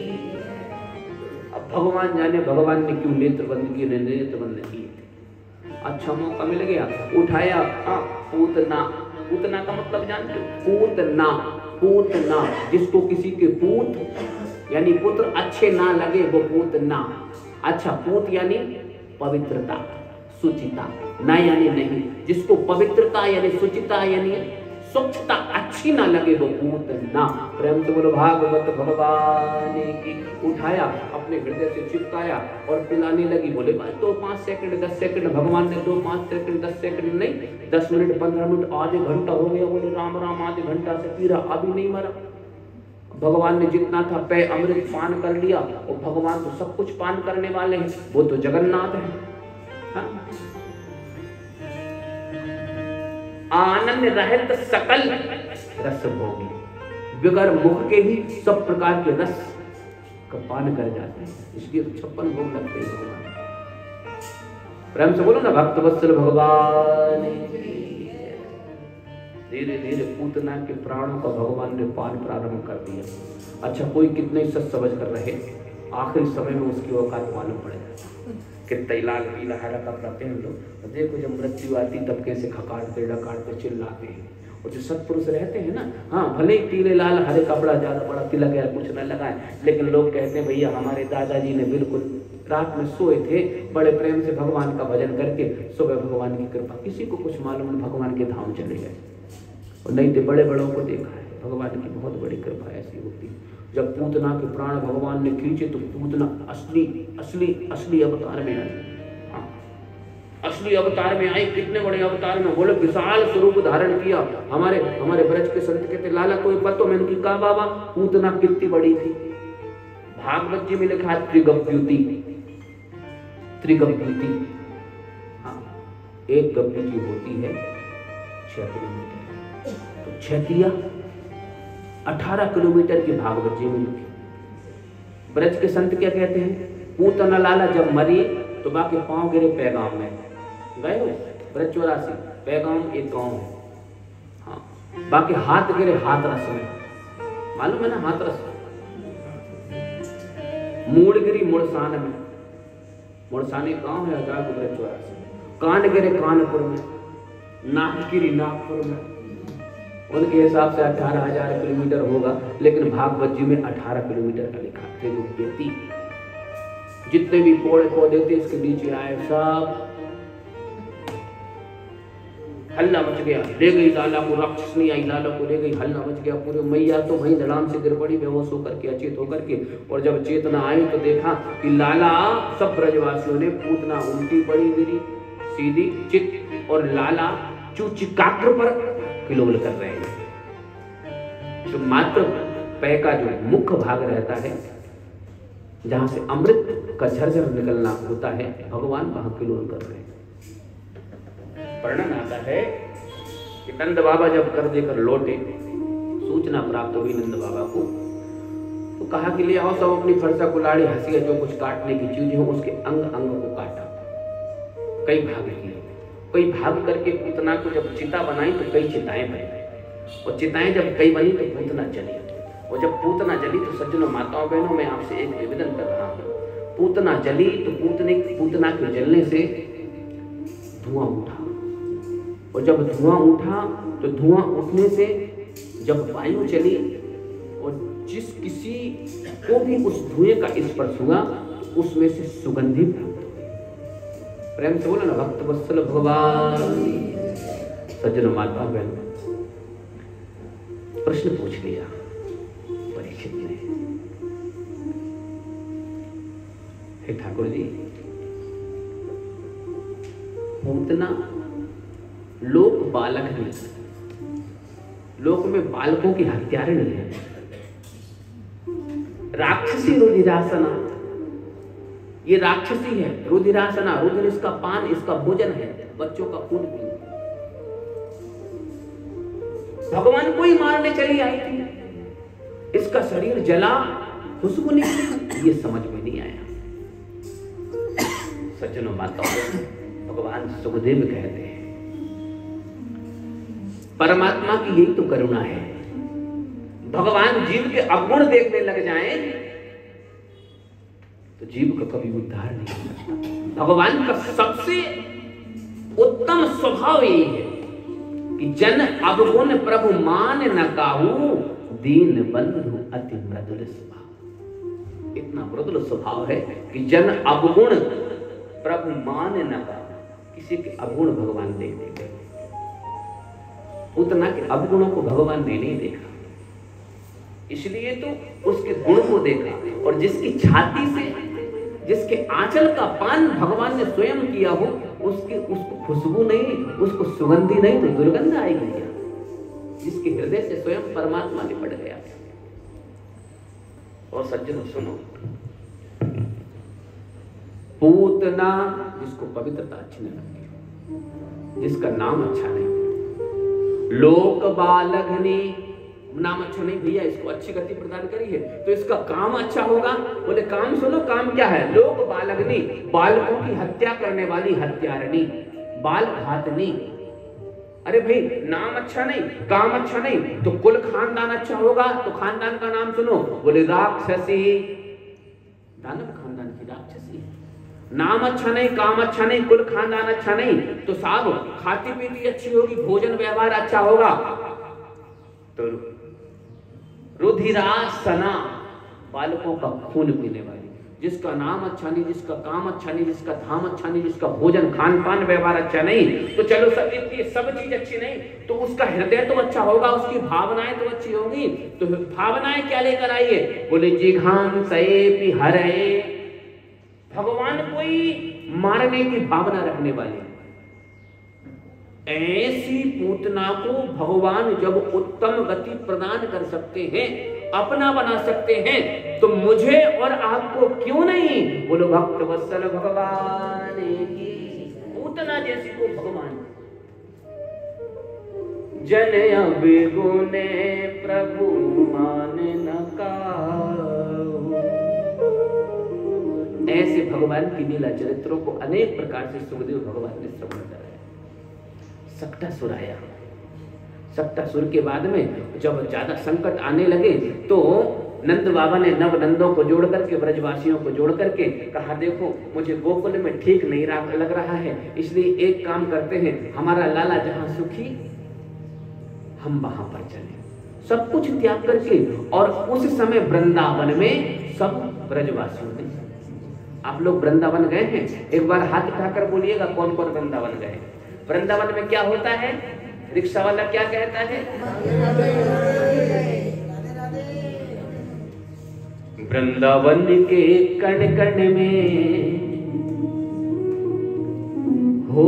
अब भगवान जाने भगवान ने क्यों नेत्र बंद किए, नेत्र बंद किए। अच्छा मौका मिल गया, उठाया पूतना। पूतना का मतलब जानते हो? पूतना, पूतना जिसको किसी के पूत यानी पुत्र अच्छे ना लगे वो पूतना। अच्छा, पूत यानी पवित्रता, शुचिता, ना यानी नहीं। जिसको पवित्रता यानी शुचिता यानी स्वच्छता अच्छी ना लगे वो पूतना। प्रेम से बोलो भागवत भगवान की। उठाया, अपने हृदय से चिपकाया और पिलाने लगी। बोले भाई 2-5 सेकंड 10 सेकंड, भगवान ने 2-5 सेकंड 10 सेकंड नहीं, 10 मिनट 15 मिनट आधे घंटा हो गया। बोले राम राम, आधे घंटा से पी रहा, अभी नहीं मरा। भगवान ने जितना था पे अमृत पान कर लिया, और भगवान तो सब कुछ पान करने वाले हैं, वो तो जगन्नाथ है। हाँ? आनंद रहित सकल रस भोगी, बगैर मुख के ही सब प्रकार के रस का पान कर जाते हैं, इसलिए तो 56 भोग लगते हैं भगवान। प्रेम से बोलो ना भक्त वत्सल भगवान। धीरे धीरे पूतना के प्राणों का भगवान ने पान प्रारंभ कर दिया। अच्छा, कोई कितने सच समझ कर रहे, आखिरी समय में उसकी औकात मालूम पड़ जाती। कितना लाल पीला हरा कपड़ा पहन लो, देखो जब मृत्यु आती तब कैसे खकाड़ते डकाड़ते चिल्लाते हैं। और जो सत्पुरुष रहते हैं ना, हाँ भले ही पीले लाल हरे कपड़ा ज्यादा बड़ा तिलक या कुछ न लगाए, लेकिन लोग कहते हैं भैया हमारे दादाजी ने बिल्कुल रात में सोए थे, बड़े प्रेम से भगवान का भजन करके सुबह भगवान की कृपा, किसी को कुछ मालूम नहीं, भगवान के धाम चले गए। और नहीं तो बड़े बड़ों को देखा है, भगवान की बहुत बड़ी कृपा ऐसी होती है। जब पूतना के प्राण भगवान ने खींचे तो पूतना असली असली असली अवतार में आई। हाँ, असली अवतार में आई। कितने बड़े अवतार में, बोले विशाल स्वरूप धारण किया। हमारे ब्रज के संत कहते लाला कोई पतो, मैंने की कहा बाबा पूतना कितनी बड़ी थी। भागवत जी में लिखा त्रिगव्युति, त्रिगव्युति। हाँ, एक गव्युति होती है 6 किलोमीटर, तो 6 18 किलोमीटर की भागवत जी में लिखी। ब्रज के संत क्या कहते हैं, पूतना लाला जब मरी तो बाकी पांव गिरे पैगाम में। गए हो ब्रज 84, पैगाम एक गांव है। हाँ, बाकी हाथ गिरे हाथरस में, मालूम है ना हाथरस। मूड़ गिरी मुड़सान में, मुड़सानी गांव है आजाद ब्रज 84। कान गिरे कानपुर में, नाक गिरी नागपुर में। उनके हिसाब से 18,000 किलोमीटर होगा, लेकिन भागवत जी में 18 किलोमीटर का लिखा थे। जितने भी पेड़ पौधे थे इसके नीचे आए, सब हल्ला मच गया। ले गई लाला को, राक्षस नहीं आई, लाला को ले गई, हल्ला मच गया पूरे। मैया तो वहीं धड़ाम से गिर पड़ी बेहोश होकर के, अचेत होकर के। और जब चेतना आई तो देखा कि लाला, सब ब्रजवासियों ने, पूतना उल्टी पड़ी गिरी सीधी चित, और लाला चूचिकाग्र पर किलोल कर रहे हैं। जो मात्र पै का जो मुख्य भाग रहता है, जहां से अमृत का झरझर निकलना होता है, भगवान वहां किलोल कर रहे हैं। वर्णन आता है कि नंद बाबा जब कर देकर लौटे, सूचना प्राप्त हुई नंद बाबा को, तो कहा कि ले आओ सब अपनी फरसा कुलाड़ी हंसिया, जो कुछ काटने की चीजें हो उसके अंग अंग को काटा। कई भाग किए, कई भाग करके पूतना को जब चिता बनाई तो कई चिताएं बनी, और चिताएं जब कई बनी तो पूतना जली। और जब पूतना जली तो सज्जनों माताओं बहनों, मैं आपसे एक निवेदन कर रहा हूँ, पूतना जली तो पूतना के जलने से धुआं उठा, और जब धुआं उठा तो धुआं उठने से जब वायु चली, और जिस किसी को भी उस धुएं का स्पर्श हुआ तो उसमें से सुगंधि प्राप्त हुई। प्रेम से बोलो ना भक्त वत्सल भगवान। सज्जनों माता बहन, प्रश्न पूछ लिया परीक्षित ने, हे ठाकुर जी, पूतना लोक बालक नहीं, लोक में बालकों की हत्यारे नहीं है, राक्षसी रुधिरासना, ये राक्षसी है। रुधिरासना, रुधिर इसका पान, इसका भोजन है, बच्चों का खून पीना। भगवान को ही मारने चली आई थी, इसका शरीर जला, खुशबू निकली, ये समझ में नहीं आया। सज्जनों माताओं, भगवान सुखदेव कहते हैं। परमात्मा की यही तो करुणा है। भगवान जीव के अवगुण देखने लग जाएं तो जीव का कभी उद्धार नहीं हो सकता। भगवान का सबसे उत्तम स्वभाव यही है कि जन अवगुण प्रभु मान न काहू, दीन बंधु अति मृदुल स्वभाव। इतना मृदुल स्वभाव है कि जन अवगुण प्रभु मान न काहू। किसी के अवगुण भगवान नहीं देते, उतना के अवगुणों को भगवान ने नहीं देखा, इसलिए तो उसके गुण को देखा। और जिसकी छाती से, जिसके आंचल का पान भगवान ने स्वयं किया हो, उसको खुशबू नहीं, उसको सुगंधी नहीं तो दुर्गंध आएगी क्या? जिसके हृदय से स्वयं परमात्मा निपट गया। और सज्जनों सुनो, पूतना जिसको पवित्रता अच्छी नहीं लगती, जिसका नाम अच्छा नहीं, लोक बालघनी नाम अच्छा नहीं, भैया इसको अच्छी गति प्रदान करी है तो इसका काम अच्छा होगा। बोले काम सुनो, काम क्या है? लोक बालघनी, बालकों की हत्या करने वाली हत्यारणी, बाल घातनी। अरे भाई नाम अच्छा नहीं, काम अच्छा नहीं तो कुल खानदान अच्छा होगा तो खानदान का नाम सुनो। बोले राक्षसी, दानव खानदान की राक्षसी। नाम अच्छा नहीं, काम अच्छा नहीं, कुल खानदान अच्छा नहीं तो साहब खाती पीती अच्छी होगी, भोजन व्यवहार अच्छा होगा तो रुधिरासना, बालकों का खून पीने वाली। जिसका नाम अच्छा नहीं, जिसका काम अच्छा नहीं, जिसका धाम अच्छा नहीं, जिसका भोजन खान पान व्यवहार अच्छा नहीं तो चलो सब चीज अच्छी नहीं तो उसका हृदय तो अच्छा होगा, उसकी भावनाएं तो अच्छी होंगी। तो भावनाएं क्या लेकर आई है? बोले जिघान सएपि हरे, भगवान कोई मारने की भावना रखने वाले। ऐसी पूतना को भगवान जब उत्तम गति प्रदान कर सकते हैं, अपना बना सकते हैं, तो मुझे और आपको क्यों नहीं? बोलो भक्त वत्सल भगवान की पूतना जैसी को भगवान। जन अभिगुणे प्रभु मान न काहू। ऐसे भगवान की लीला चरित्रों को अनेक प्रकार से सुखदेव भगवान ने श्रवण कराया। सक्टासुर आया, सक्टासुर के बाद में जब ज्यादा संकट आने लगे तो नंद बाबा ने नव नंदों को जोड़ करके, ब्रजवासियों को जोड़ करके कहा देखो मुझे गोकुल में ठीक नहीं लग रहा है, इसलिए एक काम करते हैं, हमारा लाला जहां सुखी हम वहां पर चले। सब कुछ त्याग करके, और उस समय वृंदावन में सब ब्रजवासियों ने, आप लोग वृंदावन गए हैं? एक बार हाथ उठाकर बोलिएगा कौन कौन वृंदावन गए। वृंदावन में क्या होता है? रिक्शा वाला क्या कहता है? वृंदावन के कण कण में हो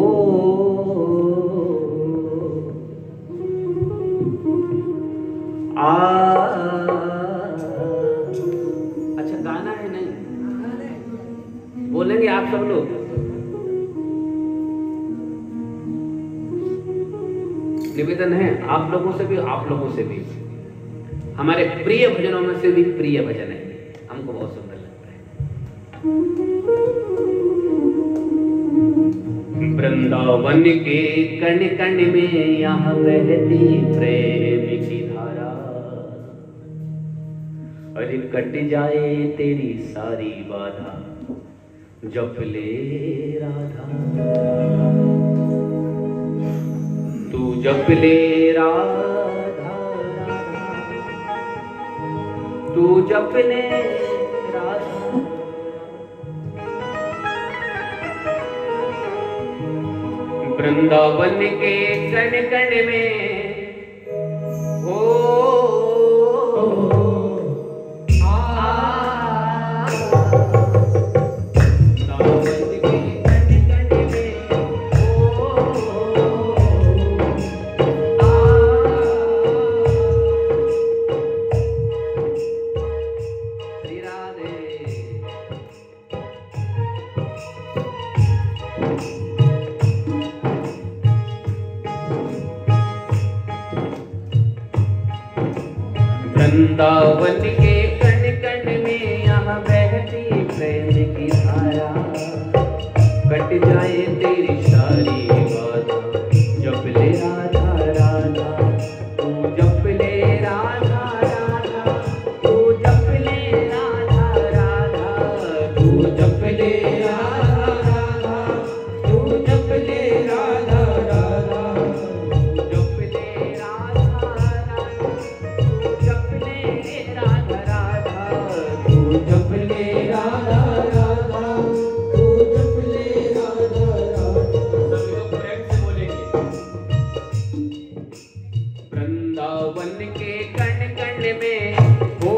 अच्छा गाना है नहीं? बोलेंगे आप सब लोग? निवेदन है आप लोगों से भी, आप लोगों से भी, हमारे प्रिय भजनों में से भी प्रिय भजन है, हमको बहुत सुंदर लगता है। वृंदावन के कण कण में यहाँ बहती प्रेम की धारा, अरे कट जाए तेरी सारी बाधा, जप ले राधा तू, जप ले राधा तू, जप ले राधा। वृंदावन के कण कण में हो वृंदावन के कण कण में यहाँ बहती प्रेम की धारा, कट जाए तेरी सारी बाधा। जप ले राधा राधा तू जप ले राधा राधा तू जप ले राधा राधा तू जप ले राधा राधा तू जप ले राधा राधा तू जप ले राधा राधा तू जप ले राधा राधा तू जप ले राधा राधा तू जप ले राधा राधा। सभी लोग प्रेम से बोलेंगे। वृंदावन के कण कण में हो